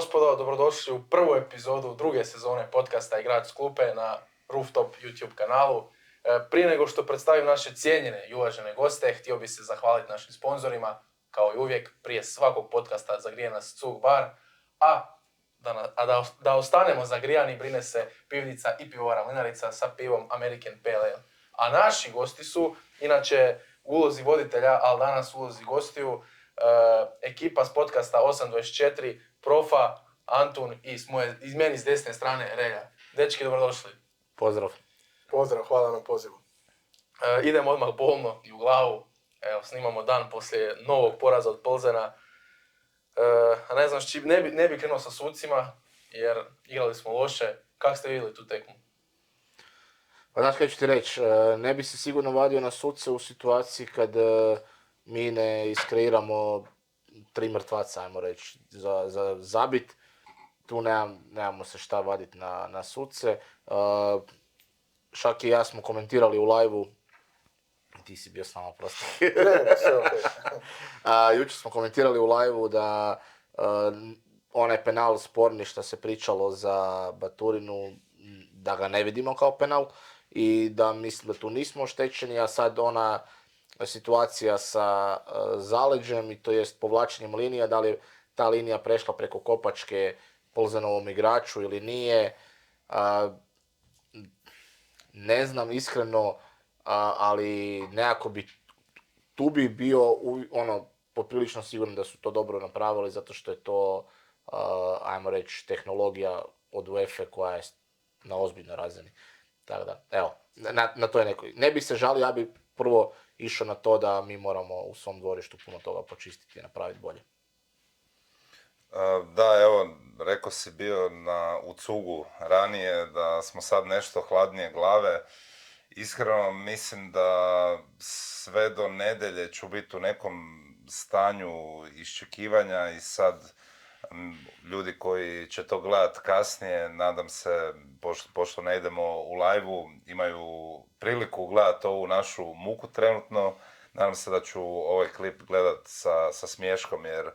gospodo, dobrodošli u prvu epizodu druge sezone podcasta Igrač s klupe na Rooftop YouTube kanalu. Prije nego što predstavim naše cijenjene i uvažene goste, htio bih se zahvaliti našim sponzorima, kao i uvijek, prije svakog podcasta zagrije nas Cug bar, da ostanemo zagrijani brine se pivnica i pivovara Mlinarica sa pivom American Pale Ale. A naši gosti su, inače u ulozi voditelja, ali danas u ulozi gostiju, ekipa s podcasta 824, Profa, Antun i iz meni s desne strane Relja. Dečki, dobrodošli. Pozdrav. Pozdrav, hvala na pozivu. Idemo odmah bolno i u glavu. Evo, snimamo dan poslije novog poraza od Plzena. A ne znam, ne bi krenuo sa sucima, jer igrali smo loše. Kako ste vidjeli tu tekmu? Pa znaš kaj ću ti reći, ne bi se sigurno vadio na suce u situaciji kad mi ne iskreiramo 3 mrtvaca, ajmo reći, za zabit. Tu nemamo se šta vaditi na suce. Šak i ja smo komentirali u live-u, ti si bio s nama, prosto. Jučer smo komentirali u live-u da onaj penal sporni što se pričalo za Baturinu, da ga ne vidimo kao penal i da mislim da tu nismo oštećeni, a sad ona situacija sa zaleđem i to jest povlačenjem linija, da li je ta linija prešla preko kopačke Plzenovom igraču ili nije, ne znam iskreno, ali nekako tu bi bio poprilično siguran da su to dobro napravili, zato što je to, ajmo reći, tehnologija od UEFA koja je na ozbiljnoj razini. Tako da, evo, na to je neko. Ne bi se žalio, ja bi prvo išao na to da mi moramo u svom dvorištu puno toga počistiti i napraviti bolje. Da, evo, rekao si bio u Cugu ranije da smo sad nešto hladnije glave. Iskreno mislim da sve do nedjelje ću biti u nekom stanju iščekivanja i sad ljudi koji će to gledat kasnije, nadam se, pošto ne idemo u live-u, imaju priliku gledati ovu našu muku trenutno. Nadam se da ću ovaj klip gledat sa smiješkom jer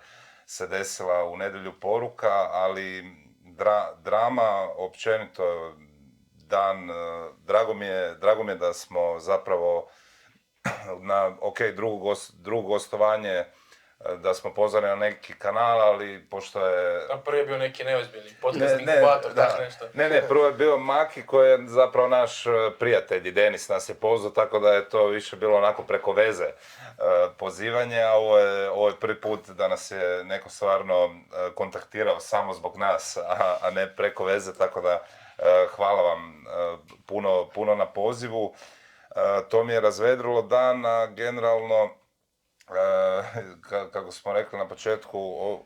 se desila u nedjelju poruka, ali drama općenito dan, drago mi je da smo zapravo na drugo gostovanje, da smo pozvani na neki kanal, ali pošto je... A prvi je bio neki neozbiljni podcast inkubator, tako nešto. Ne, prvo je bio Maki koji je zapravo naš prijatelj i Denis nas je pozvao, tako da je to više bilo onako preko veze pozivanje, a ovo je prvi put da nas je neko stvarno kontaktirao samo zbog nas, a ne preko veze, tako da hvala vam puno na pozivu. To mi je razvedrilo dan, a generalno, kako smo rekli na početku,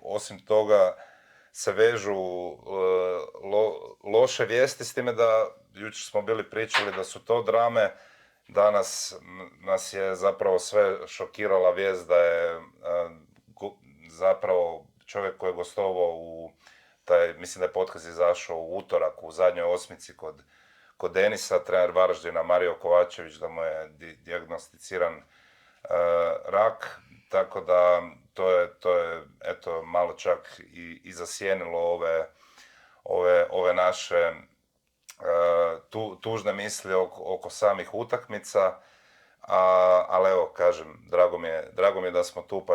osim toga se vežu loše vijesti, s time da jučer smo bili pričali da su to drame. Danas nas je zapravo sve šokirala vijest da je zapravo čovjek koji je gostovao mislim da je podcast izašao u utorak u zadnjoj osmici kod Denisa, trener Varaždina Mario Kovačević, da mu je dijagnosticiran rak, tako da to je eto malo čak i zasjenilo ove naše tužne misli oko samih utakmica, ali evo kažem, drago mi je da smo tu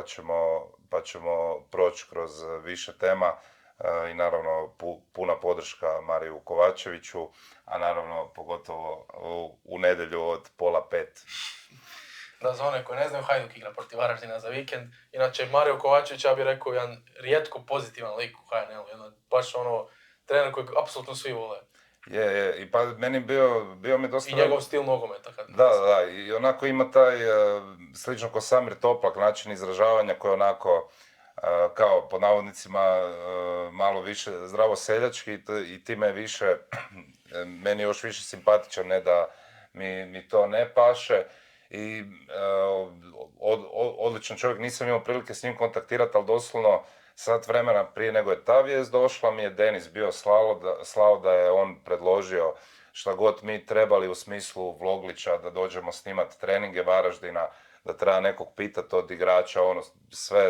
pa ćemo proći kroz više tema i naravno puna podrška Mariju Kovačeviću, a naravno pogotovo u nedjelju od 4:30. Da, za one koji ne znaju, Hajduk igra protiv Varaždina za vikend. Inače, Mario Kovačević, ja bih rekao, jedan rijetko pozitivan lik u HNL-u. Baš trener koji apsolutno svi vole. Je, i pa meni bio mi dosta... I njegov stil nogometa. Da, i onako ima taj, slično ko Samir Toplak, način izražavanja koji onako, kao po navodnicima, malo više zdravo seljački i time je više, meni još više simpatičan, ne da mi to ne paše. I odličan čovjek, nisam imao prilike s njim kontaktirati, ali doslovno sat vremena prije nego je ta vijest došla mi je Denis bio slao da je on predložio šta god mi trebali u smislu Vloglića da dođemo snimati treninge Varaždina, da treba nekog pitati od igrača,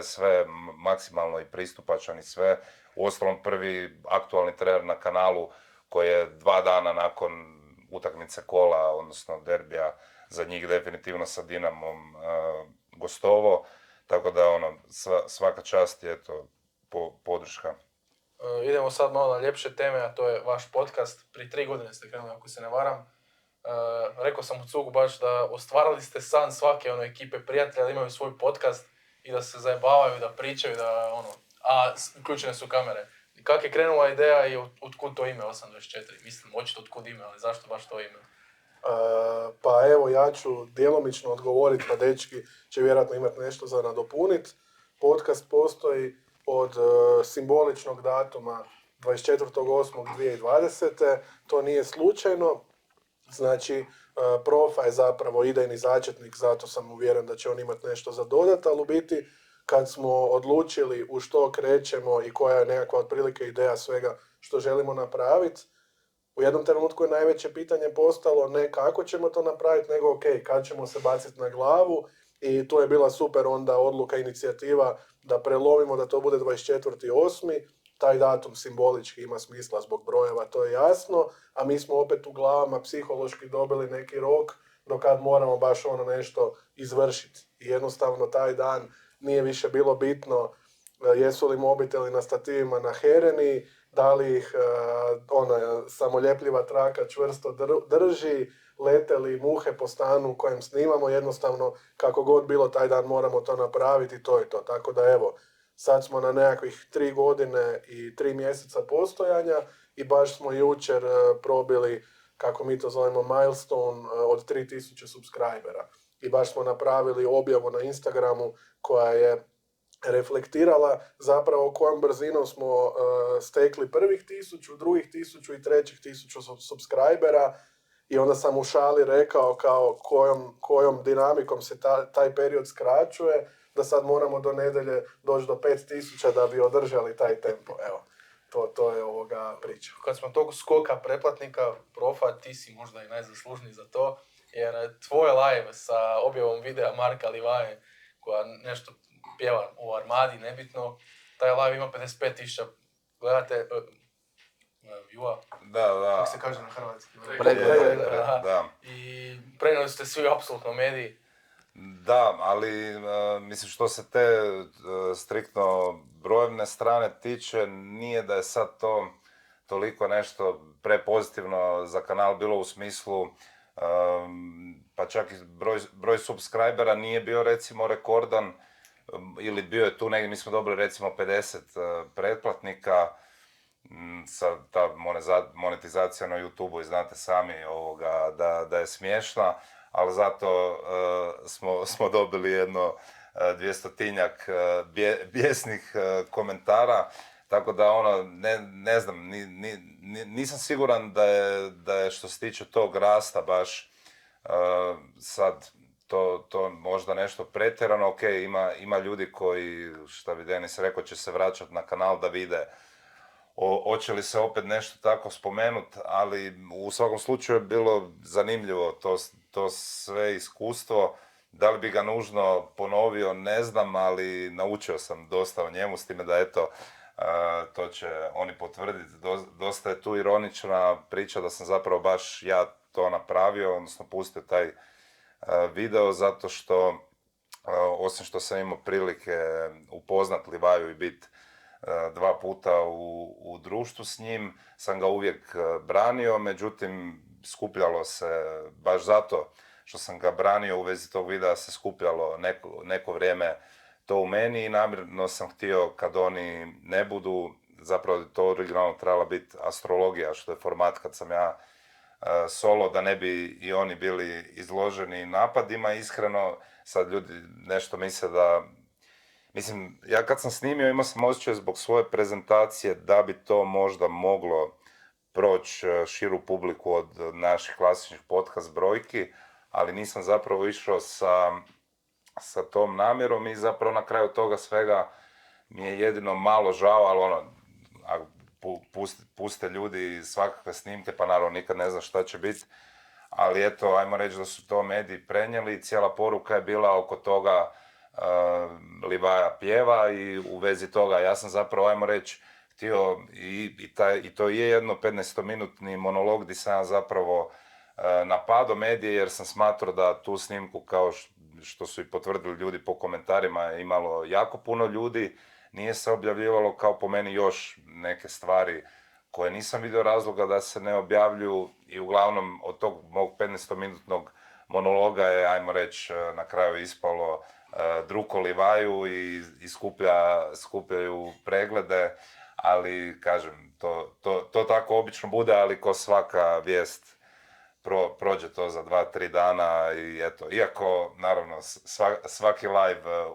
sve maksimalno i pristupačan i sve. Uostalom prvi aktualni trener na kanalu koji je 2 dana nakon utakmice kola, odnosno derbija, za njih definitivno sa Dinamom gostovo. Tako da svaka čast je to podrška. Idemo sad malo na ljepše teme, a to je vaš podcast. Prije 3 godine ste krenuli, ako se ne varam. Rekao sam u cugu baš da ostvarili ste san svake ekipe prijatelja da imaju svoj podcast i da se zajebavaju, da pričaju, a uključene su kamere. Kako je krenula ideja i otkud to ime 824? Mislim, očito otkud ime, ali zašto baš to ime? Pa evo, ja ću djelomično odgovoriti, pa dečki će vjerojatno imati nešto za nadopuniti. Podcast postoji od simboličnog datuma 24.8.2020. To nije slučajno. Znači, Profa je zapravo idejni začetnik, zato sam uvjeren da će on imati nešto za dodat, ali u biti kad smo odlučili u što krećemo i koja je nekakva otprilike ideja svega što želimo napraviti, u jednom trenutku je najveće pitanje postalo ne kako ćemo to napraviti, nego ok, kad ćemo se baciti na glavu, i tu je bila super onda odluka, inicijativa da prelovimo da to bude 24.8. Taj datum simbolički ima smisla zbog brojeva, to je jasno, a mi smo opet u glavama psihološki dobili neki rok do kad moramo baš nešto izvršiti. I jednostavno taj dan nije više bilo bitno jesu li mobiteli na stativima na hereni, da li ih samoljepljiva traka čvrsto drži, lete li muhe po stanu u kojem snimamo, jednostavno kako god bilo taj dan moramo to napraviti i to je to. Tako da evo, sad smo na nekakvih 3 godine i 3 mjeseca postojanja i baš smo jučer probili, kako mi to zovemo, milestone od 3000 subscribera. I baš smo napravili objavu na Instagramu koja je reflektirala zapravo kojom brzinom smo stekli prvih 1000, drugih 1000 i trećih 1000 subscribera. I onda sam u šali rekao kao kojom dinamikom se taj period skraćuje, da sad moramo do nedjelje doći do 5000 da bi održali taj tempo. Evo, to je priča. Kad smo tog skoka pretplatnika, Profa, ti si možda i najzaslužniji za to, jer tvoj live sa objavom videa Marka Livaje, koja nešto pjeva u Armadi, nebitno, taj live ima 55.000 gledate, view-a. Da. Kako se kaže na hrvatski? Da. I prenijeli ste svi apsolutno mediji. Da, ali mislim što se te striktno brojevne strane tiče, nije da je sad to toliko nešto prepozitivno za kanal bilo u smislu, pa čak i broj subscribera nije bio recimo rekordan, ili bio je tu negdje, mi smo dobili recimo 50 pretplatnika, sa ta monetizacija na YouTube-u i znate sami da je smiješna, ali zato smo dobili jedno 200-tinjak bijesnih komentara, tako da ne znam, nisam siguran da je što se tiče tog rasta baš sad to možda nešto pretjerano. Ok, ima ljudi koji, šta bi Denis rekao, će se vraćati na kanal da vide hoće li se opet nešto tako spomenuti, ali u svakom slučaju je bilo zanimljivo to sve iskustvo. Da li bi ga nužno ponovio, ne znam, ali naučio sam dosta o njemu, s time da eto, to će oni potvrditi. Dosta je tu ironična priča da sam zapravo baš ja to napravio, odnosno pustio taj video, zato što, osim što sam imao prilike upoznat Livaju i biti 2 puta u društvu s njim, sam ga uvijek branio, međutim skupljalo se, baš zato što sam ga branio u vezi tog videa, se skupljalo neko vrijeme to u meni i namjerno sam htio kad oni ne budu, zapravo to originalno trebala biti astrologija, što je format kad sam ja solo, da ne bi i oni bili izloženi napadima. Iskreno, sad ljudi nešto misle da, mislim, ja kad sam snimio imao sam osjećaj zbog svoje prezentacije da bi to možda moglo proći širu publiku od naših klasičnih podcast brojki, ali nisam zapravo išao sa tom namjerom i zapravo na kraju toga svega mi je jedino malo žao, ali puste ljudi svakakve snimke, pa naravno nikad ne znam šta će biti, ali eto, ajmo reći da su to mediji prenijeli i cijela poruka je bila oko toga Livaja pjeva i u vezi toga ja sam zapravo, ajmo reći, htio i to je jedno 15-minutni monolog gdje sam ja zapravo napadao medije jer sam smatrao da tu snimku, kao što su i potvrdili ljudi po komentarima, je imalo jako puno ljudi, nije se objavljivalo kao po meni još neke stvari koje nisam vidio razloga da se ne objavljuju i uglavnom od tog mog 15-minutnog monologa je, ajmo reći, na kraju ispalo druko livaju i skupljaju preglede, ali kažem, to tako obično bude, ali ko svaka vijest prođe to za 2-3 dana i eto, iako naravno svaki live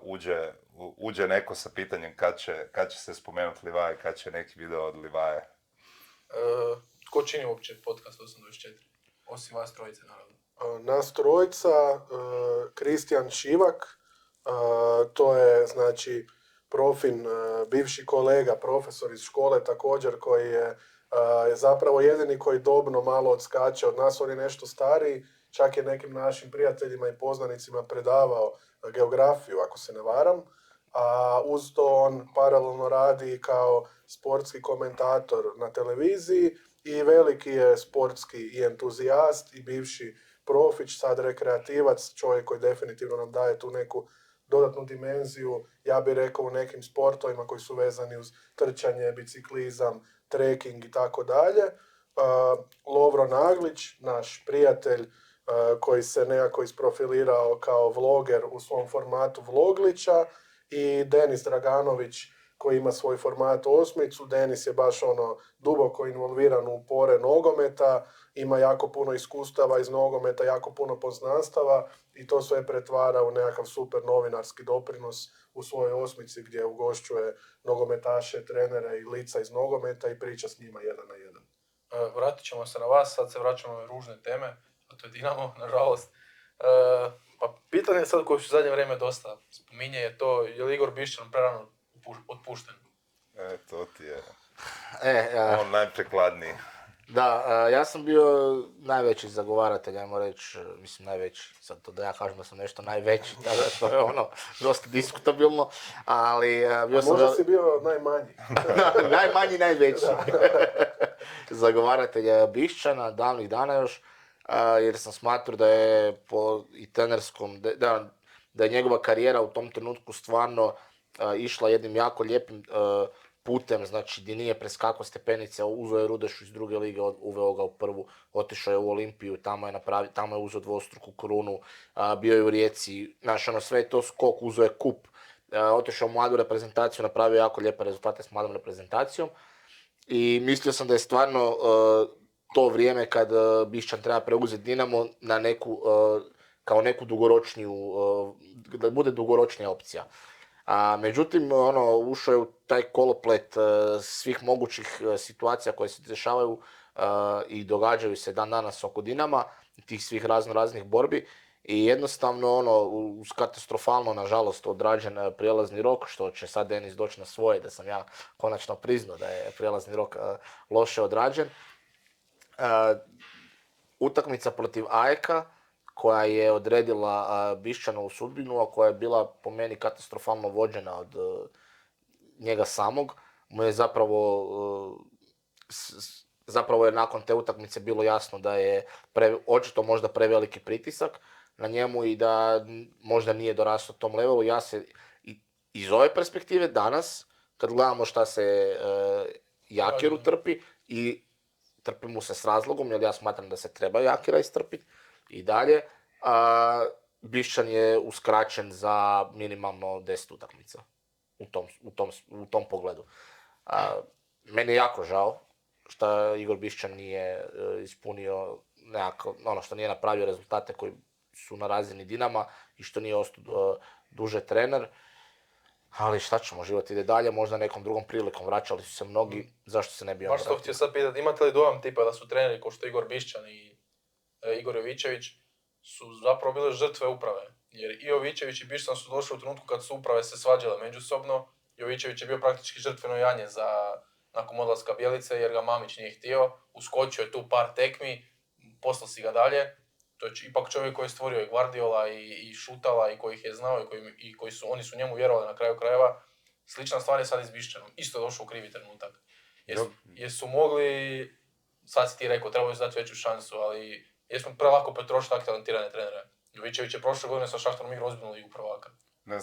uđe neko sa pitanjem kad će se spomenuti Livaje, kad će neki video od Livaje. Tko čini uopće podcast 824? Osim vas trojice, naravno. Nas trojica, Kristijan Šivak, to je znači Profin, bivši kolega, profesor iz škole također, koji je zapravo jedini koji dobno malo odskače od nas, on je nešto stariji, čak je nekim našim prijateljima i poznanicima predavao geografiju, ako se ne varam, a uz to on paralelno radi kao sportski komentator na televiziji i veliki je sportski i entuzijast i bivši profić, sad rekreativac, čovjek koji definitivno nam daje tu neku dodatnu dimenziju, ja bih rekao, u nekim sportovima koji su vezani uz trčanje, biciklizam, trekking i tako dalje. Lovro Naglić, naš prijatelj koji se nekako isprofilirao kao vloger u svom formatu Vloglića, i Denis Draganović koji ima svoj format Osmicu. Denis je baš duboko involviran u pore nogometa, ima jako puno iskustava iz nogometa, jako puno poznanstava i to sve pretvara u nekakav super novinarski doprinos u svojoj Osmici gdje ugošćuje nogometaše, trenere i lica iz nogometa i priča s njima jedan na jedan. Vratit ćemo se na vas, sad se vraćamo na ružne teme, a to je Dinamo, nažalost. Pa pitanje sad koje su u zadnje vrijeme dosta spominje je to, je li Igor Bišćan prerano otpušten? To ti je On najprikladniji. Da, ja sam bio najveći zagovaratelj, ajmo reći, mislim najveći, sad to da ja kažem da sam nešto najveći, tada to je dosta diskutabilno, ali bio sam... Možda si bio najmanji. Najmanji, najveći. Zagovaratelj Bišćana, davnih dana još, jer sam smatrao da je po i trenerskom, da je njegova karijera u tom trenutku stvarno išla jednim jako lijepim putem, znači gdje nije preskakao stepenice, uzeo je Rudešu iz druge lige, uveo ga u prvu, otišao je u Olimpiju, tamo je uzeo dvostruku krunu, bio je u Rijeci, znači sve je to skok, uzeo je kup, otišao u mladu reprezentaciju, napravio jako lijepe rezultate s mladom reprezentacijom i mislio sam da je stvarno to vrijeme kad Bišćan treba preuzeti Dinamo na kao neku dugoročniju, da bude dugoročnija opcija. Međutim, ušao je u taj koloplet svih mogućih situacija koje se dešavaju i događaju se dan danas oko Dinama, tih svih raznih borbi i jednostavno uz katastrofalno, nažalost, odrađen prijelazni rok, što će sad Denis doći na svoje, da sam ja konačno priznao da je prijelazni rok loše odrađen. Utakmica protiv Ajeka, koja je odredila Bišćanovu sudbinu, a koja je bila po meni katastrofalno vođena od njega samog, mu je zapravo je nakon te utakmice bilo jasno da je očito možda preveliki pritisak na njemu i da možda nije dorastao tom levelu. Ja se iz ove perspektive danas, kad gledamo šta se Jakiru trpi i trpi mu se s razlogom, jer ja smatram da se treba Jakira istrpiti i dalje, Bišćan je uskraćen za minimalno 10 utakmica u tom pogledu. Meni je jako žao što Igor Bišćan nije ispunio nekako, što nije napravio rezultate koji su na razini Dinama i što nije ostao duže trener. Ali šta ćemo, život ide dalje, možda nekom drugom prilikom, vraćali su se mnogi, zašto se ne bi... Baš to htio sad pitati, imate li dojam tipa da su treneri kao što Igor Bišćan i Igor Jovićević su zapravo bile žrtve uprave? Jer i Jovićević i Bišćan su došli u trenutku kad su uprave se svađale međusobno. Jovićević je bio praktički žrtveno janje nakon odlaska Bjelice jer ga Mamić nije htio, uskočio je tu par tekmi, poslao si ga dalje. To je ipak čovjek koji je stvorio i Guardiola i Šutala i koji ih je znao i oni su njemu vjerovali na kraju krajeva. Slična stvar je sad i s Bišćanom. Isto je došao u krivi trenutak. Jesu mogli, sad si ti rekao, trebalo su dati veću šansu, ali jesmo prelako potrošili tako talentirane trenere. Jovićević je prošle godine sa Šahtarom igrao ozbiljnu ligu prvaka. Ne,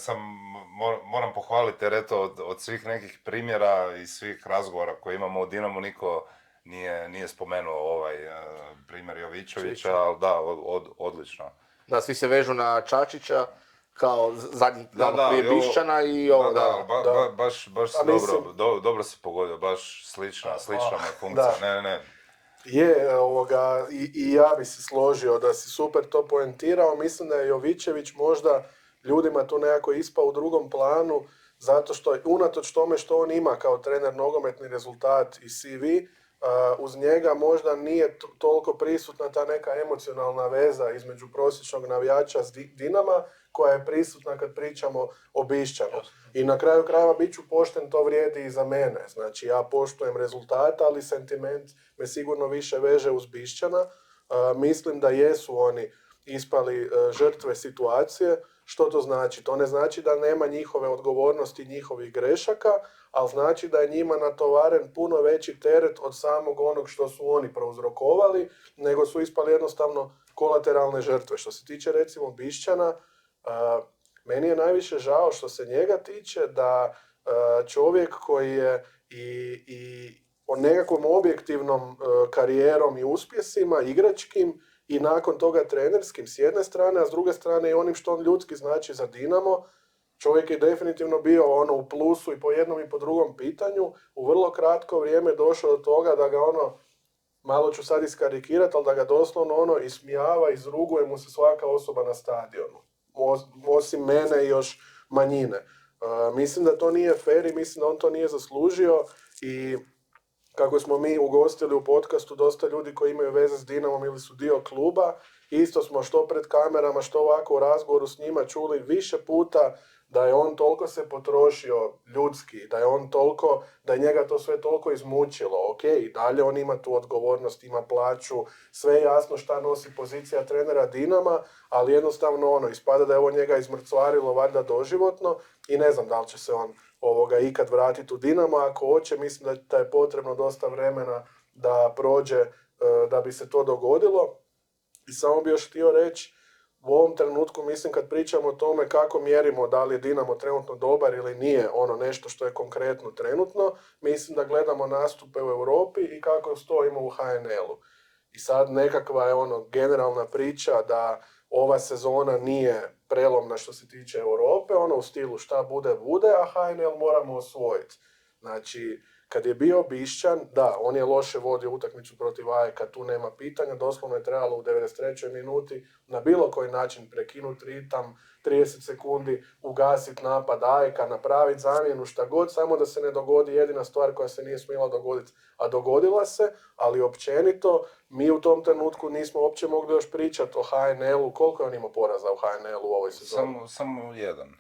moram pohvaliti jer eto od svih nekih primjera i svih razgovora koje imamo u Dinamu niko nije spomenuo ovaj primjer Jovićevića, ali da, odlično. Da, svi se vežu na Čačića kao zadnji prije Bišćana i ovo, baš si dobro si pogodio, baš slična mu je funkcija, ne. Je, i ja bi se složio da si super to poentirao. Mislim da je Jovićević možda ljudima tu nekako ispao u drugom planu, zato što unatoč tome što on ima kao trener nogometni rezultat i CV, uz njega možda nije toliko prisutna ta neka emocionalna veza između prosječnog navijača s Dinama, koja je prisutna kad pričamo o Bišćanu. I na kraju krajeva, bit ću pošten, to vrijedi i za mene. Znači, ja poštujem rezultata, ali sentiment me sigurno više veže uz Bišćana. Mislim da jesu oni ispali žrtve situacije. Što to znači? To ne znači da nema njihove odgovornosti, njihovih grešaka, ali znači da je njima natovaren puno veći teret od samog onog što su oni prouzrokovali, nego su ispali jednostavno kolateralne žrtve. Što se tiče recimo Bišćana, meni je najviše žao što se njega tiče da čovjek koji je i o nekakvom objektivnom karijerom i uspjesima, igračkim, i nakon toga trenerskim s jedne strane, a s druge strane i onim što on ljudski znači za Dinamo, čovjek je definitivno bio u plusu i po jednom i po drugom pitanju, u vrlo kratko vrijeme došao do toga da ga malo ću sad iskarikirati, ali da ga doslovno ismijava, izruguje mu se svaka osoba na stadionu. Osim mene i još manjine. Mislim da to nije fair i mislim da on to nije zaslužio i kako smo mi ugostili u podcastu dosta ljudi koji imaju veze s Dinamom ili su dio kluba, isto smo što pred kamerama, što ovako u razgovoru s njima čuli više puta da je on toliko se potrošio ljudski, da je njega to sve toliko izmučilo. Ok, i dalje on ima tu odgovornost, ima plaću, sve je jasno šta nosi pozicija trenera Dinama, ali jednostavno ispada da je ovo njega izmrcvarilo valjda doživotno i ne znam da li će se on ikad vratiti u Dinamo. Ako hoće, mislim da je potrebno dosta vremena da prođe da bi se to dogodilo. I samo bi još htio reći, u ovom trenutku, mislim, kad pričamo o tome kako mjerimo da li je Dinamo trenutno dobar ili nije nešto što je konkretno trenutno, mislim da gledamo nastupe u Europi i kako stojimo u HNL-u. I sad nekakva je generalna priča da ova sezona nije prelomna što se tiče Europe, u stilu šta bude, a HNL moramo osvojiti. Znači, kad je bio Bišćan, da, on je loše vodio utakmicu protiv Ajeka, tu nema pitanja, doslovno je trebalo u 93. minuti na bilo koji način prekinuti ritam, 30 sekundi ugasiti napad Ajeka, napraviti zamjenu, šta god, samo da se ne dogodi jedina stvar koja se nije smjela dogoditi, a dogodila se, ali općenito mi u tom trenutku nismo uopće mogli još pričati o HNL-u, koliko je on imao poraza u HNL-u u ovoj sezoni? Samo jedan.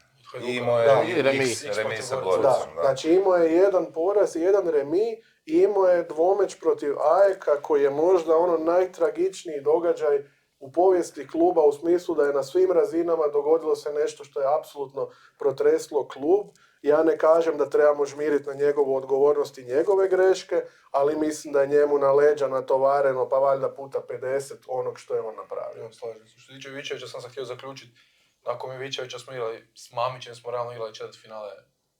I imao je remis sa Goricom. Znači imao je jedan poraz i jedan remi i imao je dvomeć protiv Ajeka koji je možda najtragičniji događaj u povijesti kluba u smislu da je na svim razinama dogodilo se nešto što je apsolutno protreslo klub. Ja ne kažem da trebamo žmiriti na njegovu odgovornost i njegove greške, ali mislim da je njemu na leđa natovareno pa valjda puta 50 onog što je on napravio. Slažem se. Što se tiče Vičevića, sam htio zaključiti. Nakon Vičevića smo igrali s Mamićem, smo realno igrali četvrtfinale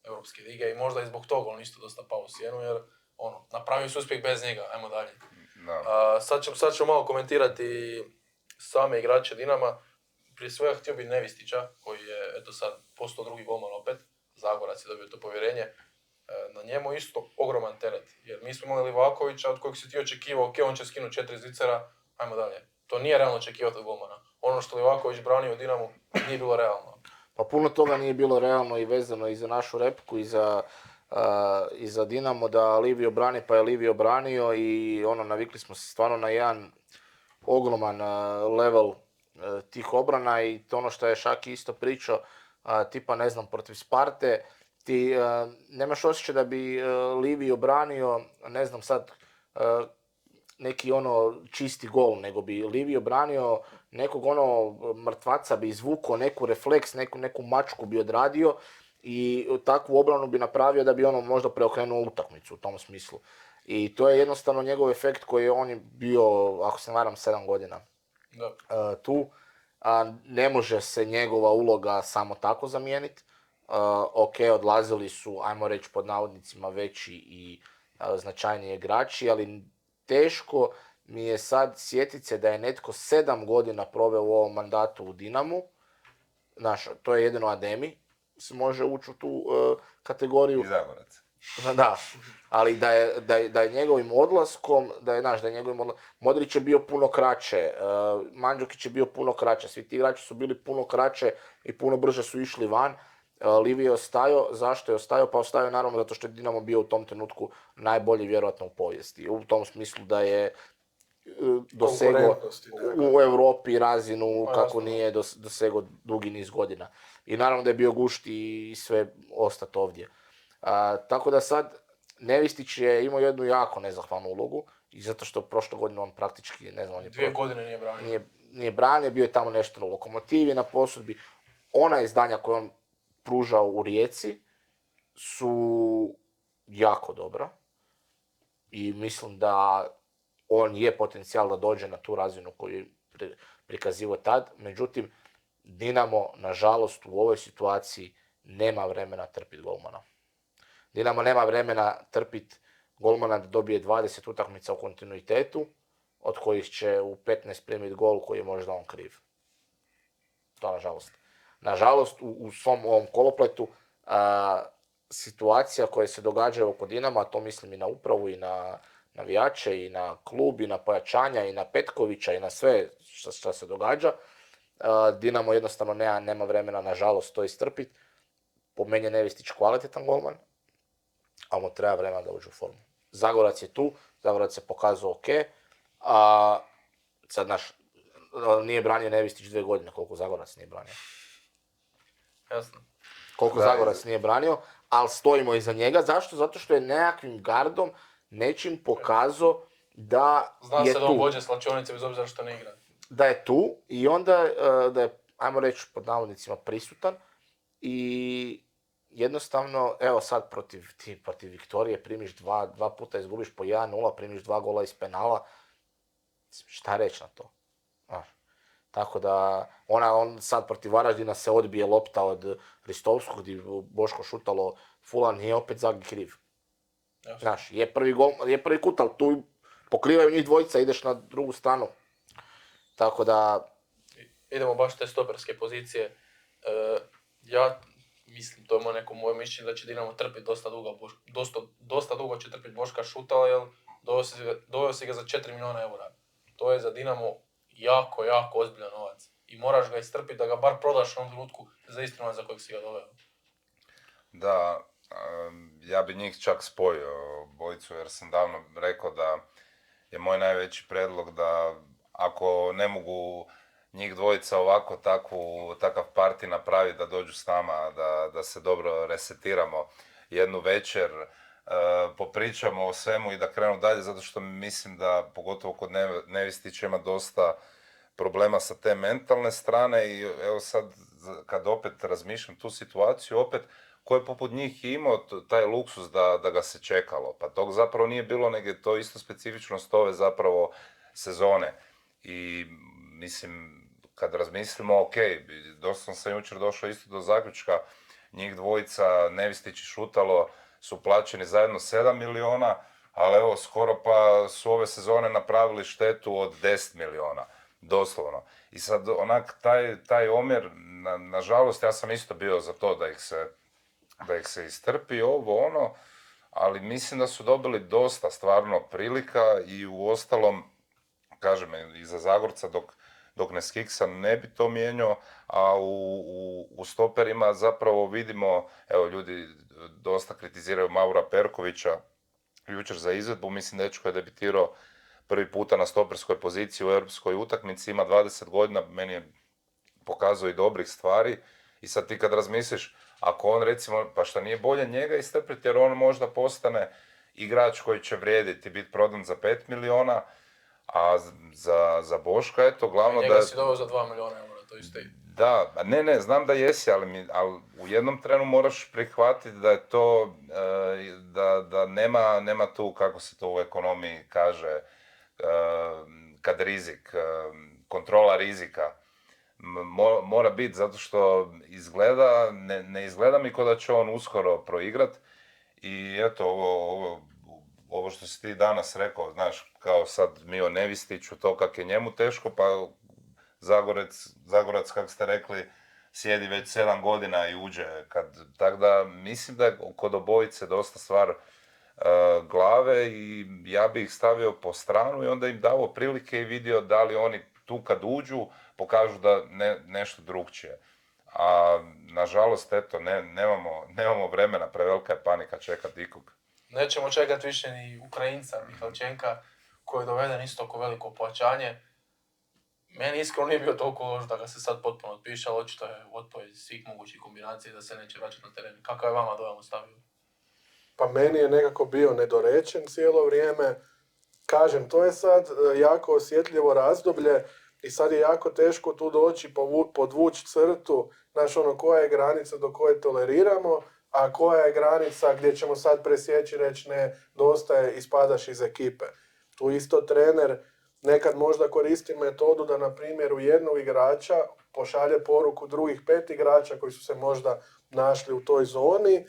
Europske lige i možda i zbog toga on isto dosta pao u sjenu, jer napravio su uspjeh bez njega, ajmo dalje. Sad ću malo komentirati same igrače Dinama. Prije svega htio bi Nevistića, koji je sad postao drugi golman opet, Zagorac je dobio to povjerenje. Na njemu isto ogroman teret, jer mi smo imali Livakovića od kojeg si ti očekivao, ok, on će skinuti 4 zvicera, ajmo dalje. To nije realno očekivati od golmana. Ono što Livaković branio u Dinamu nije bilo realno. Pa puno toga nije bilo realno i vezano i za našu repku i za Dinamo da Livio brani, pa je Livio branio i navikli smo se stvarno na jedan ogroman level tih obrana i to što je Šaki isto pričao, tipa ne znam protiv Sparte, ti nemaš osjećaj da bi Livio branio, ne znam sad, neki čisti gol, nego bi Livio branio nekog mrtvaca, bi izvukao neku refleks, neku mačku bi odradio i takvu obranu bi napravio da bi možda preokrenuo utakmicu u tom smislu. I to je jednostavno njegov efekt koji je on bio, ako se ne varam, 7 godina tu. Ne može se njegova uloga samo tako zamijeniti. Ok, odlazili su, ajmo reći pod navodnicima, veći i značajniji igrači, ali teško mi je sad sjetit se da je netko 7 godina proveo u ovom mandatu u Dinamu. Znaš, to je jedino Ademi se može ući u tu kategoriju. I Zagorac. Da, ali da je njegovim odlaskom, Modrić je bio puno kraće, Mandžukić je bio puno kraće, svi ti igrači su bili puno kraće i puno brže su išli van. Livije je ostajao, zašto je ostajao? Pa ostajao je naravno zato što je Dinamo bio u tom trenutku najbolji vjerojatno u povijesti. U tom smislu da je dosegao u Europi razinu kako nije dosegao dugi niz godina. I naravno da je bio gušti i sve ostati ovdje. Tako da sad Nevistić je imao jednu jako nezahvalnu ulogu i zato što prošle godine on praktički, ne znam, on je 2 godine nije branio. Nije branio, bio je tamo nešto na Lokomotivi, na posudbi. Ona izdanja koje on pružao u Rijeci su jako dobra i mislim da on je potencijal da dođe na tu razinu koju je prikazivao tad. Međutim, Dinamo, nažalost, u ovoj situaciji nema vremena trpiti golmana. Dinamo nema vremena trpiti golmana da dobije 20 utakmica u kontinuitetu, od kojih će u 15 primiti gol koji je možda on kriv. To nažalost. Nažalost, u svom ovom kolopletu situacija koja se događa oko Dinama, a to mislim i na upravu, i na navijače, i na klub, i na pojačanja, i na Petkovića, i na sve što se događa, Dinamo jednostavno nema vremena, nažalost, to istrpiti. Po meni je Nevistić kvalitetan golman, ali mu treba vremena da uđe u formu. Zagorac je tu, Zagorac se pokazao ok, sad nije branio Nevistić 2 godine, koliko Zagorac nije branio. Jasno. Koliko Zagorac nije branio, ali stojimo iza njega. Zašto? Zato što je nekakvim gardom nečim pokazao da Zna je tu. Zna se da on vođe slačionice bez obzira što ne igra. Da je tu i onda da je, ajmo reći, pod navodnicima prisutan i jednostavno, evo sad protiv Viktorije primiš dva puta, izgubiš po 1-0, primiš 2 gola iz penala. Šta reći na to? Tako da, on sad protiv Varaždina se odbije lopta od Ristovskog, gdje Boško šutalo fula, nije opet Zagi kriv. Znaš, je prvi kut, ali tu pokrivaju njih dvojica, ideš na drugu stranu. Tako da... Idemo baš te stoperske pozicije. Ja mislim, to je moje mišljenje, da će Dinamo trpiti dosta dugo će trpiti Boška Šutala, jer doveo si ga za 4 milijuna eura. To je za Dinamo jako, jako ozbiljan novac. I moraš ga istrpiti da ga bar prodaš u onom trenutku za isti novac za kojeg si ga doveo. Da, ja bi njih čak spojio bojicu, jer sam davno rekao da je moj najveći predlog da ako ne mogu njih dvojica ovako takav parti napraviti da dođu s nama, da se dobro resetiramo jednu večer, popričamo o svemu i da krenu dalje, zato što mislim da pogotovo kod Nevistića ima dosta problema sa te mentalne strane i evo sad kad opet razmišljam tu situaciju, opet ko je poput njih imao taj luksus da ga se čekalo, pa tog zapravo nije bilo, nego je to isto specifičnost ove zapravo sezone. I mislim, kad razmislimo, ok, dosta sam jučer došao isto do zaključka, njih dvojica, Nevistić i Šutalo, su plaćeni zajedno 7 miliona, ali evo, skoro pa su ove sezone napravili štetu od 10 miliona, doslovno. I sad, onak, taj omjer, nažalost, ja sam isto bio za to da ih se istrpi, ali mislim da su dobili dosta stvarno prilika i u ostalom, kažem, i za Zagorca dok ne skiksa ne bi to mijenjao, a u stoperima zapravo vidimo, evo ljudi dosta kritiziraju Maura Perkovića jučer za izvedbu, mislim dečko je debitirao prvi puta na stoperskoj poziciji u europskoj utakmici, ima 20 godina, meni je pokazao i dobrih stvari i sad ti kad razmisliš, ako on recimo, pa šta nije bolje njega istrpiti jer on možda postane igrač koji će vrijediti, biti prodan za 5 miliona, a za Boška, eto, glavno njega si doveo za 2 miliona eura, to isto. Da, ne, znam da jesi, ali u jednom trenu moraš prihvatiti da je to, da nema tu, kako se to u ekonomiji kaže, kad rizik, kontrola rizika mora biti, zato što izgleda, ne izgleda mi kao da će on uskoro proigrat. I eto, ovo što si ti danas rekao, znaš, kao sad Mio Nevistiću, to kak je njemu teško, pa Zagorac, kako ste rekli, sjedi već 7 godina i uđe. Tako da mislim da je kod obojice dosta stvar glave i ja bi ih stavio po stranu i onda im dao prilike i vidio da li oni tu kad uđu pokažu da nešto drugčije. A nažalost, eto, nemamo vremena, prevelika je panika čekat ikog. Nećemo čekati više ni Ukrajinca, Mihalčenka, koji je doveden isto oko veliko pojačanje. Meni iskreno nije bio toliko loš da ga se sad potpuno otpiše, ali očito je otpoj svih mogućih kombinacija da se neće vraćati na teren. Kakav je vama dojam ostavio? Pa meni je nekako bio nedorečen cijelo vrijeme. Kažem, to je sad jako osjetljivo razdoblje i sad je jako teško tu doći, podvući crtu, znaš ono, koja je granica do koje toleriramo, a koja je granica gdje ćemo sad presjeći, reći ne, dosta je, ispadaš iz ekipe. Tu isto trener nekad možda koristi metodu da na primjeru jednog igrača pošalje poruku drugih 5 igrača koji su se možda našli u toj zoni.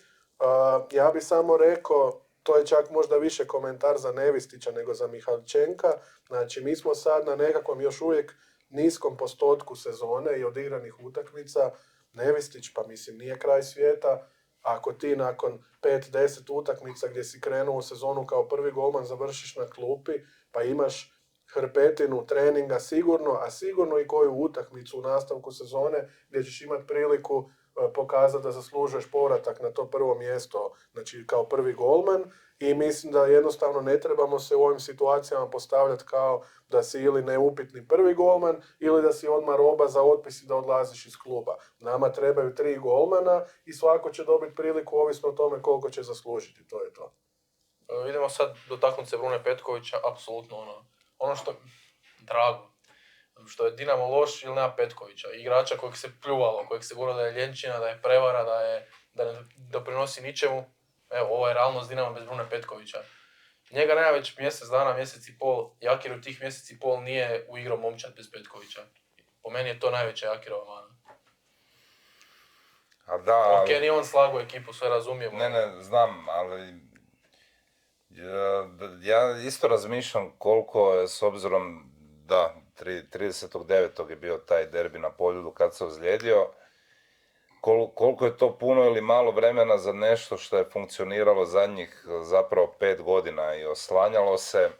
Ja bi samo rekao, to je čak možda više komentar za Nevistića nego za Mihalčenka. Znači, mi smo sad na nekakvom još uvijek niskom postotku sezone i odigranih utakmica. Nevistić, pa mislim, nije kraj svijeta. Ako ti nakon 5-10 utakmica gdje si krenuo u sezonu kao prvi golman završiš na klupi, pa imaš hrpetinu treninga sigurno, a sigurno i koju utakmicu u nastavku sezone gdje ćeš imati priliku pokazati da zaslužuješ povratak na to prvo mjesto, znači kao prvi golman, i mislim da jednostavno ne trebamo se u ovim situacijama postavljati kao da si ili neupitni prvi golman ili da si odmah roba za otpis i da odlaziš iz kluba. Nama trebaju 3 golmana i svako će dobiti priliku ovisno o tome koliko će zaslužiti, to je to. Idemo sad dotaknuti se Brune Petkovića, apsolutno ono što drago, što je Dinamo loš ili nema Petkovića, igrača kojeg se pljuvalo, kojeg se govorilo da je ljenčina, da je prevara, da ne doprinosi ničemu. Evo, ovo je realnost Dinama bez Brune Petkovića. Njega nema već mjesec dana, mjesec i pol, Jakir u tih mjesec i pol nije uigrao momčad bez Petkovića. Po meni je to najveća Jakirova mana. A da, Ok, nije on slagao ekipu, sve razumijemo. Ne, znam, ali ja isto razmišljam koliko je, s obzirom da 30.9. je bio taj derbi na Poljudu kad se ozlijedio, koliko je to puno ili malo vremena za nešto što je funkcioniralo zadnjih zapravo 5 godina i oslanjalo se,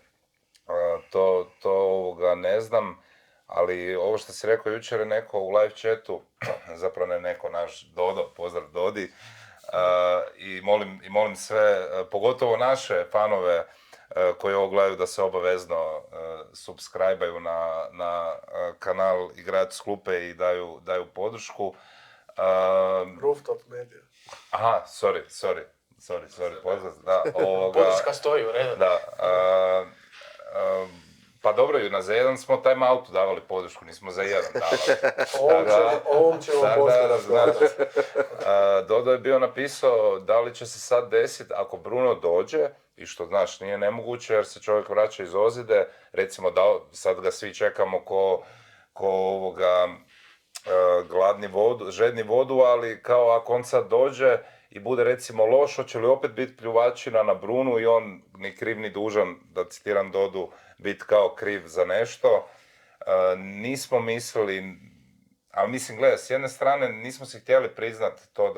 to ne znam, ali ovo što si rekao jučer je neko u live chatu, zapravo ne neko, naš Dodo, pozdrav Dodi, i molim sve, pogotovo naše fanove koji ovo gledaju, da se obavezno subscribe-aju na kanal Igrač s klupe i daju podršku. Rooftop Media. Aha, sorry, pozdrav, da. Podrška stoji u redu. Da, pa dobro, za jedan smo time outu davali podršku, nismo za jedan davali. Ovom ćemo poslije razgledati. Dodo je bio napisao da li će se sad desiti ako Bruno dođe, i što znaš nije nemoguće jer se čovjek vraća iz ozljede, recimo da sad ga svi čekamo ko gladni vodu, žedni vodu, ali kao ako on sad dođe i bude recimo loš, hoće li opet biti pljuvačina na Brunu i on ni kriv ni dužan, da citiram Dodu, biti kao kriv za nešto. Nismo mislili, ali mislim, gledaj, s jedne strane nismo si htjeli priznati to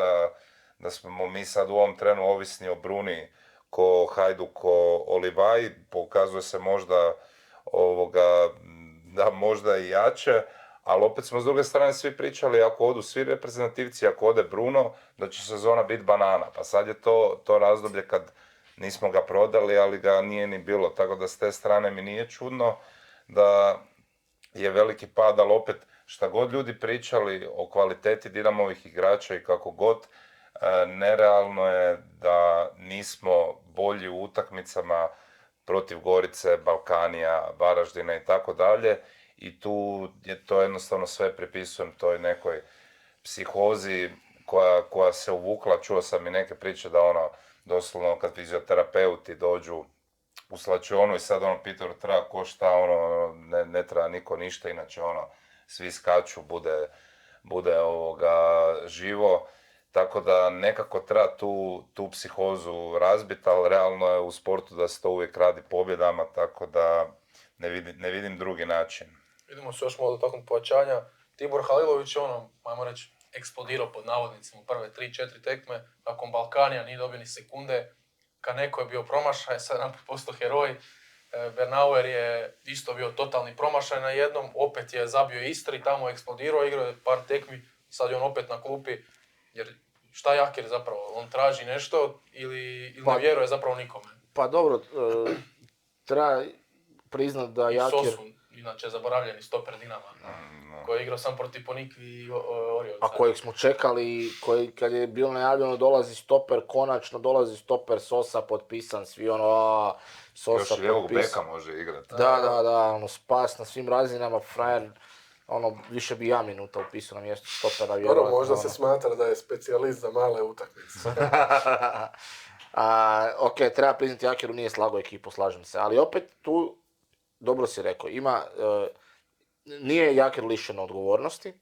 da smo mi sad u ovom trenu ovisni o Bruni ko Hajduk, ko Olivaj, pokazuje se možda da možda i jače, ali opet smo s druge strane svi pričali ako odu svi reprezentativci, ako ode Bruno, da će sezona biti banana. Pa sad je to razdoblje kad nismo ga prodali, ali ga nije ni bilo. Tako da s te strane mi nije čudno da je veliki pad, ali opet šta god ljudi pričali o kvaliteti Dinamovih igrača i kako god, nerealno je da nismo bolji u utakmicama protiv Gorice, Balkanija, Varaždina i tako dalje. i tu je to jednostavno sve pripisujem toj nekoj psihozi koja se uvukla. Čuo sam i neke priče da ono, doslovno kad fizioterapeuti dođu u slačionu i sad ono pitaju treba ko šta, ono, ne treba niko ništa, inače ono, svi skaču, bude živo. Tako da nekako treba tu psihozu razbiti, ali realno je u sportu da se to uvijek radi pobjedama, tako da ne vidim drugi način. Vidimo se još malo dotaknuti pojačanja. Tibor Halilović je ono, ajmo reći, eksplodirao pod navodnicima u prve 3-4 tekme. Nakon Balkanija nije dobio ni sekunde. Kaneko je bio promašaj, sad nam postao heroj. Bernauer je isto bio totalni promašaj na jednom. Opet je zabio Istri, tamo je eksplodirao, igrao je par tekmi. Sad je on opet na klupi. Jer šta Jakir zapravo? On traži nešto ili ne vjeruje zapravo nikome? Pa dobro, treba priznat da Jakir... Sosu, inače zaboravljeni stoper Dinama, koji je igrao sam protiv Ponikvi i Orioca. A kojeg smo čekali, koji kad je bilo najavljeno dolazi stoper, konačno dolazi stoper, Sosa potpisan, svi ono, Sosa potpisan. Još lijevog beka može igrati. Da, ono, spas na svim razinama, frajer, ono, više bi ja minuta upisao na mjestu stopera, vjerovatno. Dobro, možda se smatra da je specijalist za male utakmice. Ok, treba priznati, Jakiru nije slagao ekipu, slažem se, ali opet tu, dobro si rekao, nije Jakir lišen odgovornosti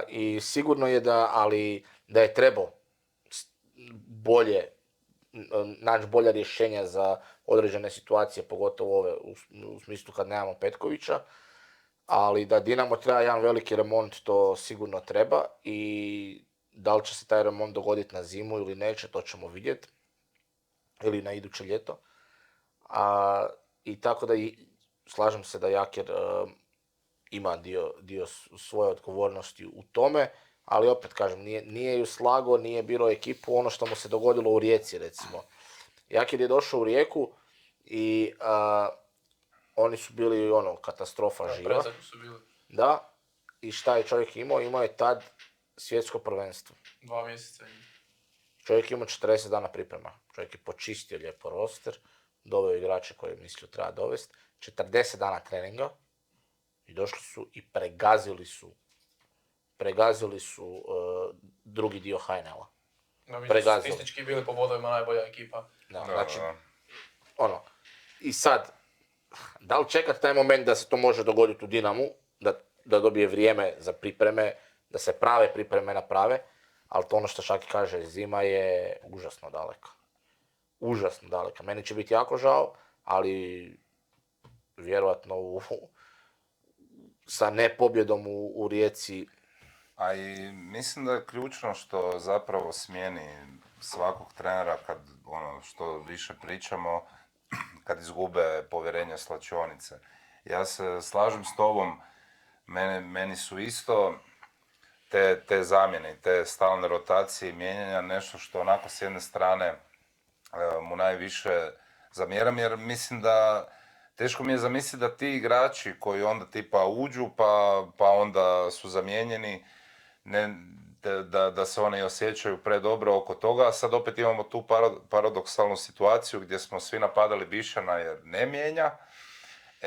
i sigurno je da je trebao naći bolja rješenja za određene situacije, pogotovo ove u smislu kad nemamo Petkovića, ali da Dinamo treba jedan veliki remont, to sigurno treba i da li će se taj remont dogoditi na zimu ili neće, to ćemo vidjeti, ili na iduće ljeto. I tako da slažem se da Jakir ima dio svoje odgovornosti u tome, ali opet kažem, nije ju slago, nije bilo ekipu, ono što mu se dogodilo u Rijeci recimo. Jakir je došao u Rijeku i oni su bili katastrofa živa. Predzadnji su bili. Da, i šta je čovjek imao? Imao je tad svjetsko prvenstvo. 2 mjeseca. Čovjek je imao 40 dana priprema. Čovjek je počistio lijepo roster, doveo igrače koje je mislio treba dovesti. 40 dana treninga i došli su i pregazili su drugi dio HNL-a. Statistički bili po bodovima najbolja ekipa. Da, znači, i sad, da li čekati taj moment da se to može dogoditi u Dinamu, da dobije vrijeme za pripreme, da se prave pripreme naprave, ali to ono što Šaki kaže, zima je užasno daleka. Užasno daleka. Meni će biti jako žao, ali vjerojatno sa nepobjedom u Rijeci. A i mislim da je ključno što zapravo smijeni svakog trenera kad što više pričamo, kad izgube povjerenje slačionice. Ja se slažem s tobom, meni su isto te zamjene, te stalne rotacije i mijenjanja nešto što onako s jedne strane mu najviše zamjeram, jer mislim da teško mi je zamisliti da ti igrači koji onda tipa uđu pa onda su zamijenjeni, da se oni osjećaju predobro oko toga, a sad opet imamo tu paradoksalnu situaciju gdje smo svi napadali Bišana jer ne mijenja.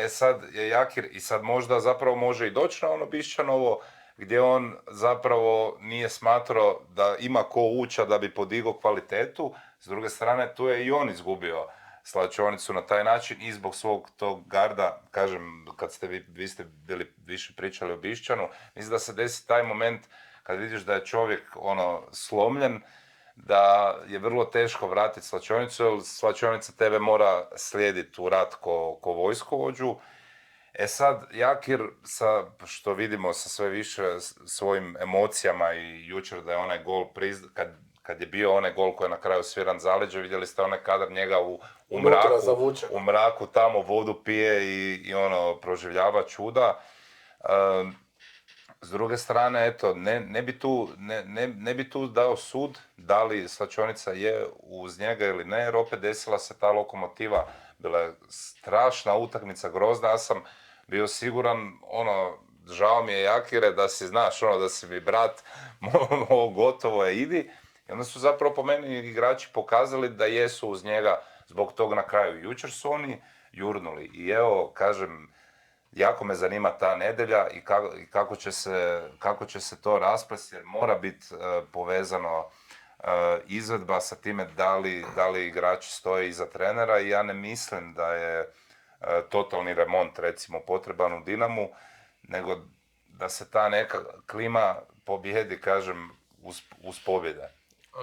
Sad je Jakir i sad možda zapravo može i doći na ono Bišanovo gdje on zapravo nije smatrao da ima ko uća da bi podigao kvalitetu. S druge strane, tu je i on izgubio slačionicu na taj način i zbog svog tog garda, kažem, kad ste vi ste bili više pričali o Bišćanu, mislim da se desi taj moment kad vidiš da je čovjek slomljen, da je vrlo teško vratiti slačionicu, jer slačionica tebe mora slijediti u rat ko vojskovođu. Sad, Jakir, što vidimo sa sve više svojim emocijama i jučer da je onaj gol kad je bio onaj gol koji je na kraju sviran zaleđe, vidjeli ste onaj kadar njega u mraku tamo vodu pije i proživljava čuda. S druge strane, eto, ne bi tu dao sud da li slačionica je uz njega ili ne, jer opet desila se ta Lokomotiva, bila je strašna utakmica, grozna, ja sam bio siguran, žao mi je Jakire da si znaš, da si mi brat, gotovo je, idi. I onda su zapravo po meni igrači pokazali da jesu uz njega zbog toga na kraju. Jučer su oni jurnuli i evo, kažem, jako me zanima ta nedjelja i kako će se to rasplesti, jer mora biti povezano izvedba sa time da li igrači stoje iza trenera i ja ne mislim da je totalni remont recimo potreban u Dinamu, nego da se ta neka klima pobjedi, kažem, uz pobjede.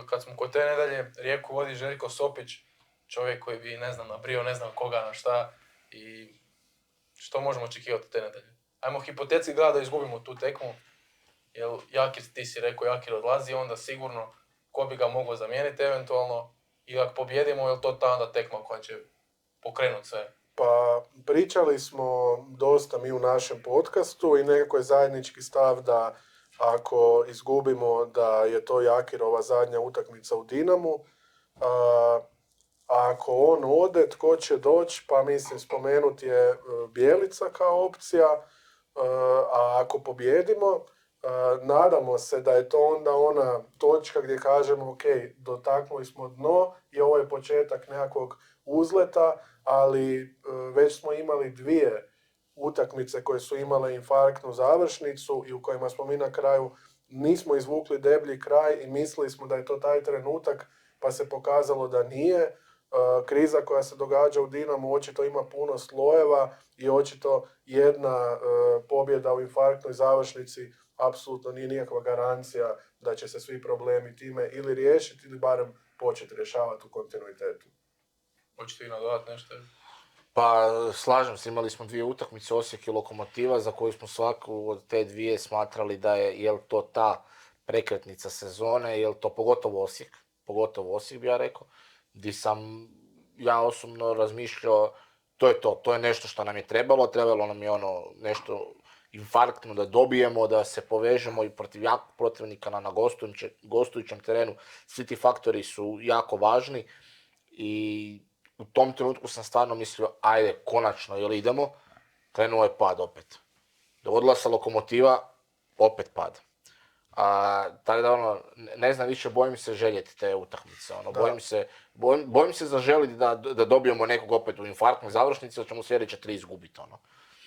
Kad smo kod te nedjelje, Rijeku vodi Željko Sopić, čovjek koji bi, nabrio ne znam koga na šta i što možemo očekivati te nedjelje. Ajmo hipotetski gledati da izgubimo tu tekmu, jer Jakir, ti si rekao, Jakir odlazi, onda sigurno ko bi ga mogao zamijeniti eventualno i ako pobjedimo, je li to ta onda tekma koja će pokrenuti sve? Pa pričali smo dosta mi u našem podcastu i nekako je zajednički stav da ako izgubimo da je to Jakirova zadnja utakmica u Dinamu. Ako on ode, tko će doći, pa mislim spomenut je Bjelica kao opcija, a ako pobjedimo, nadamo se da je to onda ona točka gdje kažemo ok, dotaknuli smo dno i ovo je početak nekakvog uzleta, ali već smo imali 2 utakmice koje su imale infarktnu završnicu i u kojima smo mi na kraju nismo izvukli deblji kraj i mislili smo da je to taj trenutak, pa se pokazalo da nije. Kriza koja se događa u Dinamu očito ima puno slojeva i očito jedna pobjeda u infarktnoj završnici apsolutno nije nikakva garancija da će se svi problemi time ili riješiti ili barem početi rješavati u kontinuitetu. Hoćete i nadodati nešto? Pa slažem se, imali smo 2 utakmice, Osijek i Lokomotiva, za koju smo svaku od te 2 smatrali da je li to ta prekretnica sezone, je li to pogotovo Osijek bi ja rekao, gdje sam ja osobno razmišljao, to je nešto što nam je trebalo nam je nešto infarktno da dobijemo, da se povežemo i protiv jakog protivnika na gostujućem terenu, svi ti faktori su jako važni i u tom trenutku sam stvarno mislio, ajde, konačno, jel idemo, krenuo je pad opet. Dovodila se Lokomotiva, opet pad. Tako da, ne znam više, bojim se željeti te utakmice. Bojim se zaželiti da dobijemo nekog opet u infarktnoj završnici, da ćemo sljedeće 3 izgubiti.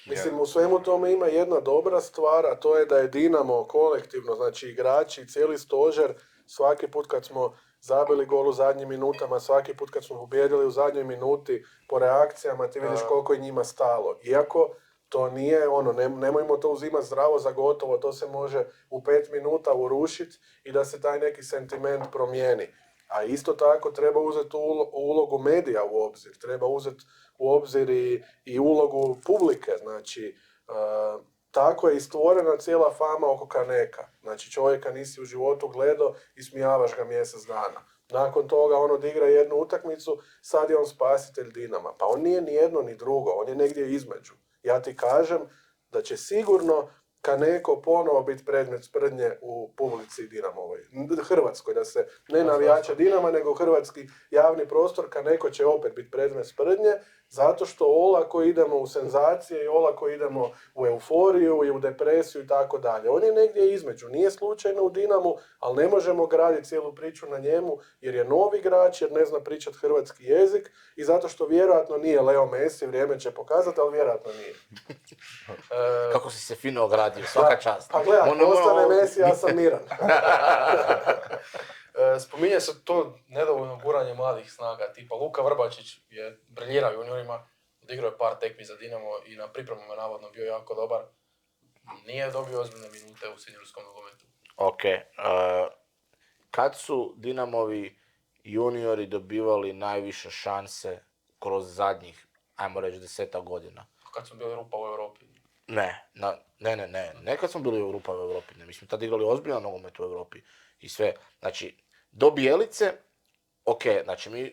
Mislim, u svemu tome ima jedna dobra stvar, a to je da je Dinamo kolektivno, znači igrači, cijeli stožer, svaki put kad smo zabili gol u zadnjim minutama, svaki put kad smo pobijedili u zadnjoj minuti, po reakcijama ti vidiš koliko je njima stalo. Iako to nije nemojmo to uzimati zdravo za gotovo, to se može u 5 minuta urušiti i da se taj neki sentiment promijeni. A isto tako treba uzeti ulogu medija u obzir, treba uzeti u obzir i ulogu publike, znači tako je i stvorena cijela fama oko Kaneka. Znači čovjeka nisi u životu gledao i smijavaš ga mjesec dana. Nakon toga on odigra jednu utakmicu, sad je on spasitelj Dinama. Pa on nije ni jedno ni drugo, on je negdje između. Ja ti kažem da će sigurno Kaneko ponovo biti predmet sprdnje u publici Dinamovoj. Hrvatskoj, da se ne navijača Dinama, nego hrvatski javni prostor, Kaneko će opet biti predmet sprdnje, zato što olako idemo u senzacije i olako idemo u euforiju i u depresiju i tako dalje. On je negdje između, nije slučajno u Dinamu, ali ne možemo graditi cijelu priču na njemu, jer je novi igrač, jer ne zna pričati hrvatski jezik i zato što vjerojatno nije Leo Messi, vrijeme će pokazati, ali vjerojatno nije. Kako si se fino ogradio, svaka čast. Pa gledaj, ostane Messi, ja sam miran. Spominje se to nedovoljno guranje mladih snaga, tipa Luka Vrbačić je briljirao juniorima, odigrao je par tekmi za Dinamo i na pripremama navodno bio jako dobar. Nije dobio ozbiljne minute u seniorskom nogometu. Ok, kad su Dinamovi juniori dobivali najviše šanse kroz zadnjih, ajmo reći, 10 godina? Kad smo bili rupa u Europi. Ne kad smo bili rupa u Europi, ne. Mi smo tad igrali ozbiljan nogomet u Europi i sve. Znači, do Bijelice, ok, znači mi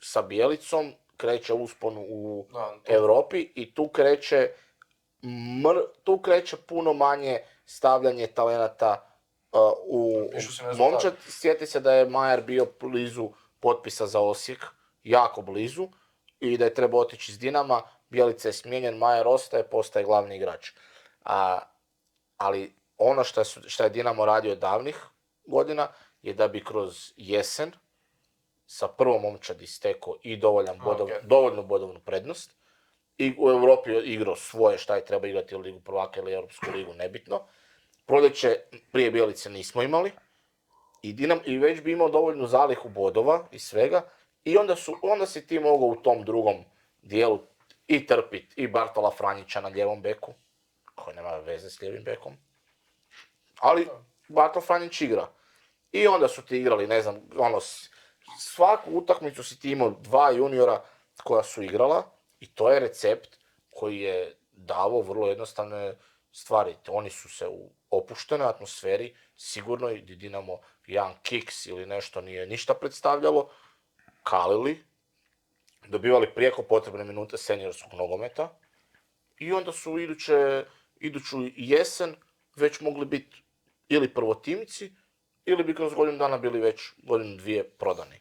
sa Bijelicom kreće uspon u Europi i tu kreće puno manje stavljanje talenata u momčad. Sjeti se da je Majer bio blizu potpisa za Osijek, jako blizu, i da je trebao otići iz Dinama. Bjelica je smijenjen, Majer ostaje, postaje glavni igrač. Ali ono što je Dinamo radio davnih godina je da bi kroz jesen sa prvom momčadi stekao i dovoljnu bodovnu prednost i u Europi igrao svoje šta je treba igrati ili Ligu prvaka ili Europsku ligu, nebitno. Proljeće prije Bjelice nismo imali i već bi imao dovoljnu zalihu bodova i svega i onda si ti mogao u tom drugom dijelu i trpit i Bartola Franjića na lijevom beku, koji nema veze s lijevim bekom, ali Bartol Franjić igra. I onda su ti igrali, ne znam, svaku utakmicu si ti imao 2 juniora koja su igrala i to je recept koji je davao vrlo jednostavne stvari. Oni su se u opuštenoj atmosferi, sigurno i Dinamo jedan kiks ili nešto nije ništa predstavljalo, kalili, dobivali prijeko potrebne minute seniorskog nogometa i onda su iduću jesen već mogli biti ili prvotimci ili bi kroz godinu dana bili već godinu dvije prodani.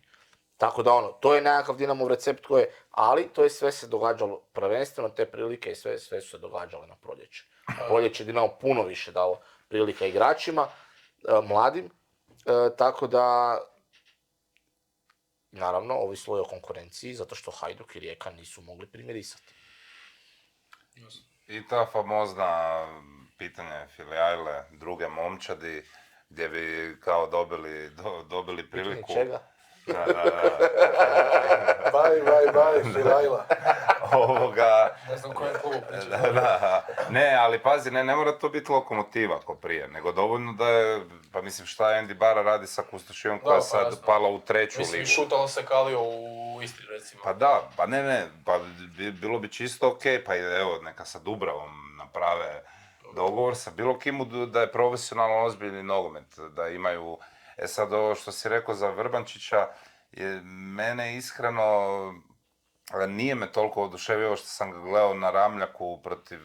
Tako da to je nekakav Dinamov recept ali to je sve se događalo prvenstveno te prilike i sve su se događale na proljeće. Na proljeće je Dinamo puno više dao prilika igračima, mladim, tako da naravno ovislo je o konkurenciji zato što Hajduk i Rijeka nisu mogli primirisati. I ta famozna pitanje filijale, druge momčadi, gdje bi kao dobili priliku. Pitanje čega? Da. Baj, Filajla. Ne znam kojem klubu priča. Da. Ne, ali pazi, ne mora to biti Lokomotiva ko prije, nego dovoljno da je, pa mislim šta Andy Bara radi sa Kustošivom koja je sad jasno. pala u 3. ligu. Mislim, šutalo se Kalio u Istri, recimo. Pa da, pa ne, pa bilo bi čisto okej, pa evo, neka sa Dubravom naprave dogovor sa bilo kim da je profesionalno ozbiljni nogomet, da imaju. Sad ovo što si rekao za Vrbančića, mene iskreno nije me toliko oduševio što sam ga gledao na Ramljaku protiv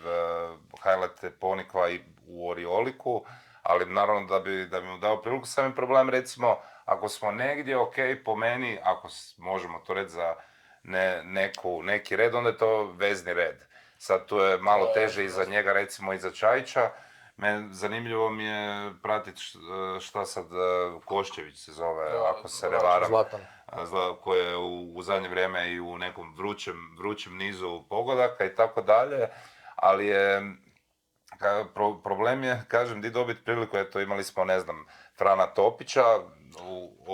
Hajlete Ponikva i u Orioliku, ali naravno da bi mu dao priliku. Sam je problem, recimo, ako smo negdje, po meni, ako možemo to reći za neki red, onda je to vezni red. Sad tu je malo teže i za njega, recimo i za Čajića. Zanimljivo mi je pratiti šta sad Koščević se zove, ako se ne varam. Zlatan. Koji je u zadnje vrijeme i u nekom vrućem nizu pogodaka i tako dalje, ali je problem je, kažem, di dobiti priliku, eto imali smo, ne znam, Frana Topića.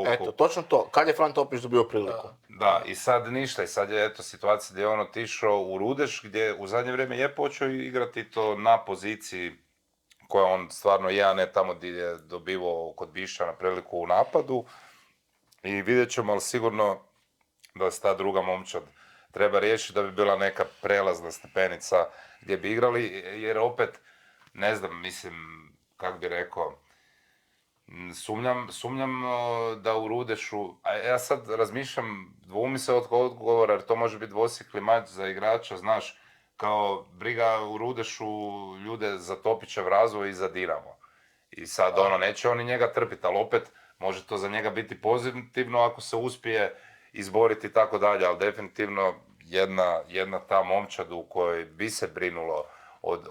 Eto, točno to, kad je Fran Topić dobio priliku? Da, i sad ništa, i sad je eto situacija gdje je on otišao u Rudeš, gdje u zadnje vrijeme je počeo igrati to na poziciji koja on stvarno je, a ne tamo gdje je dobivao kod Bišćana priliku u napadu. I vidjet ćemo, ali sigurno da se ta druga momčad treba riješiti, da bi bila neka prelazna stepenica gdje bi igrali, jer opet, ne znam, mislim, kak bi rekao, sumnjam da u Rudešu, a ja sad razmišljam, dvoumi se od odgovora, jer to može biti dvosjekli mač za igrača, znaš, kao briga u Rudešu ljude za Topićev razvoj i za Dinamo. I sad neće oni njega trpiti, ali opet može to za njega biti pozitivno ako se uspije izboriti i tako dalje, ali definitivno jedna ta momčad u kojoj bi se brinulo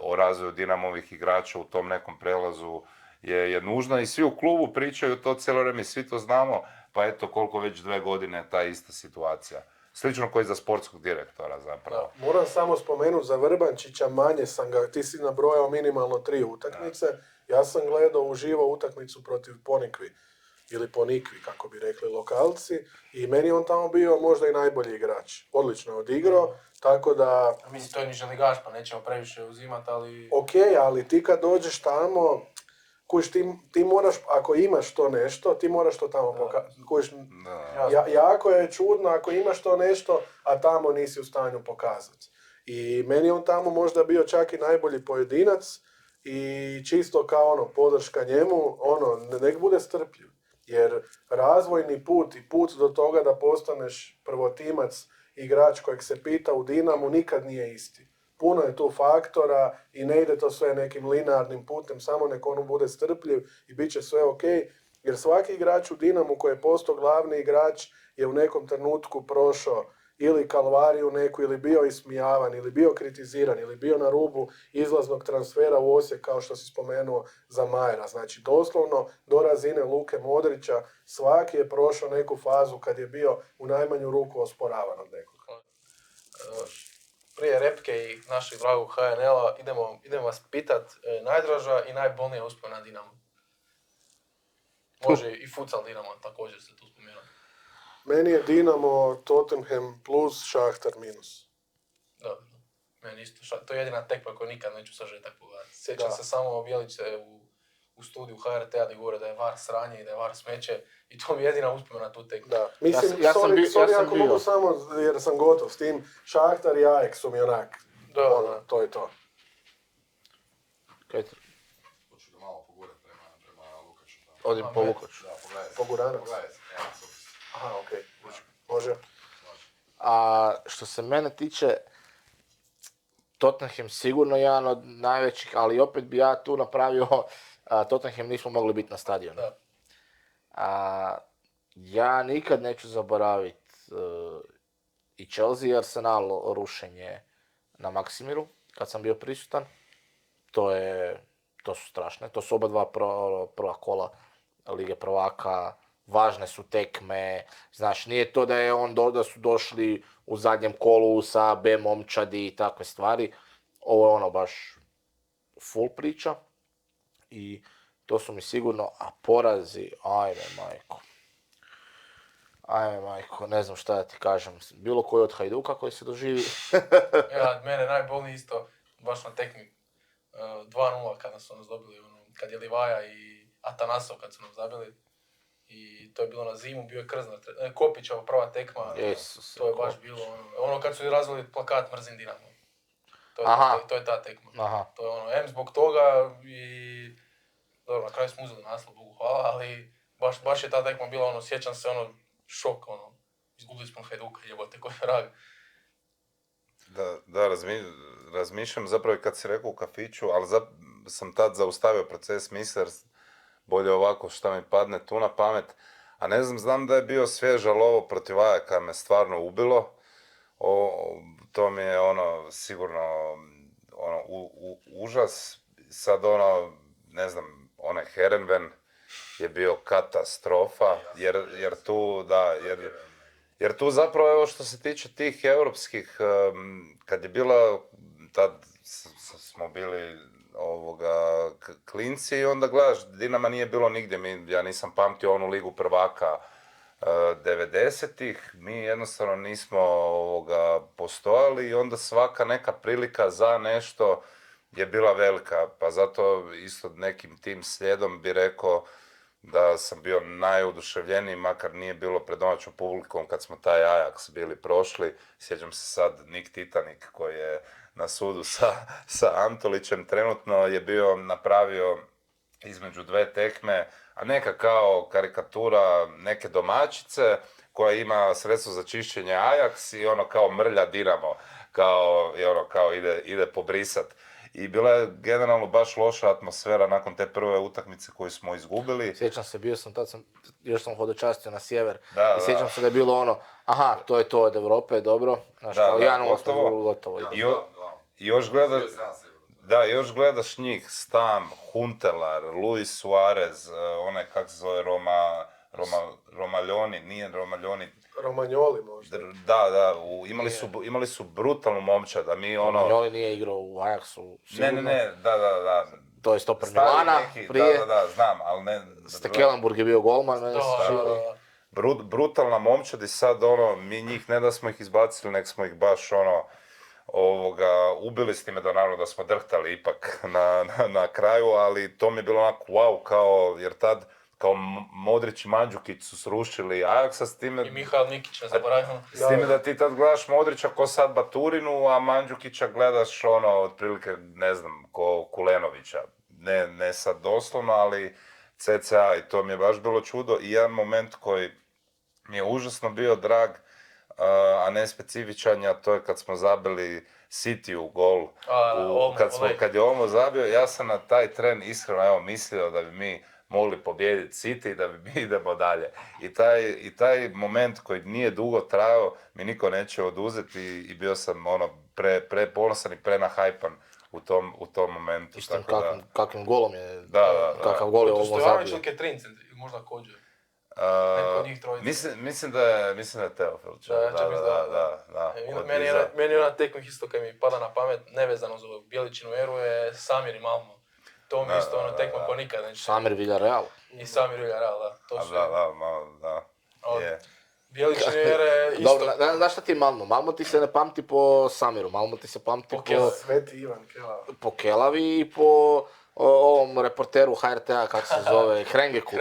o razvoju Dinamovih igrača u tom nekom prelazu je nužna i svi u klubu pričaju to cijelo vrijeme, svi to znamo, pa eto koliko već 2 godine ta ista situacija. Slično koji za sportskog direktora zapravo. Da, moram samo spomenuti za Vrbančića, manje sam ga, ti si nabrojao minimalno 3 utakmice, ja sam gledao uživo utakmicu protiv Ponikvi, ili Ponikvi, kako bi rekli lokalci, i meni je on tamo bio možda i najbolji igrač. Odlično je odigrao, tako da... Mislim, to je niže ligaš, pa nećemo previše uzimati, ali... Okej, ali ti kad dođeš tamo, ti moraš, ako imaš to nešto, ti moraš to tamo pokazati. Jako je čudno ako imaš to nešto, a tamo nisi u stanju pokazati. I meni je on tamo možda bio čak i najbolji pojedinac i čisto kao podrška njemu, nek bude strpljiv. Jer razvojni put i put do toga da postaneš prvotimac, igrač kojeg se pita u Dinamu, nikad nije isti. Puno je tu faktora i ne ide to sve nekim linearnim putem, samo nek bude strpljiv i bit će sve ok. Jer svaki igrač u Dinamu koji je postao glavni igrač je u nekom trenutku prošao ili kalvariju neku, ili bio ismijavan, ili bio kritiziran, ili bio na rubu izlaznog transfera u Osijek, kao što si spomenuo za Majera. Znači, doslovno do razine Luke Modrića svaki je prošao neku fazu kad je bio u najmanju ruku osporavan od nekog. prije repke i našeg dragog HNL-a idemo vas pitat najdraža i najbolnija uspomena Dinamo. Može i futsal Dinamo, također se tu spomenuo. Meni je Dinamo Tottenham plus, Šahtar minus. Dobro. Meni isto. To je jedina tekma koju nikad neću sažetak pogledati. Sjećam Da. se samo Bjeliće u studiju HRT-a gdje govore da je VAR sranje i da je VAR smeće i to mi je jedina uspomena tu tekmu. Da. Mislim, Ja sam sorry sam ako bio. mogu samo, jer sam gotov s tim, Šahtar i Ajax su mi onak, Da. to je to. Kaj ti- Hoću ga malo pogurat prema Lukaču. Odim po Lukaču. Da, pogledaj. Poguranac. Pogledaj, evo, super. Aha, okej. Može. A što se mene tiče, Tottenham sigurno jedan od najvećih, ali opet bi ja tu napravio, Tottenham nismo mogli biti na stadionu. Da. Ja nikad neću zaboraviti i Chelsea i Arsenal rušenje na Maksimiru, kad sam bio prisutan. To su strašne, to su oba dva prva kola Lige prvaka, važne su tekme, znaš, nije to da su došli u zadnjem kolu sa B momčadi i takve stvari. Ovo je ono baš full priča i to su mi sigurno, a porazi, ajme majko, ne znam šta da ti kažem, bilo koji od Hajduka koji se doživi. Ja, mene najbolniji isto, baš na tekmi 2-0 kada su nas dobili, kad je Livaja i Atanasov kad su nam zabili. I to je bilo na zimu, bio je Krznar, Kopićeva prva tekma, Isuse, to je baš Kopić. bilo ono kad su razvili plakat Mrzim Dinamo. Aha. To je ta tekma. Aha. To je ono, zbog toga i... Dobro, na kraju smo uzeli naslov, Bogu hvala, ali baš je ta tekma bila ono, sjećam se ono, šok ono, izgubili smo Hajduka, jebote, koji vrag. Da, razmišljam zapravo i kad si rekao u kafiću, ali sam tad zaustavio proces misli, jer bolje ovako šta mi padne tu na pamet. A ne znam da je bio svježa lovo protiv Ajaka, me stvarno ubilo. To mi je ono, sigurno, ono, užas. Sad ono, ne znam, onaj Heerenveen je bio katastrofa, jer tu zapravo, evo što se tiče tih europskih, kad je bila, tad smo bili klinci i onda gledaš, Dinama nije bilo nigdje, ja nisam pamtio onu ligu prvaka 90-ih, mi jednostavno nismo postojali i onda svaka neka prilika za nešto je bila velika, pa zato isto nekim tim slijedom bi rekao da sam bio najoduševljeniji, makar nije bilo pred domaćom publikom kad smo taj Ajax bili prošli. Sjećam se sad Nik Titanik koji je na sudu sa Antolićem trenutno je bio napravio između dve tekme, a neka kao karikatura neke domaćice koja ima sredstvo za čišćenje Ajax i ono kao mrlja Dinamo, kao ide pobrisat. I bila je generalno baš loša atmosfera nakon te prve utakmice koju smo izgubili. Sjećam se, još sam hodočastio na sjever i sjećam Da. se da je bilo ono, aha, to je to od Europe, dobro, znaš, Da, kao da, 1-0 smo gotovo. bili gotovo. I još gledaš njih, Stam, Huntelaar, Luis Suarez, onaj kak se zove Romagnoli, nije Romagnoli. Romagnoli možda. Da, imali su brutalnu momčad, a mi ono... Romagnoli nije igrao u Ajaxu, sigurno. Ne, da. To je stoper Stari Milana neki, prije. Da, znam, ali ne... Stekelenburg je bio golman, meni se čini. Brutalna momčad i sad ono, mi njih ne da smo ih izbacili, nek smo ih baš ono, ubili s time da naravno da smo drhtali ipak na kraju, ali to mi je bilo onako wow, kao, jer tad kao Modrić i Mandžukić su srušili Ajaxa s time... I Mihael Nikić, ne zaboravimo. S time da ti tad gledaš Modrića ko sad Baturinu, a Mandžukića gledaš ono, otprilike, ne znam, ko Kulenovića. Ne sad doslovno, ali cca i to mi je baš bilo čudo. I jedan moment koji mi je užasno bio drag, a ne specifičan, a to je kad smo zabili City u gol. Kad je Olmo zabio, ja sam na taj tren iskreno mislio da bi mi mogli pobijediti City, da mi idemo dalje. I taj moment koji nije dugo trajao, mi niko neće oduzeti i bio sam ono preponosan i prenahajpan u tom momentu. I s tim kakvim golom je, Da. kakav gol je ovo Stojanović zabio. ili Ketrin, možda Kođer. Neko od njih trojice. Mislim da je Teofil. Da. Meni je ona tekmih isto kad mi pada na pamet, nevezano za Bjeličinu eru, je Samir i Malmo. To mi isto ono tekma ko nikad neće. Samir Villarreal. I Samir Villarreal, da. To su... Da. Je. Bjeličine ere isto. Dobro, znaš šta ti je Malmo? Malmo ti se ne pamti po Samiru, Malmo ti se pamti Po Kelavi. Sveti Ivan Kelav. po Kelavi i po ovom reporteru HRT-a, kako se zove, Hrengeku.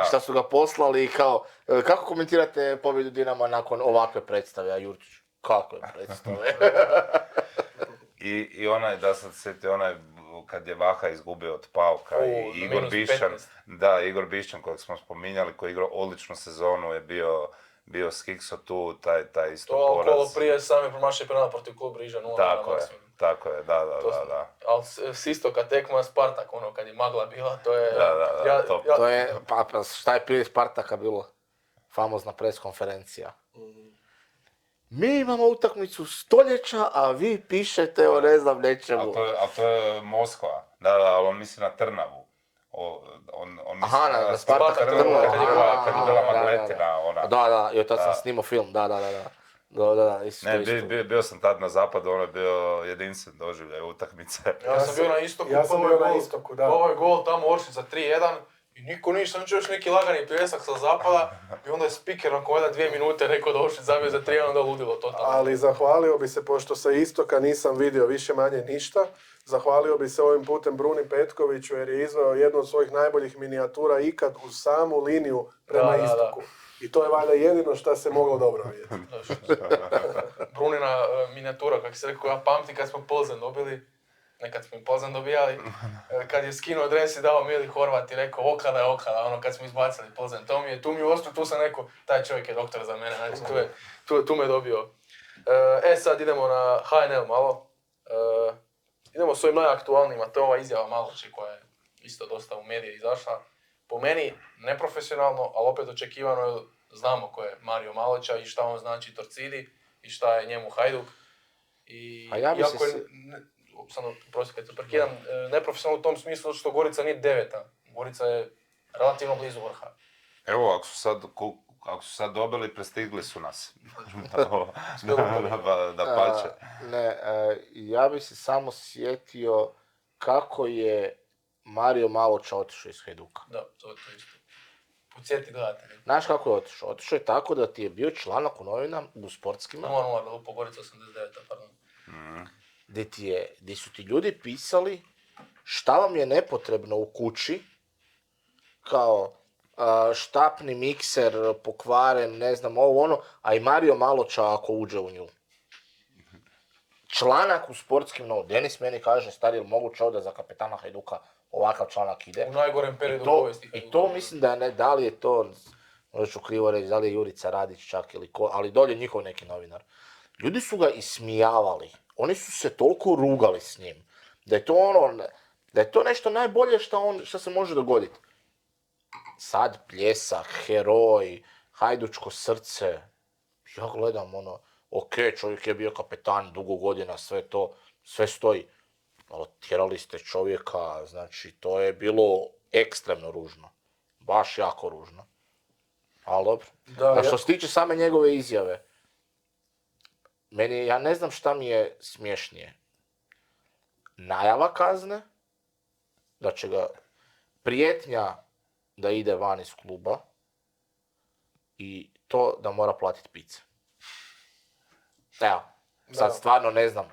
Šta su ga poslali i kao, kako komentirate pobjedu Dinama nakon ovakve predstave, a Jurčić? Kakve predstave? I onaj, da sam se sjetio, onaj kad je Vaha izgubio od Pauka i Igor Bišćan. Da, Igor Bišćan kojeg smo spominjali, koji je igrao odličnu sezonu, je bio s Higso tu, taj isto poraz. To kolo prije sami promašaj penal protiv klub Riža 0 Tako je, da. Ali s istoka tekma Spartak, ono kad je magla bila, to je... To je, pa šta je prije Spartaka bilo? Famozna preskonferencija. Mi imamo utakmicu stoljeća, a vi pišete o ne znam nečemu. Ali to je Moskva. Da, ali on misli na Trnavu. On misli na Spartak Trnava. Kad je bila magletina, ona. Da, i tad sam snimao film, da. Isto. Bio sam tad na zapadu, ono je bio jedinstven doživljaj utakmice. Ja sam bio na istoku, ovaj gol tamo Oršica 3-1 i niko ništa, sam čuo još neki lagani pljesak sa zapada i onda je speaker nakon valjda 2 minute rekao da Oršic zabio za 3-1, onda ludilo totalno. Ali zahvalio bi se, pošto sa istoka nisam vidio više manje ništa, zahvalio bi se ovim putem Bruni Petkoviću jer je izveo jednu od svojih najboljih minijatura ikad uz samu liniju prema istoku. I to je valjda jedino što se moglo dobro vidjeti. Brunina minijatura, kako se rekao, ja pamtim kad smo Plzen dobili, nekad smo i Plzen dobijali, kad je skinuo dres i dao Mili Horvat i rekao okada, ono kad smo izbacili Plzen. Tu mi je ostao, tu sam rekao, taj čovjek je doktor za mene, znači tu me dobio. Sad idemo na HNL malo. Idemo s ovim najaktualnijim, a to je ova izjava Maloče koja je isto dosta u medije izašla. Po meni neprofesionalno, ali opet očekivano, znamo ko je Mario Maloča i šta on znači Torcidi i šta je njemu Hajduk. A ja bi kad se prekidam, neprofesionalno u tom smislu što Gorica nije 9. Gorica je relativno blizu vrha. Evo, ako su sad dobili, prestigli su nas. Da pače. Ja bi se samo sjetio kako je Mario Maloča otišao iz Hajduka. Da, to je isto. Podsjeti gledatelji. Znaš kako je otišao? Otišao je tako da ti je bio članak u novinama, u sportskima. 0-0, da lupo Gorica 89, pardon. Gdje su ti ljudi pisali šta vam je nepotrebno u kući, kao štapni mikser, pokvaren, ne znam, ovo ono, a i Mario Maloča ako uđe u nju. Članak u sportskim novinama. Denis meni kaže, stari, ili moguće ovdje za kapetana Hajduka ovakav članak ide. U najgorem periodu povijesti Hajduka. I to mislim da ne, da li je to, možda ću krivo reći, da li je Jurica Radić čak ili ko, ali dolje njihov neki novinar. Ljudi su ga ismijavali. Oni su se toliko rugali s njim. Da je to ono, da je to nešto najbolje što se može dogoditi. Sad pljesak, heroj, hajdučko srce. Ja gledam ono, ok, čovjek je bio kapetan dugo godina, sve stoji. Ali tjerali ste čovjeka, znači to je bilo ekstremno ružno. Baš jako ružno. Ali dobro. A što se tiče same njegove izjave, ja ne znam šta mi je smiješnije. Najava kazne, da će ga prijetnja da ide van iz kluba i to da mora platiti pice. Evo, sad stvarno ne znam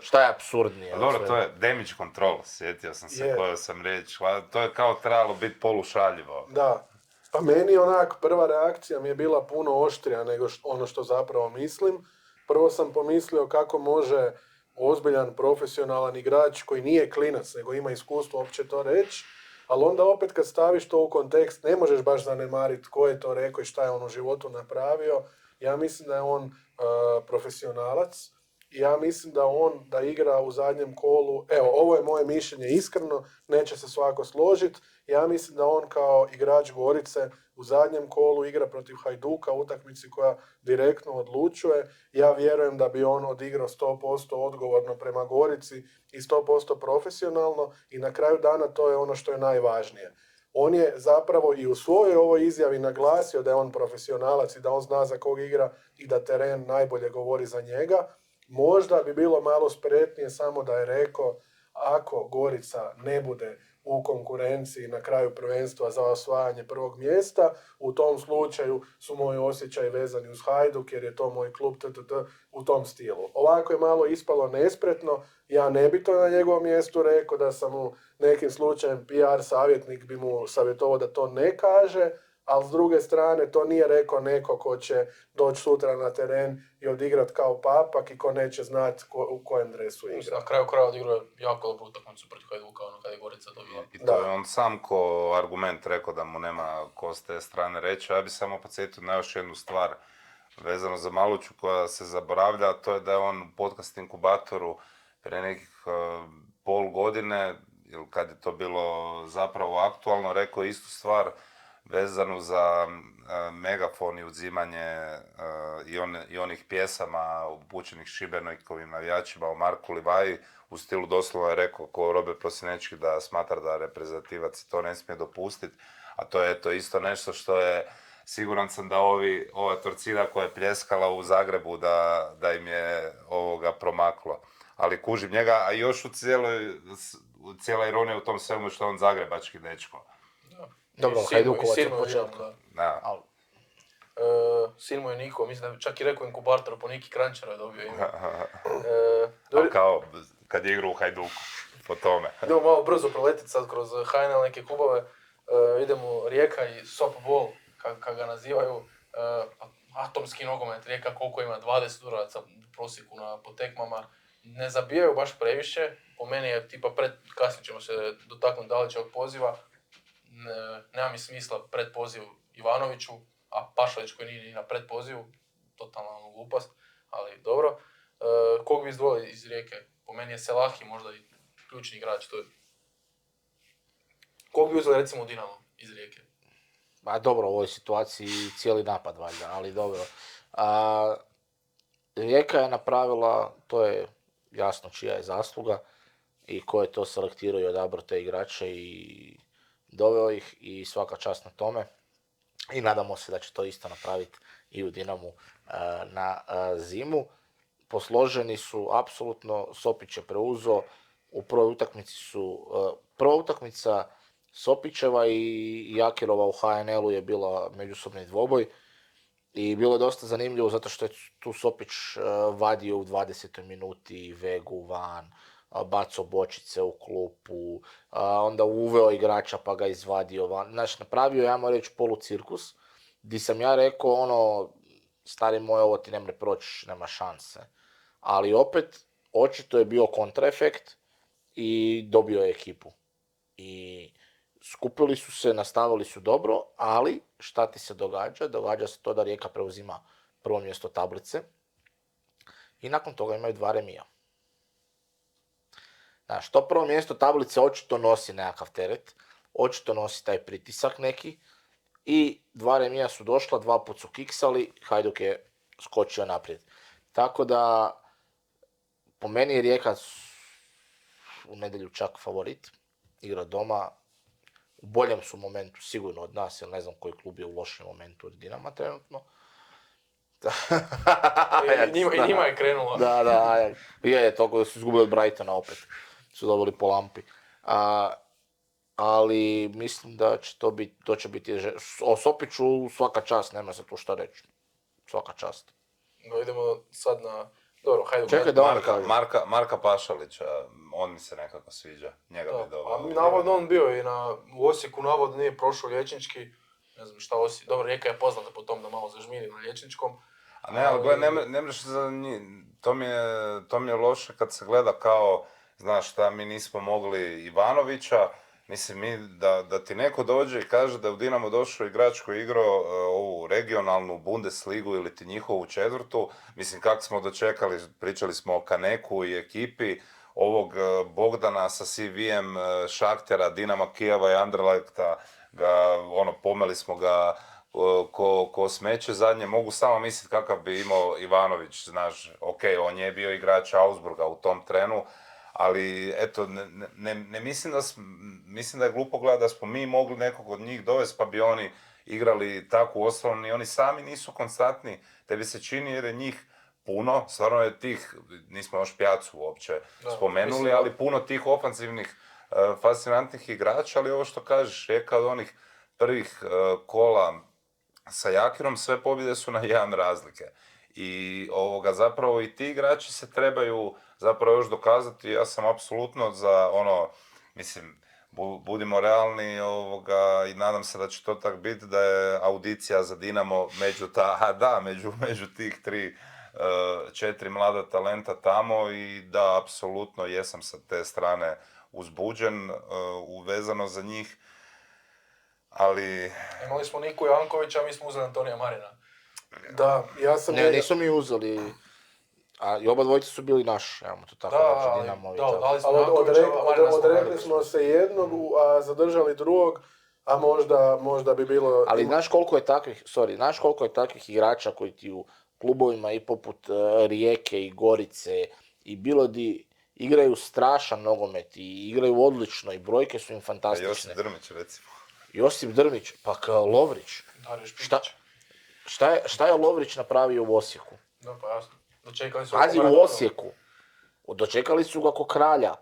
šta je apsurdnije. Dobro, to je damage control, sjetio sam se koju sam riječ. To je kao trebalo biti polušaljivo. Da, pa meni onak prva reakcija mi je bila puno oštrija nego ono što zapravo mislim. Prvo sam pomislio kako može ozbiljan, profesionalan igrač koji nije klinac, nego ima iskustvo uopće to reći, ali onda opet kad staviš to u kontekst, ne možeš baš zanemariti ko je to rekao i šta je on u životu napravio. Ja mislim da je on profesionalac i ja mislim da igra u zadnjem kolu, evo, ovo je moje mišljenje iskreno, neće se svako složiti, ja mislim da on kao igrač Gorice u zadnjem kolu igra protiv Hajduka, utakmici koja direktno odlučuje. Ja vjerujem da bi on odigrao 100% odgovorno prema Gorici i 100% profesionalno i na kraju dana to je ono što je najvažnije. On je zapravo i u svojoj ovoj izjavi naglasio da je on profesionalac i da on zna za kog igra i da teren najbolje govori za njega. Možda bi bilo malo spretnije samo da je rekao ako Gorica ne bude u konkurenciji na kraju prvenstva za osvajanje prvog mjesta, u tom slučaju su moji osjećaji vezani uz Hajduk jer je to moj klub u tom stilu. Ovako je malo ispalo nespretno, ja ne bi to na njegovom mjestu rekao, da sam u nekim slučajem PR savjetnik bi mu savjetovao da to ne kaže, ali s druge strane to nije rekao neko ko će doći sutra na teren i odigrat kao papak i ko neće znati u kojem dresu igra. Na kraju kraja odigrao je jako dobru utakmicu protiv Hajduka, ono kada je Gorica dobila. I to je on sam ko argument rekao da mu nema ko s te strane reći. Ja bih samo podsjetio na još jednu stvar vezano za Maluću koja se zaboravlja, a to je da je on u podcast inkubatoru prije nekih pol godine, ili kad je to bilo zapravo aktualno, rekao istu stvar vezanu za megafon i uzimanje i onih pjesama upućenih Šibenikovim navijačima o Marku Livaji. U stilu doslovno je rekao ko Robe Prosinečki da smatra da reprezentativac to ne smije dopustiti. A to je eto isto nešto što je, siguran sam da ova torcida koja je pljeskala u Zagrebu da im je ovoga promaklo. Ali kužim njega, a još u cijela ironija u tom svemu što je on zagrebački dečko. Dobro, Hajdukovac Sin od mu je početka. da. Da. Ali, Sin mu je Niko, mislim da je čak i rekao inkubator po Niki Krančara je dobio ime. Ali kao kad je igrao u Hajduku, po tome. Idemo malo brzo proletiti sad kroz HNL neke klubove. Idemo Rijeka i softball, kako ga nazivaju. Atomski nogomet, Rijeka koliko ima, 20 udaraca u prosjeku po tekmama. Ne zabijaju baš previše, po meni je tipa kasnije ćemo se dotaknuti Dalićevog poziva. Nema mi smisla predpoziv Ivanoviću, a Pašalić koji nije ni na predpozivu, totalna glupost, ali dobro. Kog bi izdvojili iz Rijeke? Po meni je Selahi možda i ključni igrač. Kog bi uzeli recimo u Dinamo iz Rijeke? Ma dobro, u ovoj situaciji cijeli napad valjda, ali dobro. Rijeka je napravila, to je jasno čija je zasluga i ko je to selektirao i odabrao te igrače i doveo ih i svaka čast na tome. I nadamo se da će to isto napraviti i u Dinamu na zimu. Posloženi su, apsolutno, Sopić je preuzeo, u prvoj utakmici su, prva utakmica Sopićeva i Jakirova u HNL-u je bila međusobni dvoboj i bilo je dosta zanimljivo zato što je tu Sopić vadio u 20. minuti Vegu van, bacao bočice u klupu, onda uveo igrača pa ga izvadio van. Znači, napravio je, ajmo reći, polucirkus, di sam ja rekao, stari moj, ovo ti ne mre proći, nema šanse. Ali opet, očito je bio kontraefekt i dobio je ekipu. I skupili su se, nastavili su dobro, ali šta ti se događa? Događa se to da Rijeka preuzima prvo mjesto tablice i nakon toga imaju 2 remija. Znaš, to prvo mjesto tablice očito nosi nekakav teret, očito nosi taj pritisak neki i 2 remija su došla, 2 put su kiksali, Hajduk je skočio naprijed. Tako da, po meni je Rijeka u nedjelju čak favorit, igra doma, u boljem su momentu sigurno od nas, jer ne znam koji klub je u lošem momentu od Dinama trenutno. I njima je krenulo. Da, je, toliko da su izgubili od Brightona opet. Su dobili po lampi. Ali mislim da će to će biti... O Sopiću svaka čast, nema se tu šta reći. Svaka čast. No, idemo sad na... Dobro, Hajduk. Čekaj da on kaže. Marka Pašalića, on mi se nekako sviđa. Njega bi doveo. Navodno on bio i u Osijeku, navodno nije prošao liječnički. Ne znam šta Osijek. Dobro, Rijeka je poznata po tom da malo zažmiri na liječničkom. A ne, ali gledaj, ne mreš za njih. To mi je loše kad se gleda kao, znaš šta, mi nismo mogli Ivanovića. Mislim, da ti neko dođe i kaže da je u Dinamo došao igrač koji je igrao ovu regionalnu Bundesligu ili ti njihovu četvrtu. Mislim, kako smo dočekali, pričali smo o Kaneku i ekipi, ovog Bogdana sa CV-em Šaktera, Dinama Kijeva i Anderlechta, pomeli smo ga ko smeće zadnje. Mogu samo misliti kakav bi imao Ivanović, znaš, ok, on je bio igrač Augsburga u tom trenu, Ali, eto, ne mislim mislim da je glupo gledati da smo mi mogli nekog od njih dovesti pa bi oni igrali tako uostalom, ni oni sami nisu konstantni, tebi se čini jer je njih puno, stvarno je tih, nismo još Pjacu uopće spomenuli, mislim, ali puno tih ofanzivnih, fascinantnih igrača, ali ovo što kažeš, Rijeka od onih prvih kola sa Jakirom, sve pobjede su na jedan razlike. I zapravo i ti igrači se trebaju zapravo još dokazati, ja sam apsolutno za mislim, budimo realni i nadam se da će to tak biti, da je audicija za Dinamo među tih 4 mlada talenta tamo i da apsolutno jesam sa te strane uzbuđen, uvezano za njih, ali... Imali smo Niku Jankovića, a mi smo uzeli Antonija Marina. Da, ja sam... Ne, nismo mi uzeli, a i oba dvojica su bili naši, ajmo to tako reći, Dinamo i tako. dali smo Ali Jankovića, Marina smo odrekli smo se jednog, a zadržali drugog, a možda bi bilo... Ali znaš koliko je takvih igrača koji ti u klubovima i poput Rijeke i Gorice i bilo di igraju strašan nogomet i igraju odlično i brojke su im fantastične. Josip Drmić, recimo. Josip Drmić, pa Lovrić. Šta je Lovrić napravio u Osijeku? Da, pa jasno. Dočekali su Pazi, u Osijeku. Dočekali su ga ko kralja.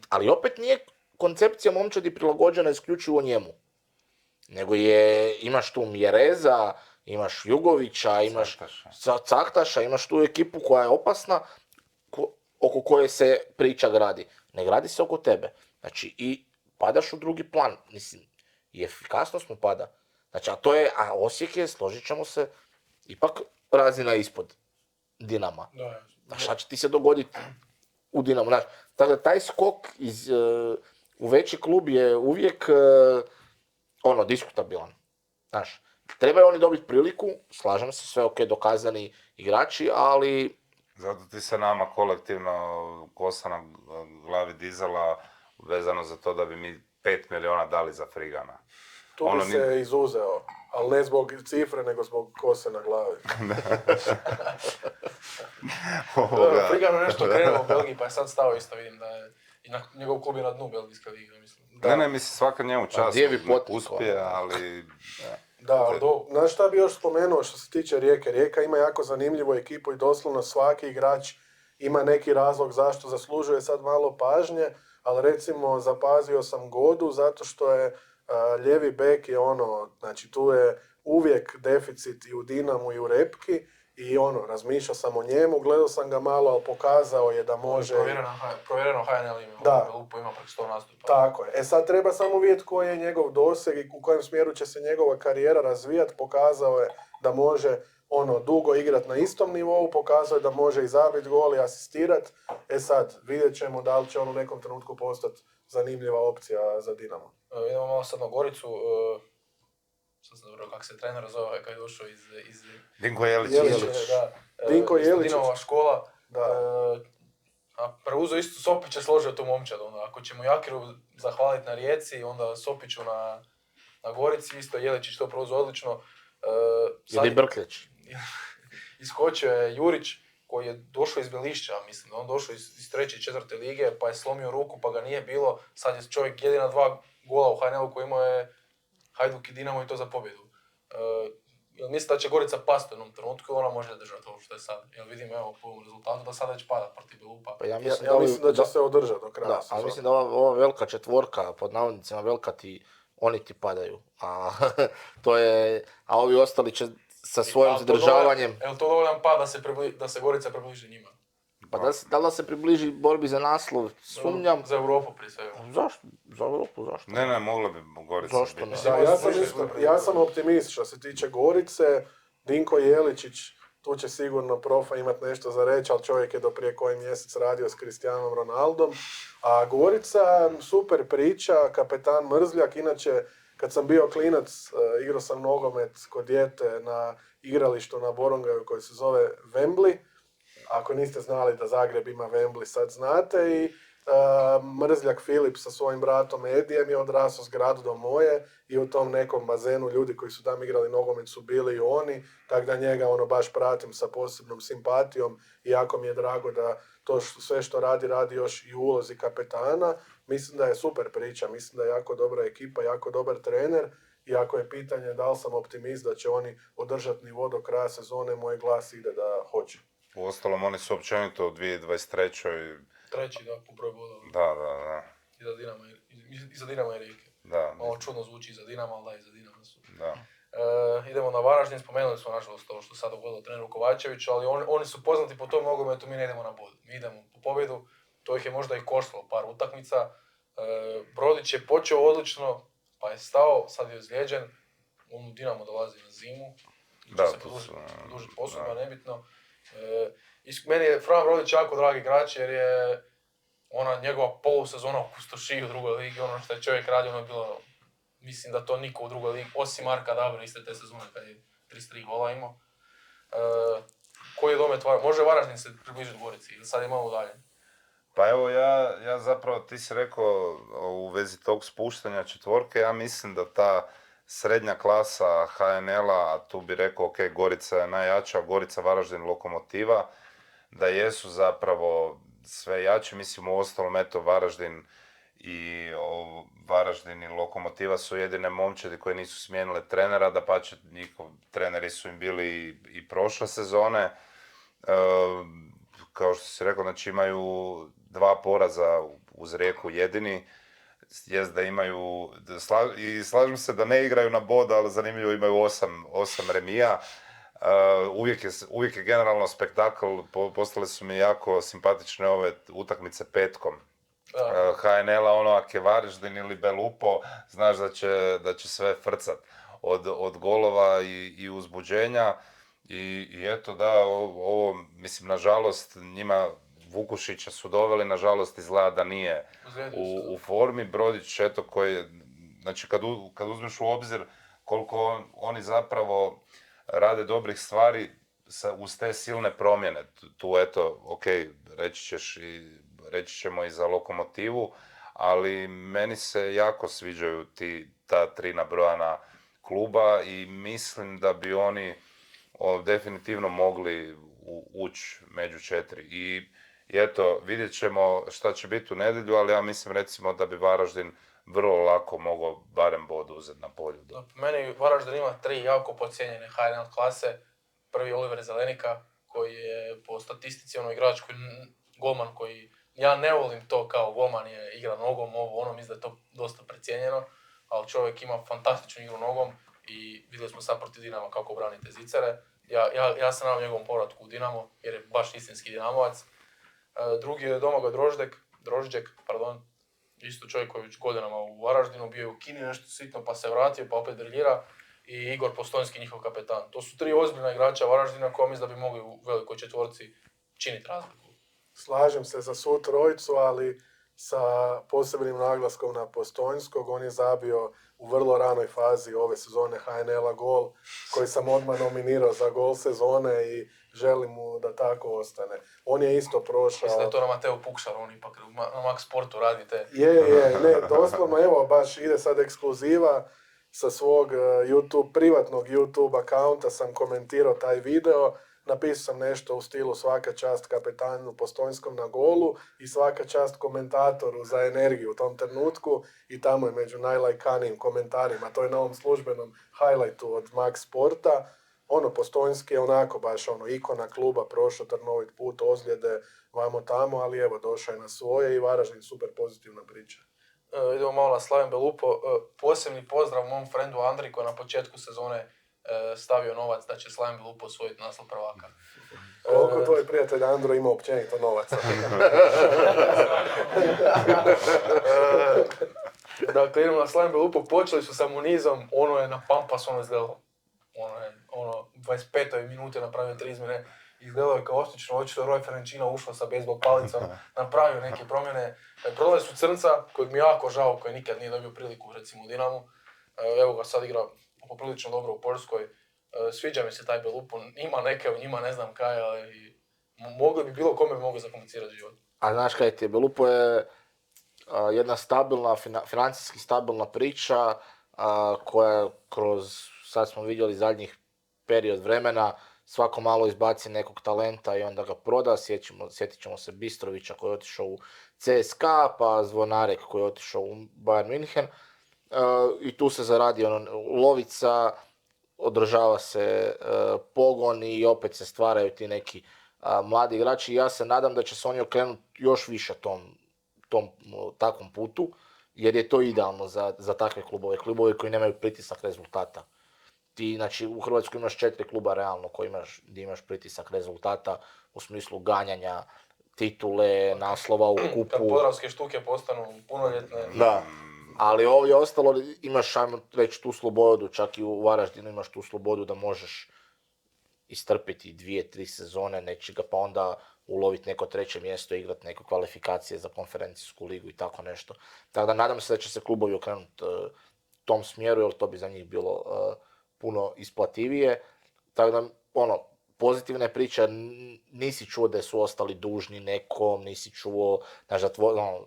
Ali opet nije koncepcija momčadi prilagođena isključivo njemu. Nego imaš tu Mjereza, imaš Jugovića, imaš Caktaša, imaš tu ekipu koja je opasna, oko koje se priča gradi. Ne gradi se oko tebe. Znači, i padaš u drugi plan. Mislim, i efikasnost mu pada. Znači, a Osijek je, složit ćemo se, ipak razina ispod Dinama. Da, šta će ti se dogoditi u Dinamu? Znači, tako da taj skok u veći klub je uvijek diskutabilan. Znaš, trebaju oni dobiti priliku, slažem se, sve ok, dokazani igrači, ali... Zato ti se nama kolektivno kosa na glavi dizala vezano za to da bi mi 5 miliona dali za Frigana. Tu bi se izuzeo, ali ne zbog cifre, nego zbog kose na glavi. Frigano nešto krenuo u Belgiji, pa je sad stao isto, vidim da je i njegov klub je na dnu belgijske lige, mislim. Ne, mislim, svaka njemu čast uspije, ali... Da, znaš šta bi još spomenuo što se tiče Rijeke? Rijeka ima jako zanimljivu ekipu i doslovno svaki igrač ima neki razlog zašto zaslužuje sad malo pažnje, ali recimo zapazio sam Godu zato što je lijevi bek je znači tu je uvijek deficit i u Dinamu i u Repki i razmišljao sam o njemu, gledao sam ga malo, ali pokazao je da može... Provjereno HNL ima, ima preko 100 nastupa. Tako je. Sad treba samo vidjeti koji je njegov doseg i u kojem smjeru će se njegova karijera razvijati. Pokazao je da može dugo igrati na istom nivou, pokazao je da može i zabiti gol i asistirati. Sad vidjet ćemo da li će on u nekom trenutku postati zanimljiva opcija za Dinamo. Idemo malo sad na Goricu. Sad sam dobro kako se trener zove kad je došao iz... Dinko Jeličić. Dinko Jeličić. Dinamova škola. Da. A preuzeo isto Sopića, složio tu momčad. Ako ćemo Jakiru zahvaliti na Rijeci, onda Sopiću na Gorici, isto Jeličić to preuzeo odlično. Ili Brklić. Iskočio je Jurić, koji je došao iz Belišća, mislim, on došao iz 3. i 4. lige, pa je slomio ruku, pa ga nije bilo. Sad je čovjek jedina 2 gola u HNL-u koji imao je Hajduk i Dinamo i to za pobjedu. Mislim da će Gorica pasti u jednom trenutku i ona može držati ovo što je sad. Jer vidim evo po ovom rezultatu da sad već pada protiv Belupa. Pa ja mislim da će se održati do kraja. Da, ali mislim da ova velika četvorka, pod navodnicima velika oni ti padaju. A ovi ostali će sa svojim zadržavanjem... Evo to dovoljan pad da se Gorica približi njima? Pa da li se približi borbi za naslov, sumnjam. Za Europu prije svega. Zašto? Za Europu, zašto? Ne, mogla bi Gorica zašto biti. Da, ja sam optimist što se tiče Gorice. Dinko Jeličić, tu će sigurno profa imati nešto za reći, ali čovjek je do prije koji mjesec radio s Cristianom Ronaldom. A Gorica, super priča, kapetan Mrzljak, inače kad sam bio klinac, igrao sam nogomet kod dijete na igralištu na Borongaju koji se zove Wembley. Ako niste znali da Zagreb ima Wembley, sad znate. I Mrzljak Filip sa svojim bratom Edijem je odrasao s gradu do moje i u tom nekom bazenu ljudi koji su tam igrali nogomet su bili i oni, tako da njega baš pratim sa posebnom simpatijom i jako mi je drago da to sve što radi još i u ulozi kapetana. Mislim da je super priča, mislim da je jako dobra ekipa, jako dobar trener. Iako je pitanje da li sam optimist da će oni održati nivo do kraja sezone, moj glas ide da hoće. Uostalom, oni su općenito u 2023. Treći, da, po broju bodova. Da. Iza Dinama i Rijeke. Da, Malo čudno zvuči iza Dinama, ali da, iza Dinama su. da. Idemo na Varaždin, spomenuli smo nažalost ovo što sad dogodilo treneru Kovačeviću, ali oni su poznati po tom nogometu, mi ne idemo na bod. Mi idemo po pobjedu, to ih je možda i koštalo par utakmica. Brodić je počeo odlično, pa je stao, sad je ozlijeđen, on u Dinamo dolazi na zimu, Da, će se to su, produžiti posudba, da. nebitno. Meni je Fran Brodić jako dragi igrač jer je njegova polusezona u Kustošiji u drugoj ligi, ono što je čovjek radio, ono je bilo, mislim da to niko u drugoj ligi, osim Marka Dabra iste te sezone kad je 33 gola imao. Koji je domet može Varaždin se približiti Gorici ili sad je malo dalje? Pa evo, ja zapravo, ti si rekao u vezi tog spuštanja četvorke, ja mislim da ta srednja klasa HNL-a, a tu bi rekao, ok, Gorica je najjača, Gorica, Varaždin, Lokomotiva, da jesu zapravo sve jači, mislim u ostalom, eto, Varaždin i Lokomotiva su jedine momčadi koje nisu smijenile trenera, dapače, treneri su im bili i prošle sezone. Kao što si rekao, znači imaju 2 poraza uz Rijeku jedini, jest da imaju, i slažem se da ne igraju na bod, ali zanimljivo imaju 8 remija. Uvijek je generalno spektakl, postale su mi jako simpatične ove utakmice petkom. HNL-a, ako je Varaždin ili Belupo, znaš da će sve frcat od golova i uzbuđenja. I eto da, ovo, mislim, nažalost, njima Vukušića su doveli, nažalost, izgleda da nije u formi. Brodić, eto, koji, znači, kad uzmeš u obzir koliko oni zapravo rade dobrih stvari uz te silne promjene. Tu, eto, ok, reći ćemo i za Lokomotivu, ali meni se jako sviđaju ta 3 nabrojana kluba i mislim da bi oni definitivno mogli ući među 4. I eto, vidjet ćemo šta će biti u nedjelju, ali ja mislim recimo da bi Varaždin vrlo lako mogao barem bod uzeti na polju. Da. Meni Varaždin ima 3 jako podcijenjene HNL klase. Prvi je Oliver Zelenika, koji je po statistici igrač golman koji, ja ne volim to kao golman je igra nogom, mislim da je to dosta precijenjeno, ali čovjek ima fantastičnu igru nogom i vidjeli smo sad protiv Dinama kako branite Zicere. Ja se nadam njegovom povratku u Dinamo, jer je baš istinski Dinamovac. Drugi je Domagoj Drožđek, isto čovjek koji je već godinama u Varaždinu, bio je u Kini nešto sitno, pa se vratio, pa opet briljira. I Igor Postojnski, njihov kapetan. To su 3 ozbiljna igrača Varaždina koji mislim da bi mogli u velikoj četvorci činiti razliku. Slažem se za svu trojicu, ali sa posebnim naglaskom na Postojnskog. On je zabio u vrlo ranoj fazi ove sezone HNL-a gol, koji sam odmah nominirao za gol sezone i želim mu da tako ostane. On je isto prošao... Mislim da je to na Mateo Pukšar, on ipak na Max Sportu radite. Ne, doslovno, evo, baš ide sad ekskluziva. Sa svog privatnog YouTube akaunta sam komentirao taj video. Napisao sam nešto u stilu svaka čast kapetanu Postojnskom na golu i svaka čast komentatoru za energiju u tom trenutku i tamo je među najlajkanijim komentarima. To je na ovom službenom highlightu od Max Sporta. Postojnski je onako baš ikona kluba, prošao trnovit put, ozljede, vamo tamo, ali evo, došao je na svoje i Varaždin super pozitivna priča. Idemo malo na Slaven Belupo. Posebni pozdrav mom frendu Andri koji je na početku sezone stavio novac da će Slaven Belupo osvojiti naslov prvaka. Koliko tvoj prijatelj Andro ima općenito novaca? Dakle, idemo na Slaven Belupo. Počeli su sa Munizom, ono je na Pampas, izgledalo. 25. minute napravio 3 izmjene. Izgledalo je kao ostično, očito Roy Ferenčina ušao sa bejsbol palicom, napravio neke promjene. Prodali su Crnca, kojeg mi je jako žao, koji nikad nije dobio priliku, recimo u Dinamu. Evo ga sad igra poprilično dobro u Poljskoj. Sviđa mi se taj Belupo, ima neke u njima, ne znam kaj, ali mogli bi bilo kome bi mogli zakomplicirati život. A znaš kaj ti je, Belupo je jedna stabilna, financijski stabilna priča koja kroz, sad smo vidjeli zadnjih period vremena, svako malo izbaci nekog talenta i onda ga proda. Sjetit ćemo se Bistrovića koji je otišao u CSKA, pa Zvonarek koji je otišao u Bayern München. I tu se zaradi lovica, održava se pogon i opet se stvaraju ti neki mladi igrači. Ja se nadam da će se oni okrenuti još više tom takvom putu, jer je to idealno za takve klubove koji nemaju pritisak rezultata. Ti, znači, u Hrvatskoj imaš 4 kluba realno gdje imaš pritisak rezultata u smislu ganjanja titule, naslova u kupu. Kad podravske štuke postanu punoljetne. Da, ali ovdje ostalo imaš, ajmo reći, tu slobodu, čak i u Varaždinu imaš tu slobodu da možeš istrpiti 2-3 sezone nečega, pa onda uloviti neko 3. mjesto, igrati neke kvalifikacije za konferencijsku ligu i tako nešto. Tako da nadam se da će se klubovi okrenuti tom smjeru, jer to bi za njih bilo puno isplativije. Tako da, pozitivne priče, nisi čuo da su ostali dužni nekom, nisi čuo, znaš,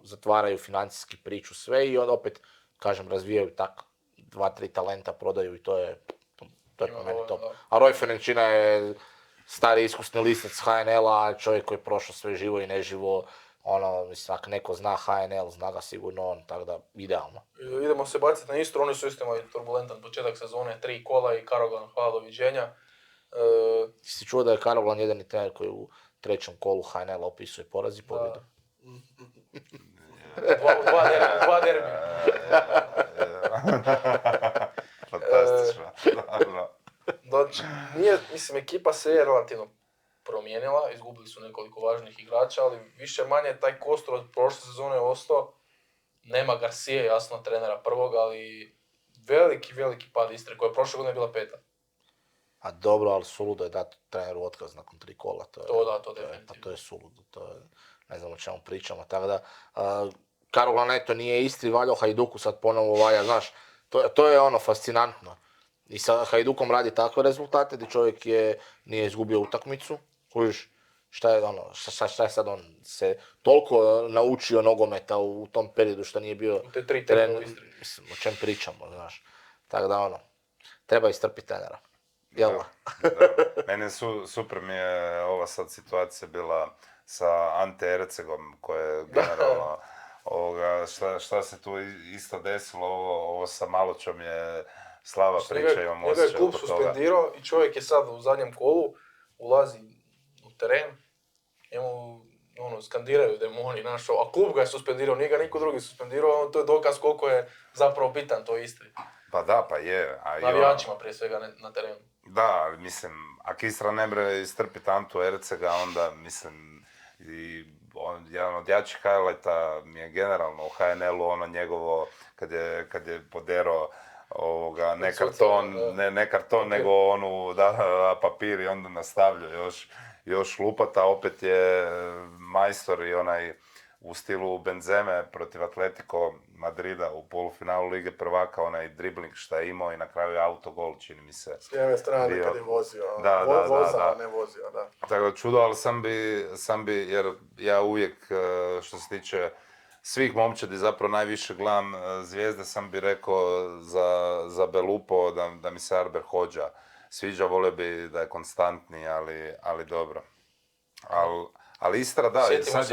zatvaraju financijski priču sve i onda opet, kažem, razvijaju tak 2-3 talenta, prodaju i to je po meni top. A Roj Ferenčina je stari iskusni listac HNL-a, čovjek koji je prošao sve živo i neživo, mislim, ako neko zna HNL, zna ga sigurno on, tako da, idealno. Idemo se baciti na Istru, oni su isto imali turbulentan početak sezone, 3 kola i Karoglan, hvala, doviđenja. Si čuo da je Karoglan jedini trener koji u 3. kolu HNL-a opisuje poraz i pobjedu? Dva derbija. Fantastično. Znači, nije, mislim, ekipa se je relativno promijenila, izgubili su nekoliko važnih igrača, ali više manje taj kostur od prošle sezone je ostao. Nema Garcia, jasno, trenera prvog, ali veliki pad Istre, koja je prošle godine bila 5. A dobro, ali suludo je dati treneru otkaz nakon 3 kola. To definitivno. Pa to je suludo, ne znam o čemu pričamo. Tako da, Karoglan eto nije Istri valjao, Hajduku sad ponovo valja, znaš, to je fascinantno. I sa Hajdukom radi takve rezultate gdje čovjek nije izgubio utakmicu. Kužiš, šta je sad on se toliko naučio nogometa u tom periodu što nije bio te 3 trener u Istri. Mislim, o čem pričamo, znaš. Tako da treba istrpiti trenera. Jel' da? Meni super mi je ova sad situacija bila sa Ante Ercegom, koje je generalno šta se tu isto desilo, ovo sa Maločom je slava priča, imam osjećaj oko toga. Njega je klub suspendirao i čovjek je sad u zadnjem kolu, ulazi u teren, njemu skandiraju demoni, a klub ga je suspendirao, nije ga niko drugi suspendirao, to je dokaz koliko je zapravo bitan to Istri. Pa da, pa je. Navijačima prije svega na terenu. Da, mislim, ako Istra ne bre istrpiti Antu Ercega, onda, mislim, jedan od jačih highlighta mi je generalno u HNL-u njegovo, kad je poderao ne karton, nego papir i onda nastavljao još lupata, opet je majstor i onaj u stilu Benzeme protiv Atletico Madrida u polufinalu Lige prvaka, onaj dribling što je imao i na kraju je autogol, čini mi se. S lijeve strane kad je vozio, ne vozio, da. Tako da čudo, ali sam bi, jer ja uvijek, što se tiče svih momčadi, zapravo najviše gledam zvijezde, sam bi rekao za Belupo da mi se Arber Hodža sviđa, volio bi da je konstantni, ali dobro. Ali Istra, da, sad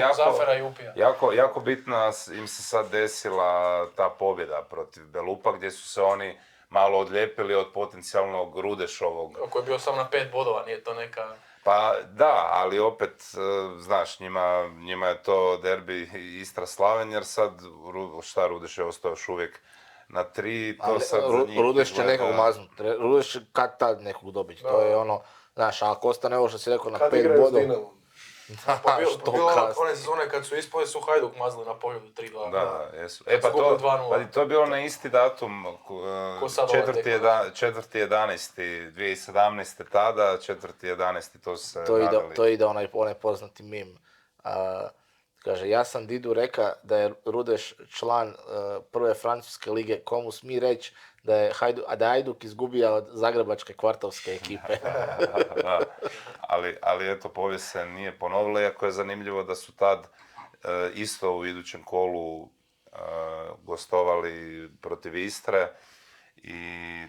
jako bitna im se sad desila ta pobjeda protiv Belupa, gdje su se oni malo odlijepili od potencijalnog Rudešovog. Koji je bio samo na 5 bodova, nije to neka... Pa da, ali opet, znaš, njima je to derbi Istra-Slaven, jer sad, Rudeš je ostao još uvijek na 3, to sad za njih... Rudeš će nekog maznuti, Rudeš će kad tad nekog dobiti, to je znaš, ako ostane ovo što si rekao na 5 bodova... Pa bilo one sezone kad su ispali su Hajduk mazli na pobjedu 3-2. Da, jesu. To je bilo na isti datum, 4.11.2017. tada, 4.11. to se naveli. To ide onaj poznati mim. Kaže, ja sam Didu reka da je Rudeš član prve francuske lige, komu smije reći da je Hajduk izgubio od zagrebačke kvartovske ekipe. Ali eto, povijest se nije ponovila, iako je zanimljivo da su tad isto u idućem kolu gostovali protiv Istre i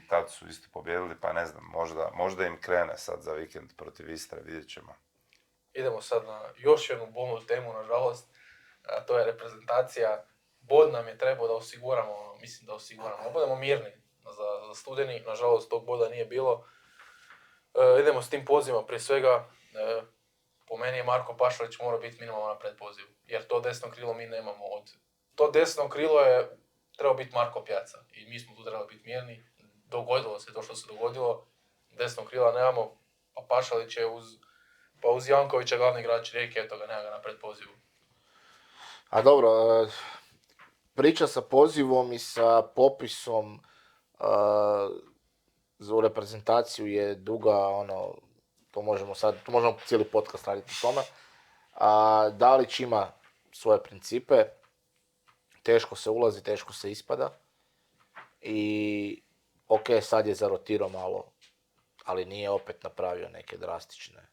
tad su isto pobijedili, pa ne znam, možda im krene sad za vikend protiv Istre, vidjet ćemo. Idemo sad na još jednu bolnu temu, nažalost, a to je reprezentacija. Bod nam je trebao da osiguramo, mislim da osiguramo, budemo mirni za studeni, nažalost tog boda nije bilo. Idemo s tim pozivom, prije svega, po meni je Marko Pašalić morao biti minimalno na predpozivu, jer to desno krilo mi nemamo to desno krilo je trebao biti Marko Pjaca i mi smo tu trebali biti mirni. Dogodilo se to što se dogodilo, desnog krila nemamo, a Pašalić je uz Jankovića glavni igrač Rijeke, eto ga, nema ga na predpozivu. A dobro, priča sa pozivom i sa popisom za reprezentaciju je duga, to možemo cijeli podcast raditi o tome. Dalić ima svoje principe, teško se ulazi, teško se ispada i ok, sad je zarotirao malo, ali nije opet napravio neke drastične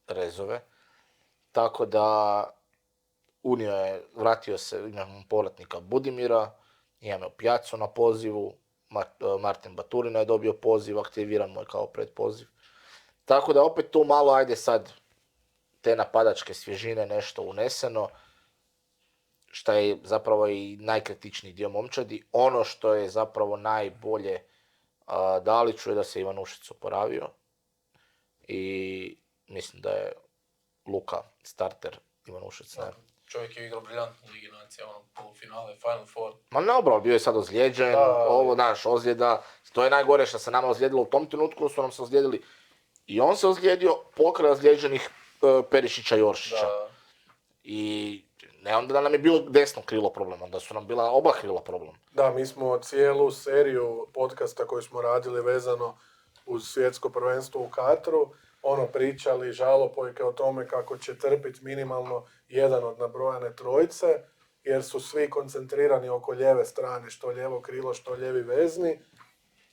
rezove. Tako da vratio se, imamo povratnika Budimira, imamo Pjacu na pozivu, Martin Baturina je dobio poziv, aktiviran mu je kao predpoziv. Tako da opet tu malo, ajde sad, te napadačke svježine nešto uneseno, što je zapravo i najkritičniji dio momčadi. Ono što je zapravo najbolje Daliću je da se Ivan Ušić oporavio i mislim da je Luka starter Ivan Ušić. Čovjek je igrao briljantnu Ligi Nacija, polufinale, Final Four. Ma ne obrao, bio je sad ozlijeđen, ozljeda. To je najgore što se nama ozlijedilo u tom trenutku, su nam se ozlijedili i on se ozlijedio pokraj ozlijeđenih Perišića i Oršića. Da. I ne onda da nam je bilo desno krilo problem, onda su nam bila oba krila problem. Da, mi smo cijelu seriju podcasta koju smo radili vezano uz svjetsko prvenstvo u Katru, pričali žalopojke o tome kako će trpiti minimalno jedan od nabrojane trojice, jer su svi koncentrirani oko lijeve strane, što lijevo krilo, što lijevi vezni,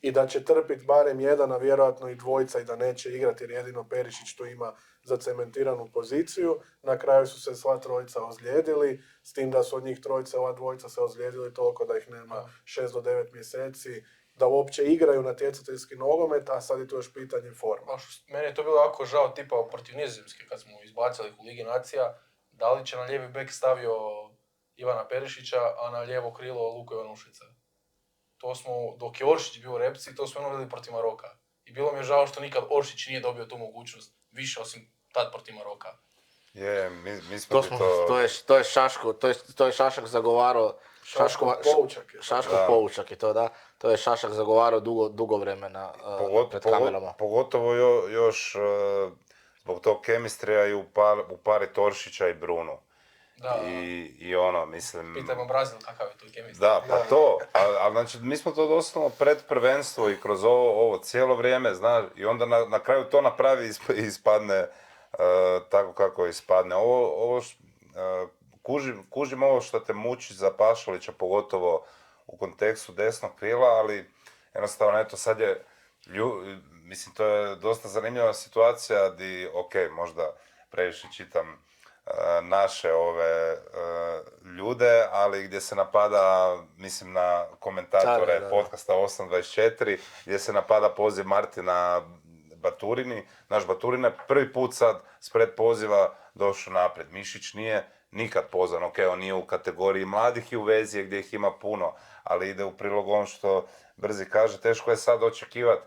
i da će trpiti barem jedan, a vjerojatno i dvojica, i da neće igrati jer jedino Perišić tu ima zacementiranu poziciju. Na kraju su se sva trojica ozlijedili, s tim da su od njih trojice, ova dvojica se ozlijedili toliko da ih nema 6 do 9 mjeseci, da uopće igraju natjecateljski nogomet, a sad je to još pitanje forma. Meni je to bilo jako žao, tipa protiv Nizozemske, kad smo izbacili u Ligi Nacija, Dalić je na lijevi bek stavio Ivana Perišića, a na lijevo krilo Luku Ivanušića. To smo, dok je Oršić bio u repci, to smo vidjeli protiv Maroka. I bilo mi je žao što nikad Oršić nije dobio tu mogućnost, više osim tad protiv Maroka. Mi smo to je Šaško, to je Šašak zagovarao. Šaškov poučak je to, da. To je Šašak zagovarao dugo vremena pred kamerama. Pogotovo još zbog tog kemistrija i u pari Toršića i Brunu. Da. I mislim... Pitajmo Brazil kakav je tu kemistrija. Da, pa to. Ali znači, mi smo to doslovno pred prvenstvo i kroz ovo cijelo vrijeme, znaš, i onda na kraju to napravi i ispadne tako kako ispadne. Kužim ovo što te muči za Pašalića, pogotovo u kontekstu desnog krila, ali jednostavno, eto, sad je, mislim, to je dosta zanimljiva situacija di, možda previše čitam naše ljude, ali gdje se napada, mislim, na komentatore podcasta 824, gdje se napada poziv Martina Baturini. Naš Baturina je prvi put sad s predpoziva došao naprijed. Mišić nije nikad pozvan, on nije u kategoriji mladih i u vezije gdje ih ima puno, ali ide u prilog on što Brzi kaže, teško je sad očekivati,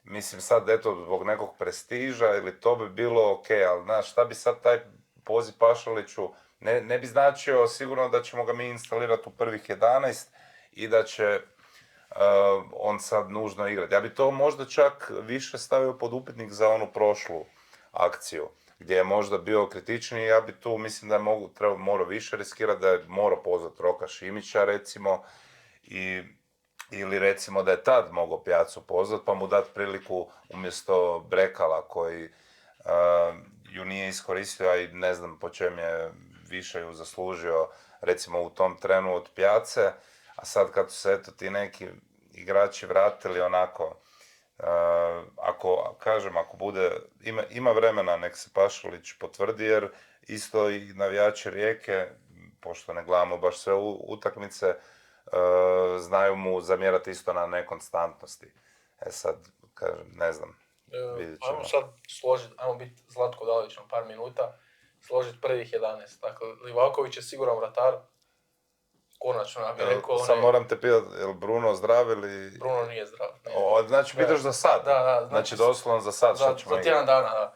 mislim sad eto zbog nekog prestiža ili to bi bilo ali znaš šta bi sad taj poziv Pašaliću, ne bi značio sigurno da ćemo ga mi instalirati u prvih 11 i da će on sad nužno igrati. Ja bi to možda čak više stavio pod upitnik za onu prošlu akciju, gdje je možda bio kritičniji, ja bi tu mislim da je morao više riskirati, da je morao pozvati Roka Šimića recimo, ili recimo da je tad mogao Pjacu pozvati pa mu dati priliku umjesto Brekala koji ju nije iskoristio, a i ne znam po čem je više ju zaslužio recimo u tom trenu od Pjace, a sad kad su se eto ti neki igrači vratili onako, ako bude, ima vremena nek se Pašalić potvrdi, jer isto i navijači Rijeke pošto ne gledamo baš sve utakmice, znaju mu zamjerati isto na nekonstantnosti. Sad, kažem, ne znam, vidjet ćemo. Ajmo sad složiti, ajmo biti Zlatko Dalić na par minuta, složiti prvih 11. Dakle, Livaković je siguran vratar, konačno, ja bih rekao... Sad moram te pitati, je li Bruno zdrav ili... Bruno nije zdrav. Ne. Znači, pitaš za sad? Da, znači doslovno za sad što ćemo za tjedan dana, da.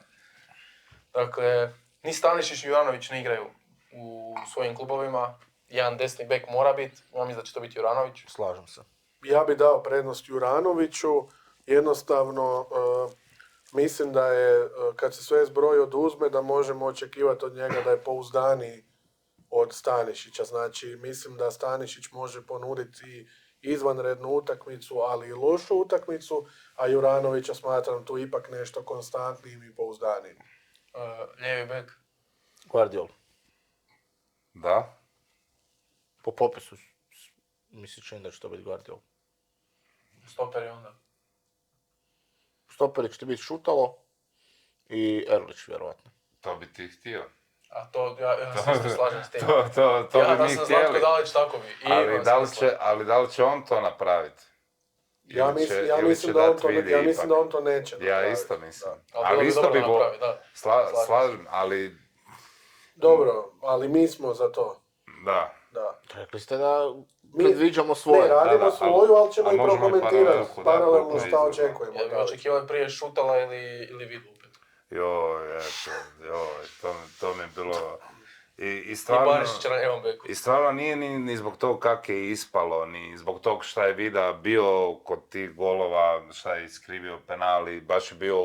Dakle, ni Stanišić ni Juranović ne igraju u svojim klubovima. Jedan desni bek mora biti, ja mislim da će to biti Juranović. Slažem se. Ja bi dao prednost Juranoviću, jednostavno mislim da je, kad se sve zbroj oduzme, da možemo očekivati od njega da je pouzdaniji od Stanišića. Znači, mislim da Stanišić može ponuditi izvanrednu utakmicu, ali i lošu utakmicu, a Juranovića smatram tu ipak nešto konstantnijim i pouzdanijim. Lijevi bek. Guardiol. Da? Po popisu mi se čini da će to biti Guardiol. Stoper je onda. Stoperić će biti Šutalo i Erlić, vjerovatno. To bi ti htio. A to, ja se isto slažem s tim. To Ja bi da mi sam Zlatko htjeli. Dalić, tako bi. I Ali da li će on to napraviti? Ja mislim da on to neće Ja napraviti. isto mislim. Ali isto bi napraviti, da. slažem, ali Dobro, ali mi smo za to. da. Da. Rekli ste da Mi- predviđamo svoje. Ne, radimo da, svoju, ali ćemo ali i možemo i prokomentirati paralelku, da, paralelno koliko šta izgleda. očekujemo. Ja od bi Dalića. očekivali prije Šutala ili Vidu opet. To mi je bilo... I I stvarno... Barišića na ljevom beku. I stvarno nije ni zbog tog kak je ispalo, ni zbog tog šta je Vida bio kod tih golova, šta je iskrivio penali, baš je bio,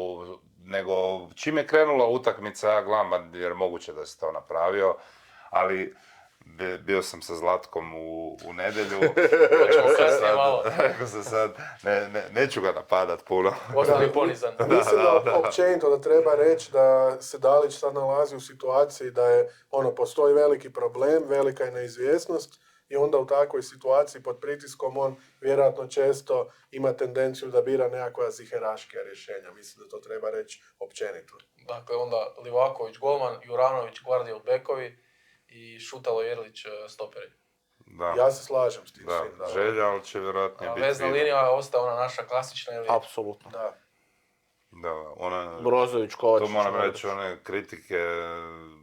nego čim je krenula utakmica, ja gledam, jer moguće da se to napravio, ali bio sam sa Zlatkom u nedjelju. Hoćemo kasnije malo. Rekao sam sad, neću ga napadat puno. Ostali ponizan. Mislim da općenito da treba reći da se Dalić sad nalazi u situaciji da je, postoji veliki problem, velika je neizvjesnost i onda u takvoj situaciji pod pritiskom on vjerojatno često ima tendenciju da bira nekakva ziheraškija rješenja. Mislim da to treba reći općenito. Dakle, onda Livaković golman, Juranović, Guardiol bekovi i Šutalo Erlić stoperi. Da, Ja se slažem s tim da, svim. Da. želja, ali će vjerojatno A biti vezna Vida. linija ostaje ona naša klasična ili... Apsolutno. Da. Da, ona... Brozović, Kovačić. To moram reći, one kritike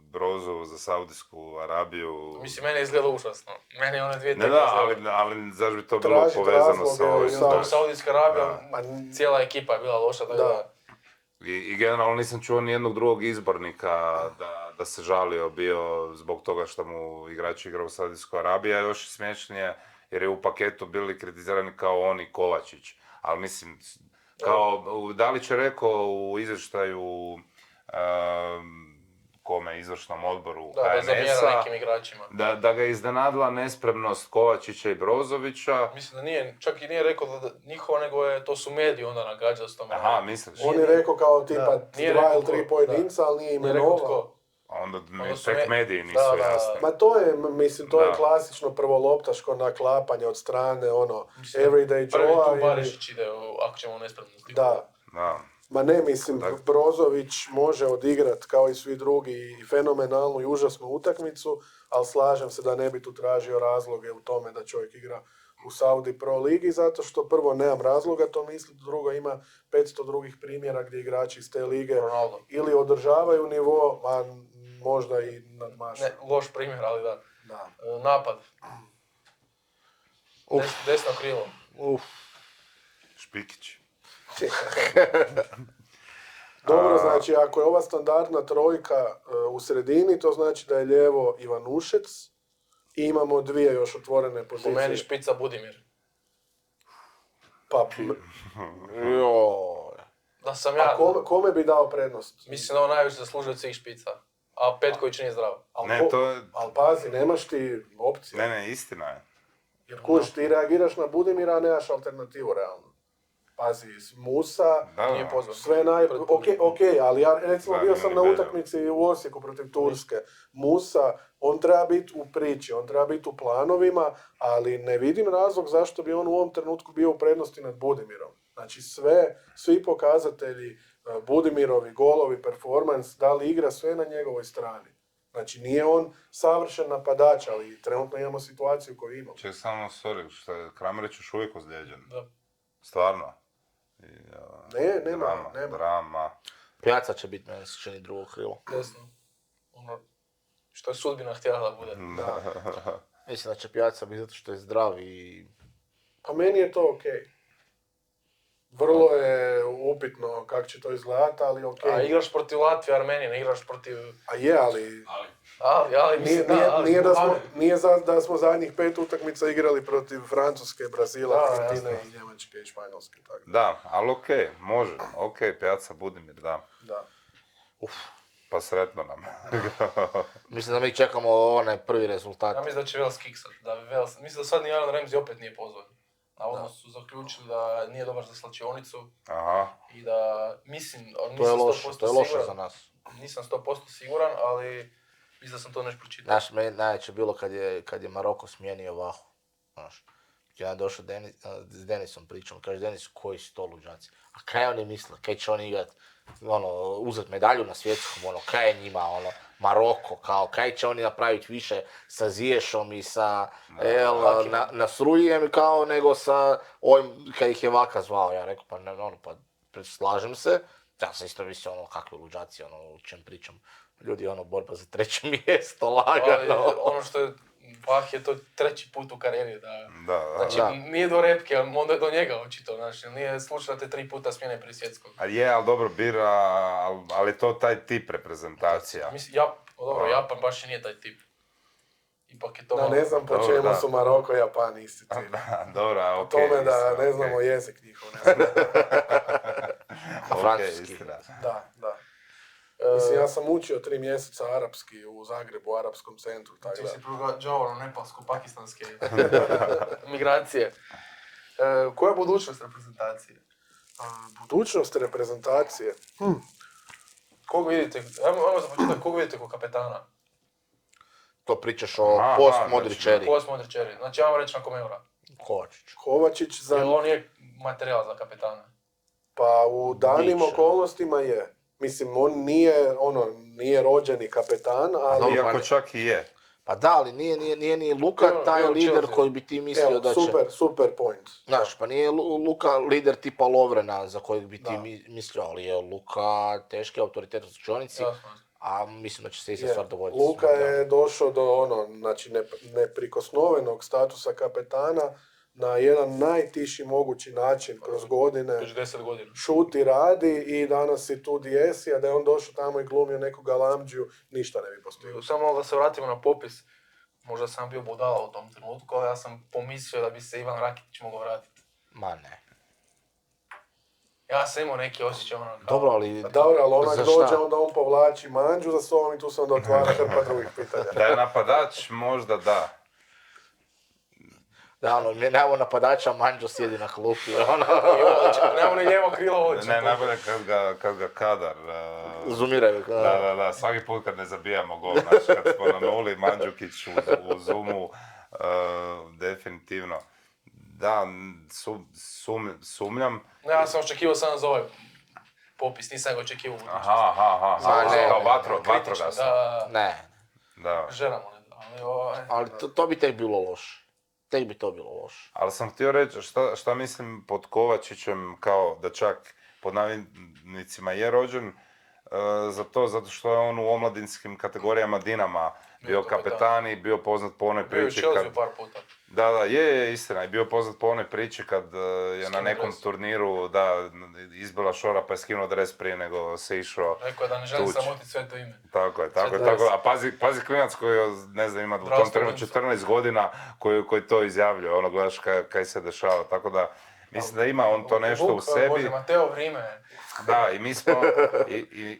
Brozu za Saudijsku Arabiju... Mislim, meni je izgleda užasno. Meni je one dvije Ne, tekme da, izgledaju. ali zašto bi to bilo Tražit povezano razloge sa ovim? i Zbog Saudijska Arabija, Ma, cijela ekipa je bila loša, tako Da. da... I generalno nisam čuo nijednog drugog izbornika da se žalio bio zbog toga što mu igrač igra u Saudijskoj Arabiji, a još je smješnije jer je u paketu bili kritizirani kao on i Kovačić. Ali mislim, kao Dalić je rekao u izvještaju izvršnom odboru Da zamjera HNS-a, nekim igračima. da ga je iznenadila nespremnost Kovačića i Brozovića. Mislim da nije, čak i nije rekao da njihova, nego je, to su mediji onda nagađali s tome. Aha, misliš? On je rekao kao tipa Da, nije dva rekao ili tri tko, pojedinca, ali nije Nije rekao imenovao. tko. Onda Onda su tek mediji nisu da. jasni. Ma to je, mislim, to je Da. klasično prvoloptaško naklapanje od strane, Mislim, everyday Prvi Joe-a. tu Barišić ide, ako ćemo nespremnosti. Da. Da. Ma ne, mislim, Tako. Brozović može odigrat kao i svi drugi i fenomenalnu i užasnu utakmicu, ali slažem se da ne bi tu tražio razloge u tome da čovjek igra u Saudi Pro ligi, zato što prvo nemam razloga to misliti, drugo ima 500 drugih primjera gdje igrači iz te lige Ronaldo. ili održavaju nivo, a možda i nadmašuju. Ne, loš primjer, ali da. Da. Napad. Uf. Desno krilo. Špikić. Dobro, znači ako je ova standardna trojka u sredini, to znači da je lijevo Ivanušec i imamo dvije još otvorene Po pozicije. meni špica Budimir. Pa, Joj. Da sam ja, kome bi dao prednost? mislim da on najviše zaslužuje od svih špica. A Petković nije zdrav. Ne, to je... Ali pazi, nemaš ti opcije. Ne, istina je. Jer kuš, ti reagiraš na Budimira, a nemaš alternativu realno. Pazi, Musa, Da, Nije pozvan. sve ok, ali ja recimo Da, bio nije sam ni na Beljo. utakmici u Osijeku protiv Turske. Musa, on treba biti u priči, on treba biti u planovima, ali ne vidim razlog zašto bi on u ovom trenutku bio u prednosti nad Budimirom. Znači svi pokazatelji Budimirovi, golovi, performans, da li igra, sve na njegovoj strani. Znači, nije on savršen napadač, ali trenutno imamo situaciju koju imamo. Ček, samo, sorry, što je Kramarić još uvijek ozlijeđen. Da. Stvarno. I, Nema. Drama. Pijaca će biti, meni se čini, drugo krilo. Desno. Ono, što je sudbina htjela da bude. Da. Mislim da će Pijaca biti zato što je zdrav i... Pa meni je to okej. Vrlo je upitno kako će to izgledati, ali okej. A igraš protiv Latvije, Armenije, ne igraš protiv... A je, ali Ali, mislim, nije da smo zadnjih 5 utakmica igrali protiv Francuske, Brazila, Da, Argentine jasno. i Njemačke i Španjolske. Tako. Da, ali okej, može. Okej, Pijaca Budimir, da. Da. Pa sretno nam. Mislim da mi čekamo onaj prvi rezultat. Ja mislim da će Vels kiksat. Mislim da sad ni Aaron Ramsey opet nije pozvan. Navodno su zaključili da nije dobar za slačionicu Aha. i da, mislim, To je nisam loše, 100% to je loše siguran. za nas. Nisam 100% siguran, ali mislim da sam to nešto pročitao. Znaš, meni najveće bilo kad je Maroko smijenio Vahu. Znaš, ja došao s Denisom pričam, kaže Denis, koji su to luđaci? A kaj oni misle, kaj će oni igrat, uzet medalju na svjetskom, kaj je njima, Maroko, kaj će oni napraviti više sa Ziješom i sa Nasrujijem, nego sa ovim, kaj ih je Vaka zvao, ja rekao, slažem se, ja sam isto mislio, kakvi luđaci, o čem pričam. Ljudi, borba za 3. mjesto, lagano. Ali ono što je, Vah je to 3. put u karijeri, Da. znači nije do repke, onda je do njega očito, znači nije slučaj da te 3 puta smjene prije svjetskog. A je, ali dobro bira, ali to taj tip reprezentacija. Mislim, Japan baš i nije taj tip. Ipak je to Da, malo... ne znam po Dobro, čemu da. su Maroko i Japan isti cilj. Dobro, O okej. tome da istina, ne znamo okej. jezik njihov, ne znam. Okej, Francuski. istina. Da. Mislim, ja sam učio 3 mjeseca arapski u Zagrebu, u arapskom centru, tako Ti da. si progađao nepalsko-pakistanske migracije. Koja je budućnost reprezentacije? Budućnost reprezentacije. Kog vidite, ajmo za početak, kog vidite kao kapetana? To pričaš o Aha, post-Modrić-eri. Post Modrić eri. Znači, ajmo reći nakon Eura. Kovačić. Kovačić Jer za... on je materijal za kapetana. Pa u danim Biće. okolnostima je. Mislim, on nije rođeni kapetan, ali... Dobro, Iako ali- čak i je. Pa da, ali nije ni Luka Evo, taj evo lider Chelsea. koji bi ti mislio Evo, da će... super point. Znaš, pa nije Luka lider tipa Lovrena za kojeg bi ti Da. mislio, ali je Luka teški autoritet u slučionici, Jasno. a mislim da će se ista Je. stvar dogoditi. Luka je došao do znači neprikosnovenog statusa kapetana na jedan najtiši mogući način kroz godine. Već 10 godina. Šuti, radi i danas si tu di jesi, a da je on došao tamo i glumio neku galamđiju, ništa ne bi postigao. Samo da se vratimo na popis. Možda sam bio budala u tom trenutku, ali ja sam pomislio da bi se Ivan Rakitić mogao vratiti. Ma ne. Ja sam imao neki osjećaj ono kao... Dobro, ali... Pa dobro, ali onak za dođe, šta? onda on povlači Mandžu za sobom i tu se onda otvara hrpa drugih pitanja. Da je napadač, možda da. Da, nemamo napadača, Mandžo sjedi na klupi, Nemamo ni lijevo krilo voće. Ne, najbolje kad ga kadar... Zumiraju. Da, svaki put kad ne zabijamo gol, znači kad smo na nuli, Mandžukić u zoomu, definitivno. Da, sumnjam. Ne, ja sam očekivao samo za ovaj popis, nisam ga očekivao u budućnosti. Aha, ne, kao Kritično, vatrogasno. da, Ne, Da. želamo, ne, ali ali to bi tek bilo loše. Tek bi to bilo loše. Ali sam htio reći šta mislim pod Kovačićem, kao da čak pod navodnicima je rođen, zato što je on u omladinskim kategorijama Dinama bio kapetan i bio poznat po onoj bio je u priči Chelsea kad... par puta. Da, je istina, i bio poznat po onoj priči kad je na Skinuo nekom dres. turniru, izbila šora pa je skinuo dres prije nego se išao. Rekao je da ne želi tući. sramotiti sve to ime. Tako je. dres. A pazi klinac koji, ne znam, ima u tom Zdravstvo trenutku 14 godina koji to izjavljuje, ono gledaš kaj se dešava, tako da mislim da ima on to nešto u sebi. Bože, Mateo Vrime. Da,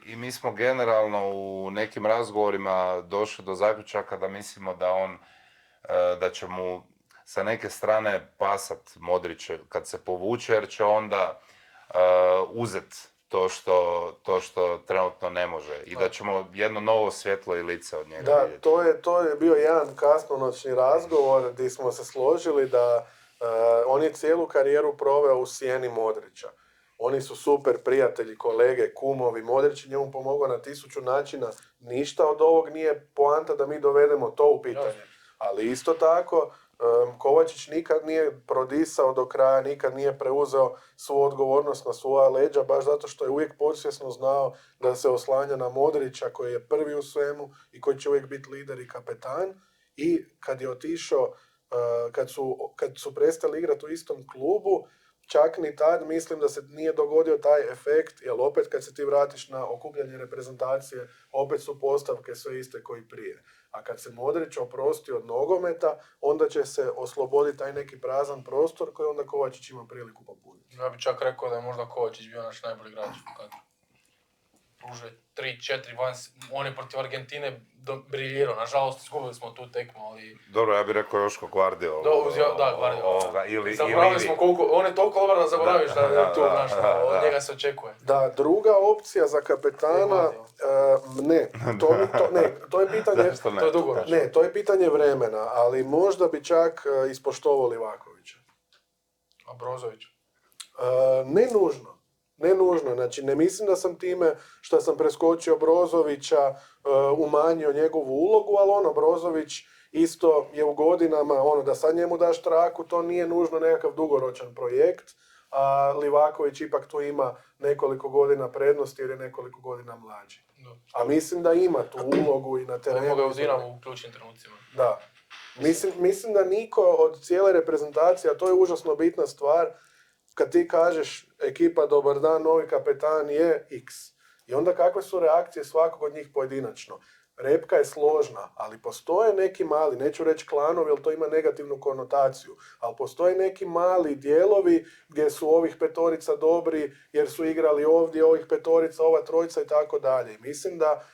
i mi smo generalno u nekim razgovorima došli do zaključaka da mislimo da će mu sa neke strane pasat Modrić kad se povuče, jer će onda uzet to što trenutno ne može i da ćemo jedno novo svjetlo i lice od njega Da, vidjeti. to je bio jedan kasnonoćni razgovor gdje smo se složili da on je cijelu karijeru proveo u sjeni Modrića. Oni su super prijatelji, kolege, kumovi, Modrić je njemu pomogao na 1000 načina. Ništa od ovog nije poanta da mi dovedemo to u pitanje. Ali isto tako, Kovačić nikad nije prodisao do kraja, nikad nije preuzeo svu odgovornost na svoja leđa, baš zato što je uvijek podsvjesno znao da se oslanja na Modrića koji je prvi u svemu i koji će uvijek biti lider i kapetan. I kad je otišao, kad su prestali igrati u istom klubu, čak ni tad mislim da se nije dogodio taj efekt, jer opet kad se ti vratiš na okupljanje reprezentacije, opet su postavke sve iste koji prije. A kad se Modrić oprosti od nogometa, onda će se osloboditi taj neki prazan prostor koji onda Kovačić ima priliku popuniti. Ja bih čak rekao da je možda Kovačić bio naš najbolji igrač u kadru. Pružuje 3-4 on je protiv Argentine briljirao. Nažalost, izgubili smo tu tekmu, ali... Dobro, ja bih rekao Joško Guardiola. Guardiola. Ili zaboravili smo koliko... On je toliko dobar da zaboraviš da je tu, znaš, od njega se očekuje. Da, druga opcija za kapetana... to je pitanje... To je dugo. Ne, to je pitanje vremena, ali možda bi čak ispoštovao Livakovića. A Brozović? Ne nužno, znači ne mislim da sam time što sam preskočio Brozovića umanjio njegovu ulogu, ali Brozović isto je u godinama, da sad njemu daš traku, to nije nužno nekakav dugoročan projekt, a Livaković ipak tu ima nekoliko godina prednosti jer je nekoliko godina mlađi. A mislim da ima tu ulogu i na terenu. Mogu ga u Dinamo u ključnim trenucima. Da. Mislim da niko od cijele reprezentacije, a to je užasno bitna stvar, kad ti kažeš ekipa dobar dan, novi kapetan je X. I onda kakve su reakcije svakog od njih pojedinačno. Repka je složna, ali postoje neki mali, neću reći klanovi, jer to ima negativnu konotaciju, ali postoje neki mali dijelovi gdje su ovih petorica dobri jer su igrali ovdje, ovih petorica, ova trojica i tako dalje. I mislim da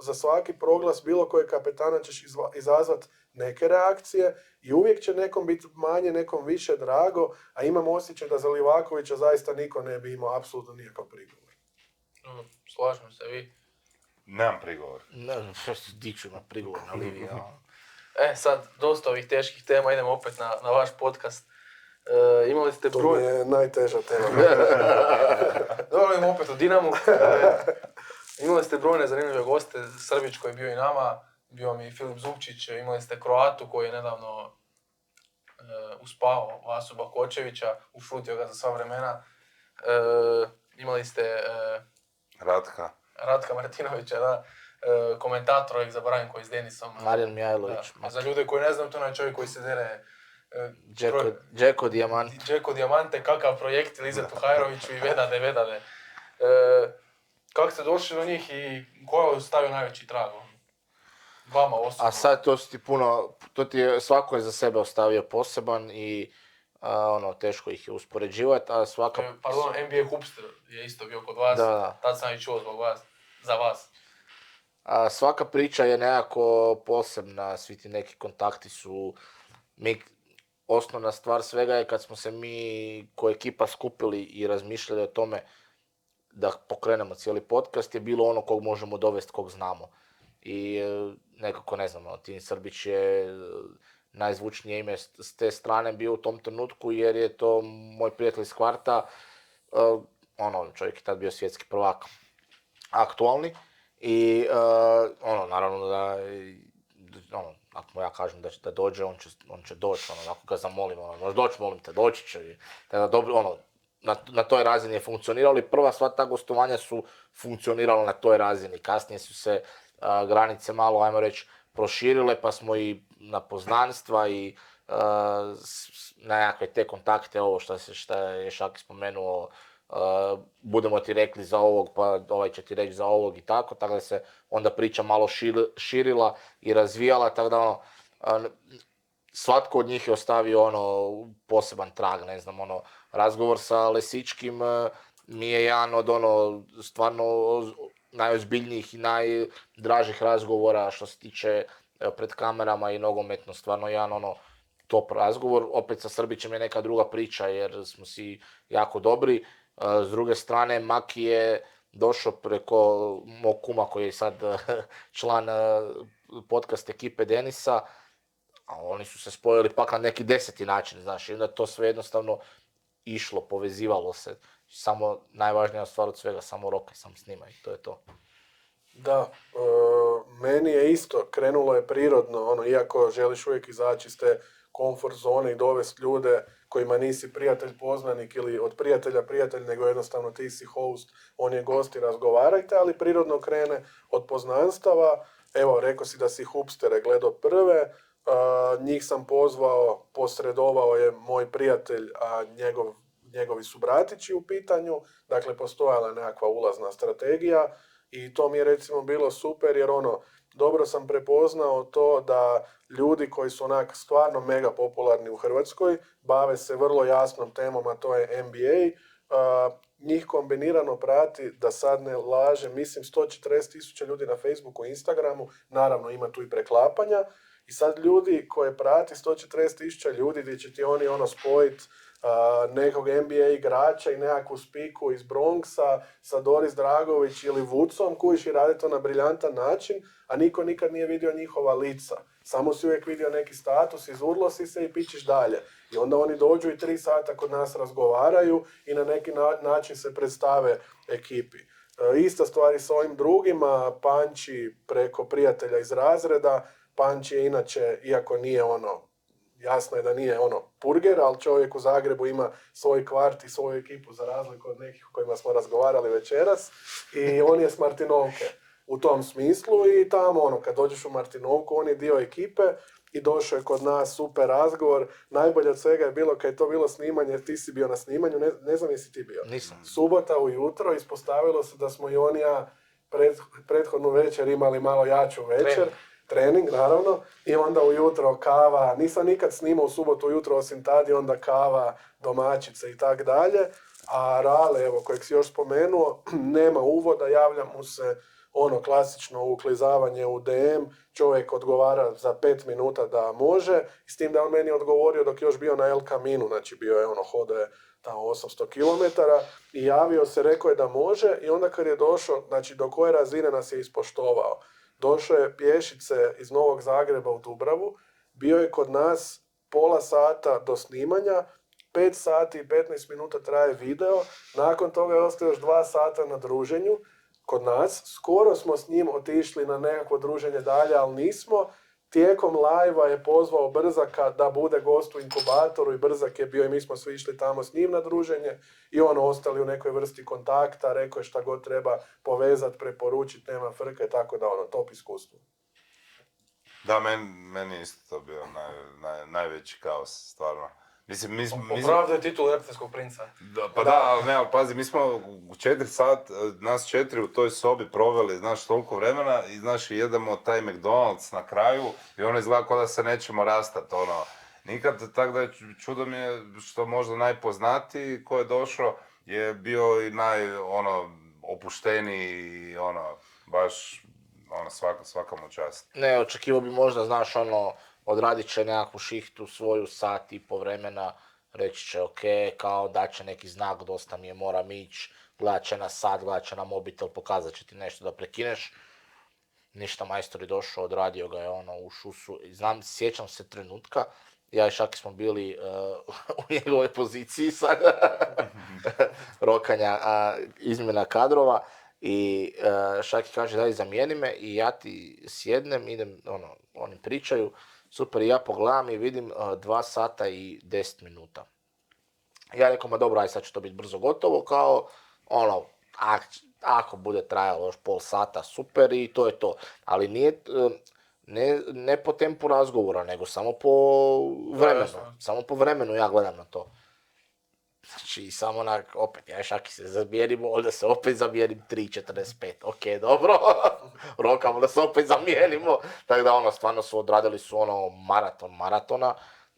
za svaki proglas bilo kojeg kapetana ćeš izazvati neke reakcije i uvijek će nekom biti manje, nekom više drago, a imam osjećaj da za Livakovića zaista niko ne bi imao apsolutno nikakav prigovor. Slažem se, vi? Nemam prigovor. Ne, što se diću na prigovor na Livi, sad, dosta ovih teških tema, idemo opet na vaš podcast. Imali ste To broj... mi je najteža tema. Dobro, idemo opet o Dinamu. Imali ste brojne zanimljive goste, Srbić koji je bio i nama, bio mi Filip Zupčić, imali ste Kroatu koji je nedavno uspavao Vasu Bakočevića, ušutio ga za sva vremena. Imali ste Ratka Martinovića, da, komentatora, ih zaboravim, koji je s Denisom. Marijan Mijajlović. A za ljude koji ne znam, to je čovjek koji se dere... Džeko Dijamante. Džeko Dijamante, kakav projekt, Lizetu Hajroviću i Vedade. Kako ste došli do njih i ko je stavio najveći trag? Vama osobno. A sad to ti je, svako je za sebe ostavio poseban i teško ih je uspoređivati, a svaka... Pardon, NBA Hoopster je isto bio kod vas, da. Tad sam i čuo zbog vas, za vas. A svaka priča je nekako posebna, svi ti neki kontakti su... Osnovna stvar svega je kad smo se mi ko ekipa skupili i razmišljali o tome da pokrenemo cijeli podcast, je bilo ono kog možemo dovesti, kog znamo. I nekako, ne znam, Tin Srbić je najzvučnije ime s te strane bio u tom trenutku, jer je to moj prijatelj iz kvarta, čovjek je tad bio svjetski prvak aktualni. I naravno da, ako mu ja kažem da dođe, on će doći, ako ga zamolim, može doći, molim te, doći će. Na toj razini je funkcioniralo i prva sva ta gostovanja su funkcionirala na toj razini. Kasnije su se granice malo, ajmo reći, proširile, pa smo i na poznanstva i na nekakve te kontakte, ovo što je Šaki spomenuo, budemo ti rekli za ovog, pa ovaj će ti reći za ovog i tako da se onda priča malo širila i razvijala, tako da svatko od njih je ostavio poseban trag, ne znam, razgovor sa Lesičkim mi je jedan od stvarno najozbiljnijih i najdražih razgovora što se tiče pred kamerama i nogometno, stvarno jedan top razgovor. Opet sa Srbićem je neka druga priča jer smo si jako dobri. S druge strane, Maki je došao preko mog kuma koji je sad član podcast ekipe Denisa, a oni su se spojili pak na neki 10. način, znaš, i onda to sve jednostavno išlo, povezivalo se. Samo najvažnija stvar od svega, samo rokaj, samo snimaj, to je to. Da, meni je isto, krenulo je prirodno, iako želiš uvijek izaći iz te komfort zone i dovesti ljude kojima nisi prijatelj, poznanik ili od prijatelja prijatelj, nego jednostavno ti si host, on je gost i razgovarajte, ali prirodno krene od poznanstava. Evo, rekao si da si Hupstere gledao prve, njih sam pozvao, posredovao je moj prijatelj, a njegovi su bratići u pitanju, dakle postojala je nekakva ulazna strategija i to mi je recimo bilo super jer dobro sam prepoznao to da ljudi koji su onak stvarno mega popularni u Hrvatskoj, bave se vrlo jasnom temom, a to je NBA, njih kombinirano prati, da sad ne laže, mislim 140.000 ljudi na Facebooku i Instagramu, naravno ima tu i preklapanja, i sad ljudi koje prati 140.000 ljudi gdje će ti oni spojiti nekog NBA igrača i nekakvu spiku iz Bronxa sa Doris Dragović ili Vucom, kojiš i radi to na briljantan način, a niko nikad nije vidio njihova lica. Samo si uvijek vidio neki status, izurlo si se i pićiš dalje. I onda oni dođu i 3 sata kod nas razgovaraju i na neki način se predstave ekipi. Ista stvar i s ovim drugima, Panči preko prijatelja iz razreda. Panči je inače, iako nije jasno je da nije purger, ali čovjek u Zagrebu ima svoj kvart i svoju ekipu za razliku od nekih o kojima smo razgovarali večeras i on je s Martinovke u tom smislu i tamo kad dođeš u Martinovku on je dio ekipe i došao je kod nas, super razgovor. Najbolje od svega je bilo kad je to bilo snimanje, ti si bio na snimanju, ne znam jesi ti bio. Nisam. Subota ujutro, ispostavilo se da smo i on i ja prethodnu večer imali malo jaču večer. Trening, naravno, i onda ujutro kava, nisam nikad snimao u subotu ujutro osim tad i onda kava, domaćice i tak dalje, a Rale, evo, kojeg si još spomenuo, nema uvoda, javlja mu se klasično uklizavanje u DM, čovjek odgovara za 5 minuta da može, i s tim da on meni odgovorio dok je još bio na El Caminu, znači bio je hodao je tamo 800 km i javio se, rekao je da može i onda kad je došao, znači do koje razine nas je ispoštovao. Došao je pješice iz Novog Zagreba u Dubravu, bio je kod nas pola sata do snimanja, 5 sati i 15 minuta traje video, nakon toga je ostao još 2 sata na druženju kod nas. Skoro smo s njim otišli na nekakvo druženje dalje, ali nismo. Tijekom live-a je pozvao Brzaka da bude gost u inkubatoru i Brzak je bio i mi smo svi išli tamo s njim na druženje i ostali u nekoj vrsti kontakta, rekao je šta god treba povezati, preporučiti, nema frke, tako da top iskustvo. Da, meni isto to bio najveći kaos, stvarno. Mislim, Opravdao je titul Reptilskog princa. Ali pazi, mi smo u 4 sat, nas 4 u toj sobi proveli, toliko vremena i, jedemo taj McDonald's na kraju i izgleda kao da se nećemo rastati, nikad, tako da čudo mi je što možda najpoznatiji ko je došao je bio i opušteniji, baš, svaka mu čast. Ne, očekivao bi možda, odradit će nekakvu šihtu svoju sat i po vremena, reći će ok, kao daće neki znak, dosta mi je, moram ići, gledat će na sat, gledat će na mobitel, pokazat će ti nešto da prekineš. Ništa, majstor je došao, odradio ga je u šusu. Sjećam se trenutka, ja i Šaki smo bili u njegovoj poziciji sad, rokanja, izmjena kadrova. I Šaki kaže daj zamijeni me i ja ti sjednem, idem, oni pričaju, super, i ja pogledam i vidim 2 sata i 10 minuta. Ja rekao, ma dobro, aj sad će to biti brzo gotovo, kao, ako bude trajalo još pol sata, super i to je to. Ali nije, ne po tempu razgovora, nego samo po vremenu. Samo po vremenu ja gledam na to. Znači, samo opet, ja i Šaki se zamijenimo, onda se opet zamijenim 3.45. Ok, dobro, rokamo da se opet zamijenimo. Tako da, stvarno su odradili su maratona,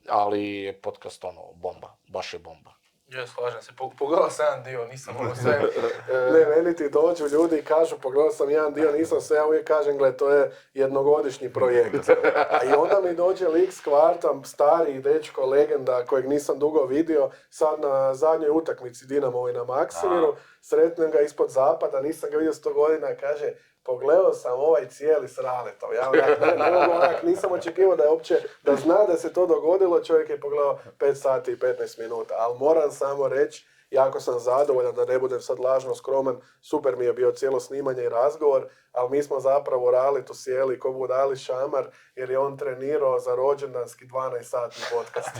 ali je podcast, bomba, baš je bomba. Ja, slažem se, pogledao sam jedan dio, nisam sve. Ne, meni ti dođu ljudi i kažu, pogledao sam jedan dio, nisam sve, ja uvijek kažem, gle, to je jednogodišnji projekt. A i onda mi dođe lik s kvarta, stari dečko, legenda, kojeg nisam dugo vidio, sad na zadnjoj utakmici Dinamovi na Maksimiru, sretnem ga ispod zapada, nisam ga vidio 100 godina, kaže, pogledao sam ovaj cijeli s Raletom. Ja ne mogu onak, nisam očekivao da je uopće, da zna da se to dogodilo, čovjek je pogledao 5 sati i 15 minuta. Ali moram samo reći, jako sam zadovoljan, da ne budem sad lažno skroman, super mi je bio cijelo snimanje i razgovor, ali mi smo zapravo u Raletu sjeli ko budali šamar, jer je on trenirao za rođendanski 12-satni podcast.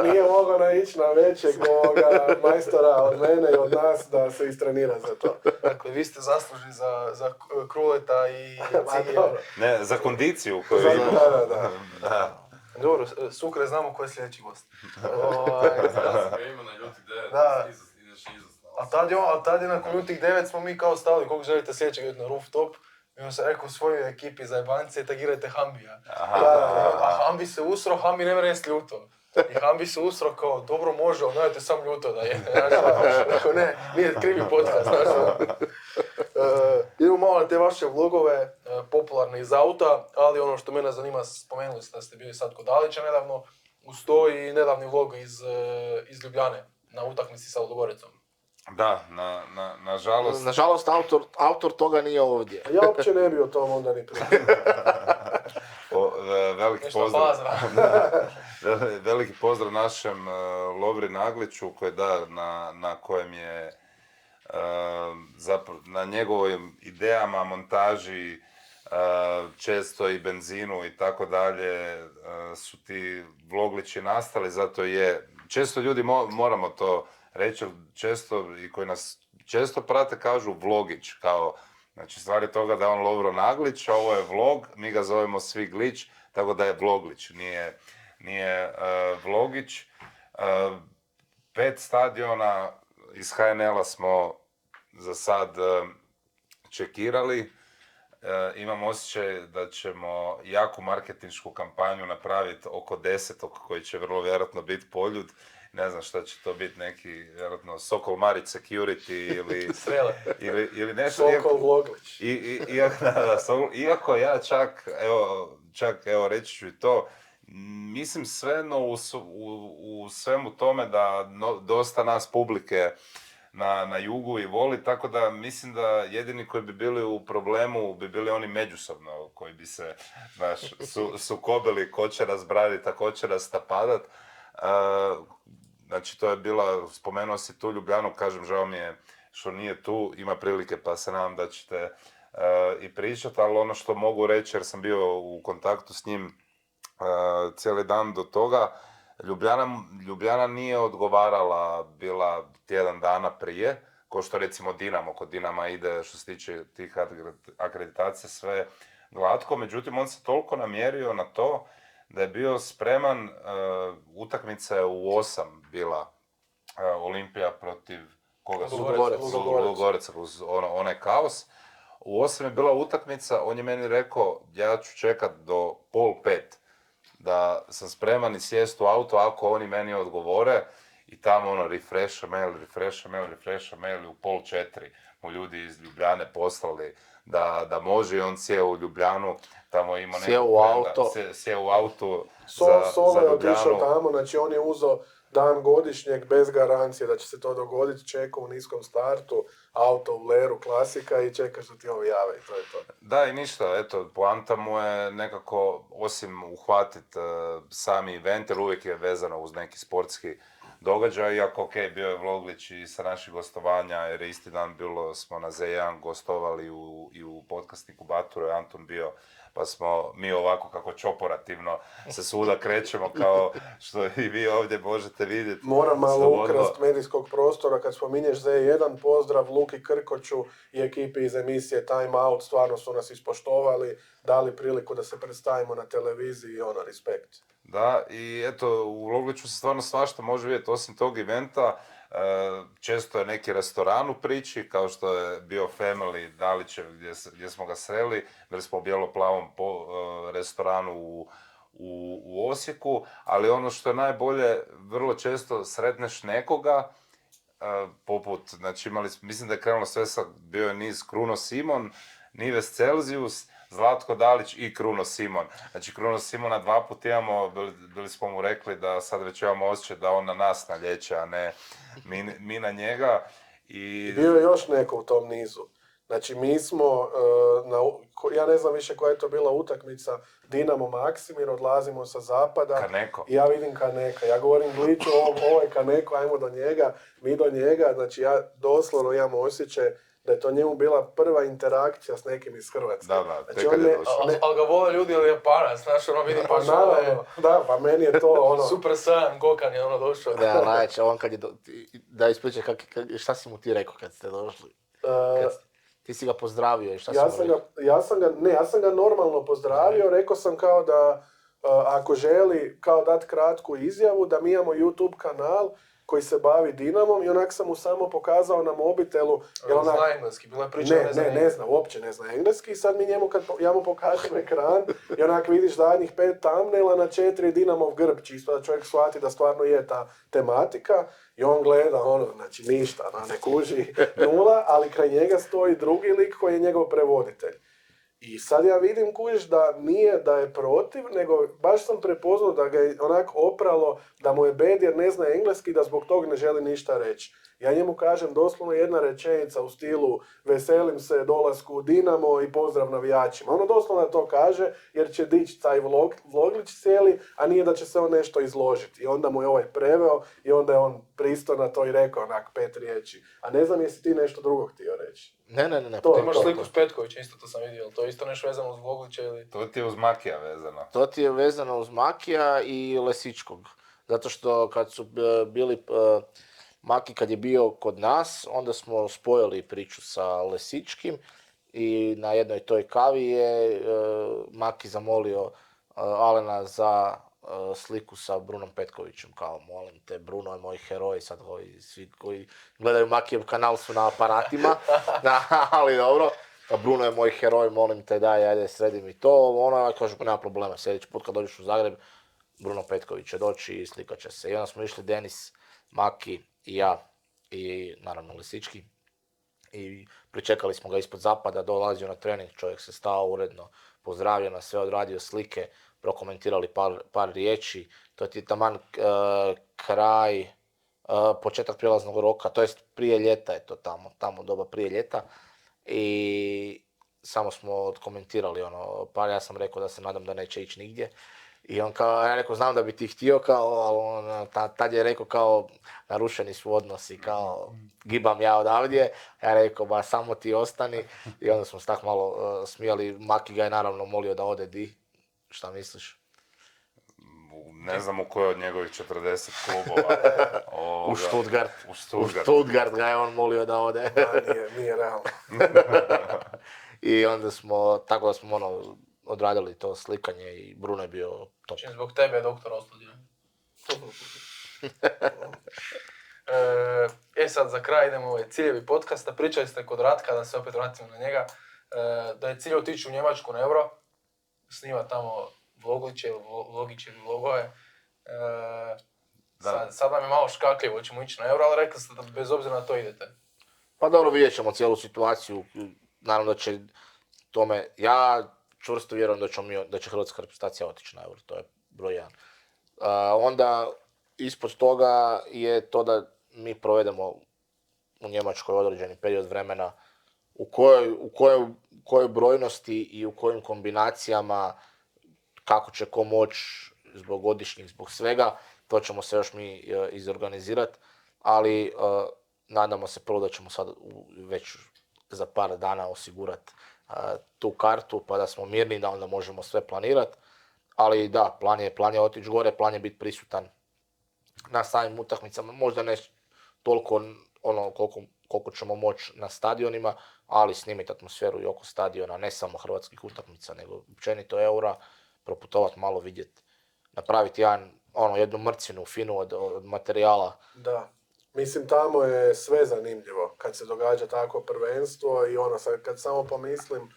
I nije mogao naići na većeg majstora od mene i od nas da se istrenira za to. Dakle, vi ste zaslužni za Kruleta i Cigija. dobro. Ne, za kondiciju koju Da, imamo. da. Dobro, Sukre, znamo ko je sljedeći gost. Ima na Ljuti 9, Da. inače izostalo. A tad je nakon Ljutih 9 smo mi kao stali, koliko želite sljedećeg vidjeti na rooftop. I on se rekao svojoj ekipi za jebance i tagirajte Hambija. A Hambi se usro, Hambi ne mre jest ljuto. I Hambi se usro kao, dobro može, ali nemojte sam ljuto da je. Rekao, ne, nije krivi podcast, znaš. Idemo malo na te vaše vlogove, popularne iz auta, ali ono što mene zanima, spomenuli ste da ste bili sad kod Alića nedavno, uz to i nedavni vlog iz Ljubljane, na utakmici sa Ludogorecom. Da, nažalost. Nažalost, autor toga nije ovdje. Ja uopće ne bi o tom onda ni pričao. Veliki Nešto pozdrav. bazra. Veliki pozdrav našem Lovri Nagliću, na kojem je zapravo na njegovim idejama, montaži, često i benzinu i tako dalje su ti vloglići nastali, zato je često ljudi moramo to reći, često i koji nas često prate kažu vlogić, kao znači stvari toga da je on Lovro Naglić, a ovo je vlog, mi ga zovemo svi Glić, tako da je vloglić, nije vlogić. 5 stadiona iz HNL-a smo za sad čekirali. Imam osjećaj da ćemo jaku marketinšku kampanju napraviti oko 10. koji će vrlo vjerojatno biti Poljud. Ne znam šta će to biti, neki vjerojatno Sokol Marić Security ili... Strele. ili nešto. Sokol Vloglić. Iako ja čak reći ću i to, mislim svejedno u svemu tome da dosta nas publike na jugu i voli, tako da mislim da jedini koji bi bili u problemu bi bili oni međusobno, koji bi se, znaš, sukobili ko će razbraditi, a ko će rastapadat. Znači, to je bila, spomenuo si tu Ljubljanu, kažem, žao mi je što nije tu, ima prilike pa se nadam da ćete i pričati, ali ono što mogu reći, jer sam bio u kontaktu s njim cijeli dan do toga, Ljubljana nije odgovarala, bila tjedan dana prije, ko što recimo Dinamo, kod Dinama ide što se tiče tih akreditacija sve glatko, međutim on se toliko namjerio na to da je bio spreman, utakmica je u 8 bila Olimpija protiv koga su? Ludogoreca, uz onaj kaos. U 8 je bila utakmica, on je meni rekao ja ću čekat do 4:30 da sam spreman i sjest u auto ako oni meni odgovore i tamo refresh mail i u 3:30 mu ljudi iz Ljubljane poslali da može i on sjeo u Ljubljanu, tamo ima sjeo u auto Solo je za otišao Ljubljanu. tamo, znači on je uzeo dan godišnjeg bez garancije da će se to dogoditi, čekao u niskom startu, auto u leru, klasika i čekaš da ti ovo jave i to je to. Da i ništa, eto, poanta mu je nekako, osim uhvatit sami event, jer uvijek je vezano uz neki sportski događaj, iako bio je Vloglić i sa naših gostovanja, jer je isti dan bilo, smo na Z1 gostovali i u podcast inkubatoru, je Anton bio, pa smo mi ovako kako čoporativno se svuda krećemo, kao što i vi ovdje možete vidjeti. Moram malo ukrast medijskog prostora, kad spominješ Z1, pozdrav Luki Krkoću i ekipi iz emisije Time Out, stvarno su nas ispoštovali, dali priliku da se predstavimo na televiziji i respekt. Da, i eto, u Vlogliću se stvarno svašta može vidjeti, osim tog eventa, često je neki restoran u priči, kao što je bio Family Dalićev gdje smo ga sreli, bili smo u bijelo-plavom restoranu u Osijeku, ali ono što je najbolje, vrlo često sretneš nekoga, poput, znači mislim da je krenulo sve bio je niz Kruno Simon, Nives Celsius, Zlatko Dalić i Kruno Simon. Znači, Kruno Simona 2 puta imamo, bili smo mu rekli da sad već imamo osjećaj da on na nas nalječe, a ne mi na njega. Bio je još neko u tom nizu. Znači, mi smo, ja ne znam više koja je to bila utakmica, Dinamo Maksimir, odlazimo sa zapada. Kaneko. I ja vidim Kaneka. Ja govorim Gliču, ovo je Kaneko, ajmo do njega, mi do njega. Znači, ja doslovno imam osjećaj da je to njemu bila prva interakcija s nekim iz Hrvatske. Da, Znači, tek kad je došao. Ali ga vole ljudi ili Japanac, znaš, ono vidim Pa baš naravno, da, pa meni je to ono... Super Saiyan Gokan je ono došao. Da, najjače, on kad je da ispričaj šta si mu ti rekao kad ste došli? Ti si ga pozdravio i šta si mu rekao? Ja sam ga normalno pozdravio, rekao sam kao da ako želi kao dati kratku izjavu, da mi imamo YouTube kanal koji se bavi Dinamom i onak sam mu samo pokazao na mobitelu. Zna engleski, bila je priča, ne zna, uopće ne zna engleski. I sad mi njemu, ja mu pokažem ekran i onak vidiš zadnjih 5 thumbnaila na 4 Dinamov grb, čisto da čovjek shvati da stvarno je ta tematika. I on gleda, znači ništa, ne kuži, nula, ali kraj njega stoji drugi lik koji je njegov prevoditelj. I sad ja vidim, kužiš, da nije da je protiv, nego baš sam prepoznao da ga je onak opralo, da mu je bed jer ne zna engleski, da zbog tog ne želi ništa reći. Ja njemu kažem doslovno jedna rečenica u stilu veselim se dolasku u Dinamo i pozdrav navijačima. Ono doslovno to kaže jer će dići taj vloglić cijeli, a nije da će se on nešto izložiti. I onda mu je ovaj preveo i onda je on pristo na to i rekao onak 5 riječi. A ne znam jesi ti nešto drugo htio reći. Ne. To Ti imaš sliku s Petkovića, isto to sam vidio. To je isto nešto vezano uz Vloglića ili... To ti je uz Makija vezano. To ti je vezano uz Makija i Lesičkog. Zato što kad su bili... Maki kad je bio kod nas, onda smo spojili priču sa Lesičkim i na jednoj toj kavi je Maki zamolio Alena za sliku sa Brunom Petkovićem, kao molim te, Bruno je moj heroj, sad svi koji gledaju Makijev kanal su na aparatima, ali dobro, Bruno je moj heroj, molim te daj, ajde sredi mi to, ono, kaže pa nema problema, sljedeći put kad dođeš u Zagreb, Bruno Petković će doći i slikat će se. I onda smo išli Denis, Maki i ja i naravno Lisički i pričekali smo ga ispod zapada, dolazio na trening, čovjek se stao uredno, pozdravio nas, sve odradio slike, prokomentirali par riječi, to ti je taman kraj, početak prijelaznog roka, to jest prije ljeta je to tamo doba prije ljeta i samo smo odkomentirali par, ja sam rekao da se nadam da neće ići nigdje. I on kao, ja rekao, znam da bi ti htio, kao, ali tad je rekao kao, narušeni su odnosi, kao, gibam ja odavdje. Ja rekao, ba, samo ti ostani. I onda smo se tak malo smijali. Maki ga je naravno molio da ode di. Šta misliš? Ne znam u kojoj od njegovih 40 klubova. U Stuttgart. U Stuttgart. U Stuttgart ga je on molio da ode. Da, nije realno. I onda smo, tako da smo odradili to slikanje i Bruno je bio top. Čim zbog tebe je doktor osudio. Sad za kraj idemo ciljevi podcasta. Pričali ste kod Ratka, da se opet vratimo na njega, da je cilj otići u Njemačku na Euro, snima tamo Vlogićevi vlogove. Sad vam je malo škakljivo, ćemo ići na Euro, ali rekli ste da bez obzira na to idete. Pa dobro, vidjet ćemo cijelu situaciju. Naravno da će tome, ja čvrsto vjerujem da će hrvatska reprezentacija otići na Euro, to je broj 1. Onda ispod toga je to da mi provedemo u Njemačkoj određeni period vremena u kojoj brojnosti i u kojim kombinacijama, kako će ko moći zbog godišnjih, zbog svega, to ćemo se još mi izorganizirati, ali nadamo se prvo da ćemo sad već za par dana osigurati tu kartu, pa da smo mirni, da onda možemo sve planirati. Ali da, plan je otići gore, plan je biti prisutan na samim utakmicama, možda ne toliko koliko ćemo moći na stadionima, ali snimiti atmosferu i oko stadiona, ne samo hrvatskih utakmica, nego općenito Eura, proputovati malo, vidjeti, napraviti jednu mrcvinu finu od materijala. Da. Mislim, tamo je sve zanimljivo kad se događa tako prvenstvo i sad kad samo pomislim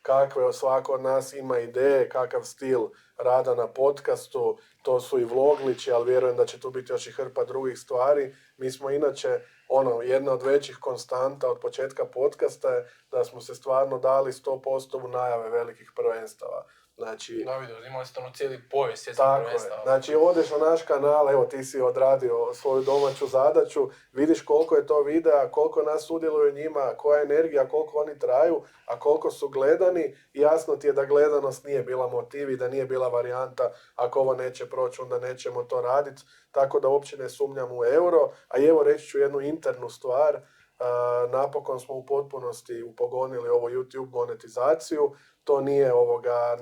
kakve svako od nas ima ideje, kakav stil rada na podcastu, to su i vloglići, ali vjerujem da će tu biti još i hrpa drugih stvari. Mi smo inače, jedna od većih konstanta od početka podcasta je da smo se stvarno dali 100% u najave velikih prvenstava. Znači, Da, vidio, imali ste ono cijeli povijest svjetskog tako je. prvenstva. Znači, odeš na naš kanal, evo ti si odradio svoju domaću zadaću, vidiš koliko je to videa, koliko nas sudjeluje u njima, koja je energija, koliko oni traju, a koliko su gledani. I jasno ti je da gledanost nije bila motiv i da nije bila varijanta ako ovo neće proći, onda nećemo to raditi. Tako da uopće ne sumnjam u euro. A i evo reći ću jednu internu stvar. Napokon smo u potpunosti upogonili ovu YouTube monetizaciju. To nije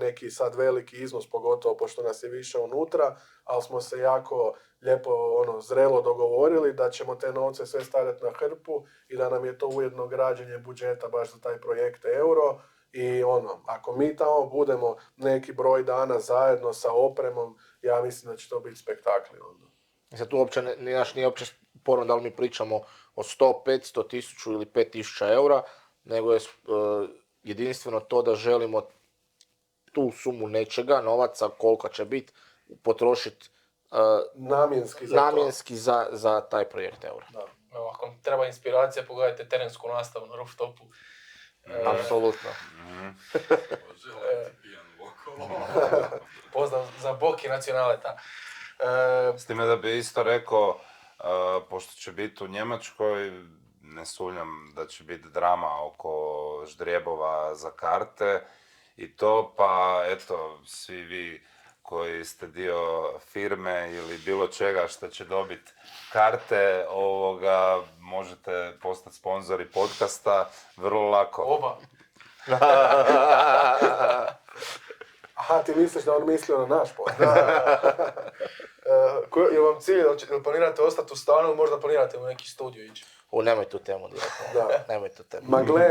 neki sad veliki iznos, pogotovo pošto nas je više unutra, ali smo se jako lijepo zrelo dogovorili da ćemo te novce sve staviti na hrpu i da nam je to ujedno građenje budžeta baš za taj projekt euro. I ako mi tamo budemo neki broj dana zajedno sa opremom, ja mislim da će to biti spektakli onda. Sad tu uopće nije uopće sporno da li mi pričamo o 100, 500, 1000 ili 5000 eura, nego je jedinstveno to da želimo tu sumu nečega, novaca, koliko će biti, potrošiti namjenski za taj projekt euro. Da. Evo, ako vam treba inspiracija, pogledajte terensku nastavu na rooftopu. Apsolutno. Želite pijan okolo. Pozdrav za Boki nacionaleta. S time da bi isto rekao, pošto će biti u Njemačkoj, ne sumnjam da će biti drama oko ždrijebova za karte i to, pa eto, svi vi koji ste dio firme ili bilo čega što će dobiti karte, možete postati sponzori podcasta vrlo lako. Oba. Aha, ti misliš da on mislio na naš podcast? Je vam cilj, ili planirate ostati u stanu ili možda planirate u neki studio ići? Nemoj tu temu direktno. Da. Nemoj tu temu. Ma gle,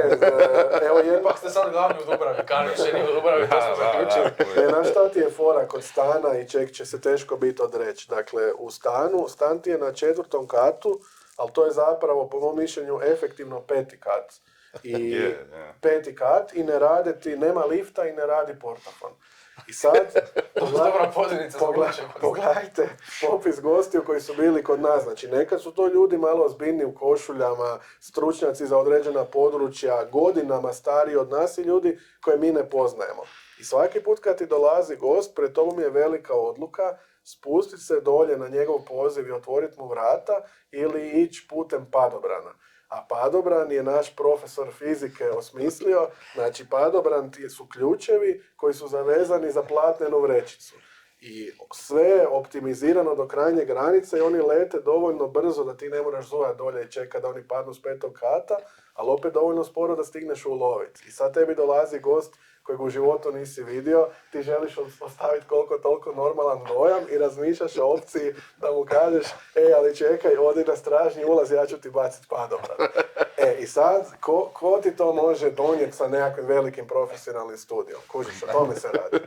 evo Ipak ste sad glavni u Dubravi, Karnišeni u Dubravi, to smo zaključili. znaš šta ti je fora kod stana i čeg će se teško biti odreći? Dakle, u stanu, stan ti je na 4. katu, ali to je zapravo, po mom mišljenju, efektivno 5. kat. I 5. kat i ne rade ti, nema lifta i ne radi portafon. I sad, Dobra pozivnica za buduće. pogledajte popis gostiju koji su bili kod nas. Znači, nekad su to ljudi malo ozbiljni u košuljama, stručnjaci za određena područja, godinama stariji od nas i ljudi koje mi ne poznajemo. I svaki put kad ti dolazi gost, pred tobom je velika odluka spustiti se dolje na njegov poziv i otvoriti mu vrata ili ići putem padobrana. A padobran je naš profesor fizike osmislio, znači padobran ti su ključevi koji su zavezani za platnenu vrećicu. I sve je optimizirano do krajnje granice i oni lete dovoljno brzo da ti ne moraš zujati dolje i čekati da oni padnu s 5. kata, ali opet dovoljno sporo da stigneš uloviti. I sad tebi dolazi gost kojeg u životu nisi vidio, ti želiš ostaviti koliko toliko normalan dojam i razmišljaš o opciji da mu kažeš ali čekaj, odi na stražnji ulaz, ja ću ti baciti padobran. I sad, ko ti to može donijeti sa nekakvim velikim profesionalnim studijom? Kužiš, o tome se radi.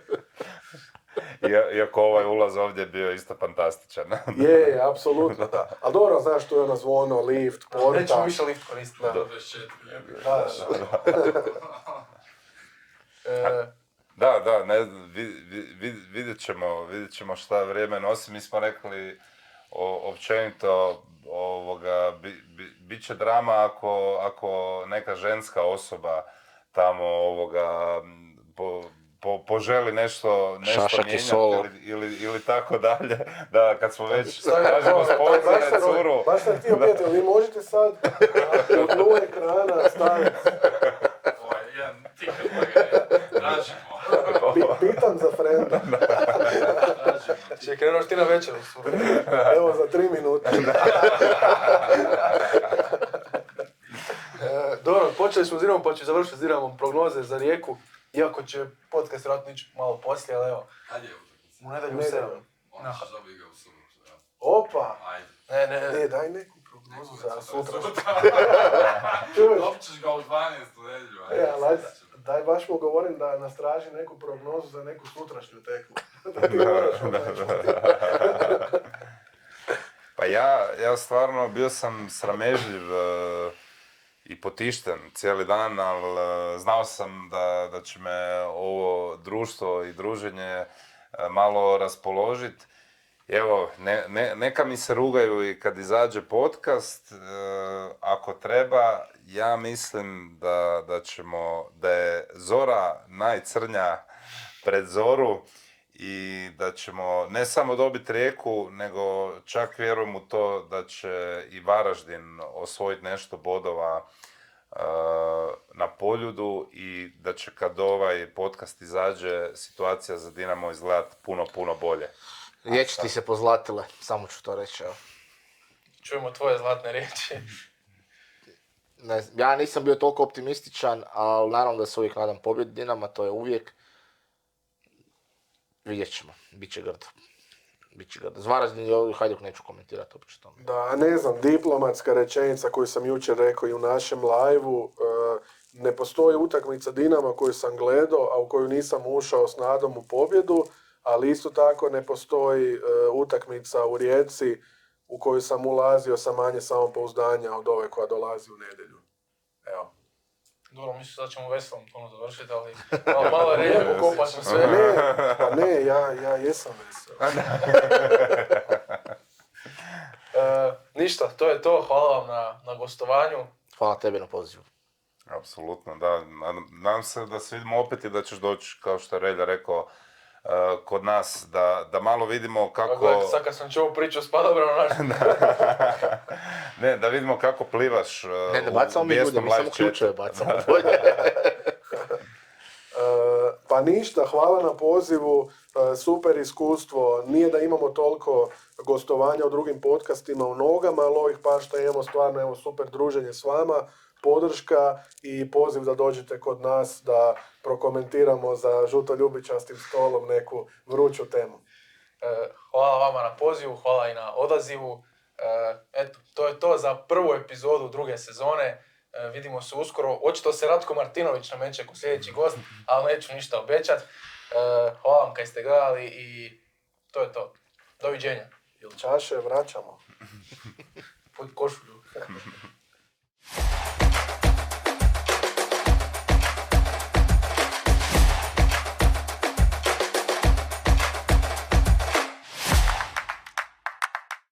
Iako ovaj ulaz ovdje bio isto fantastičan. Je, apsolutno, da. Ali dobro, znaš, tu je ono zvono, lift, porta. Nećemo više lift koristiti. Da. 24 jebi. Da, vidjet ćemo šta vrijeme nosi. Mi smo rekli općenito bit će drama ako neka ženska osoba tamo poželi nešto mijenjati ili tako dalje. Da, kad smo već tražimo sponzore, curu. Baš sam htio prijatelj, vi možete sad u dnu ekrana staviti Jedan tiket laganje. Tražimo. pitan za frenda. Znači, krenuoš ti na večeru. Evo za 3 minute. Dobro, počeli smo s Dinamom, pa ću završiti s Dinamom prognoze za Rijeku. Iako će podcast vjerojatno ići malo poslije, ali evo, Kad je utakmica? u nedjelju u 7. Ona će dobiti ga u subotu, ja. Opa! Ajde. Ne. Daj neku prognozu za sutra. Dobit ćeš ga u 12 u nedjelju, Ali daj baš mu govorim da nas traži neku prognozu za neku sutrašnju tekmu. Da ti moraš Pa ja stvarno bio sam sramežljiv i potišten cijeli dan, ali znao sam da će me ovo društvo i druženje malo raspoložiti. Evo, neka mi se rugaju i kad izađe podcast, ako treba, ja mislim da je zora najcrnja pred zoru i da ćemo ne samo dobiti Rijeku, nego čak vjerujem u to da će i Varaždin osvojiti nešto bodova na Poljudu i da će kad ovaj podcast izađe situacija za Dinamo izgledati puno bolje. Riječi ti se pozlatile, samo ću to reći, evo. Čujemo tvoje zlatne riječi. Ne znam, ja nisam bio toliko optimističan, ali naravno da se uvijek nadam pobjedi Dinama, to je uvijek. Vidjet ćemo, bit će grdo. Z Varaždin i Hajduk neću komentirati uopće tome. Da, ne znam, diplomatska rečenica koju sam jučer rekao i u našem live-u, ne postoji utakmica Dinama koju sam gledao, a u koju nisam ušao s nadom u pobjedu, ali isto tako ne postoji utakmica u Rijeci u koju sam ulazio sa manje samopouzdanja od ove koja dolazi u nedjelju. Evo. Dobro, mislim da ćemo veselom tonu završiti, ali malo relje pokopati na sve. Ne, ja jesam vesel. Ništa, to je to. Hvala vam na gostovanju. Hvala tebi na pozivu. Apsolutno, da. Nadam se da se vidimo opet i da ćeš doći, kao što je Relja rekao, kod nas, da malo vidimo kako... Sad kad sam čuo priču s padobranom našem. Ne, da vidimo kako plivaš Ne bacamo mi ljude, mi samo ključeve bacamo bolje. Pa ništa, hvala na pozivu, super iskustvo, nije da imamo toliko gostovanja u drugim podcastima u nogama, ali ovih par što imamo stvarno evo, super druženje s vama, podrška i poziv da dođete kod nas da prokomentiramo za žuto-ljubičastim stolom neku vruću temu. Hvala vama na pozivu, hvala i na odazivu. Eto, to je to za prvu epizodu druge sezone. Vidimo se uskoro. Očito se Ratko Martinović nameće kao sljedeći gost, ali neću ništa obećat. Hvala vam kaj ste gledali i to je to. Doviđenja. Jel čaše vraćamo? Pod košulju.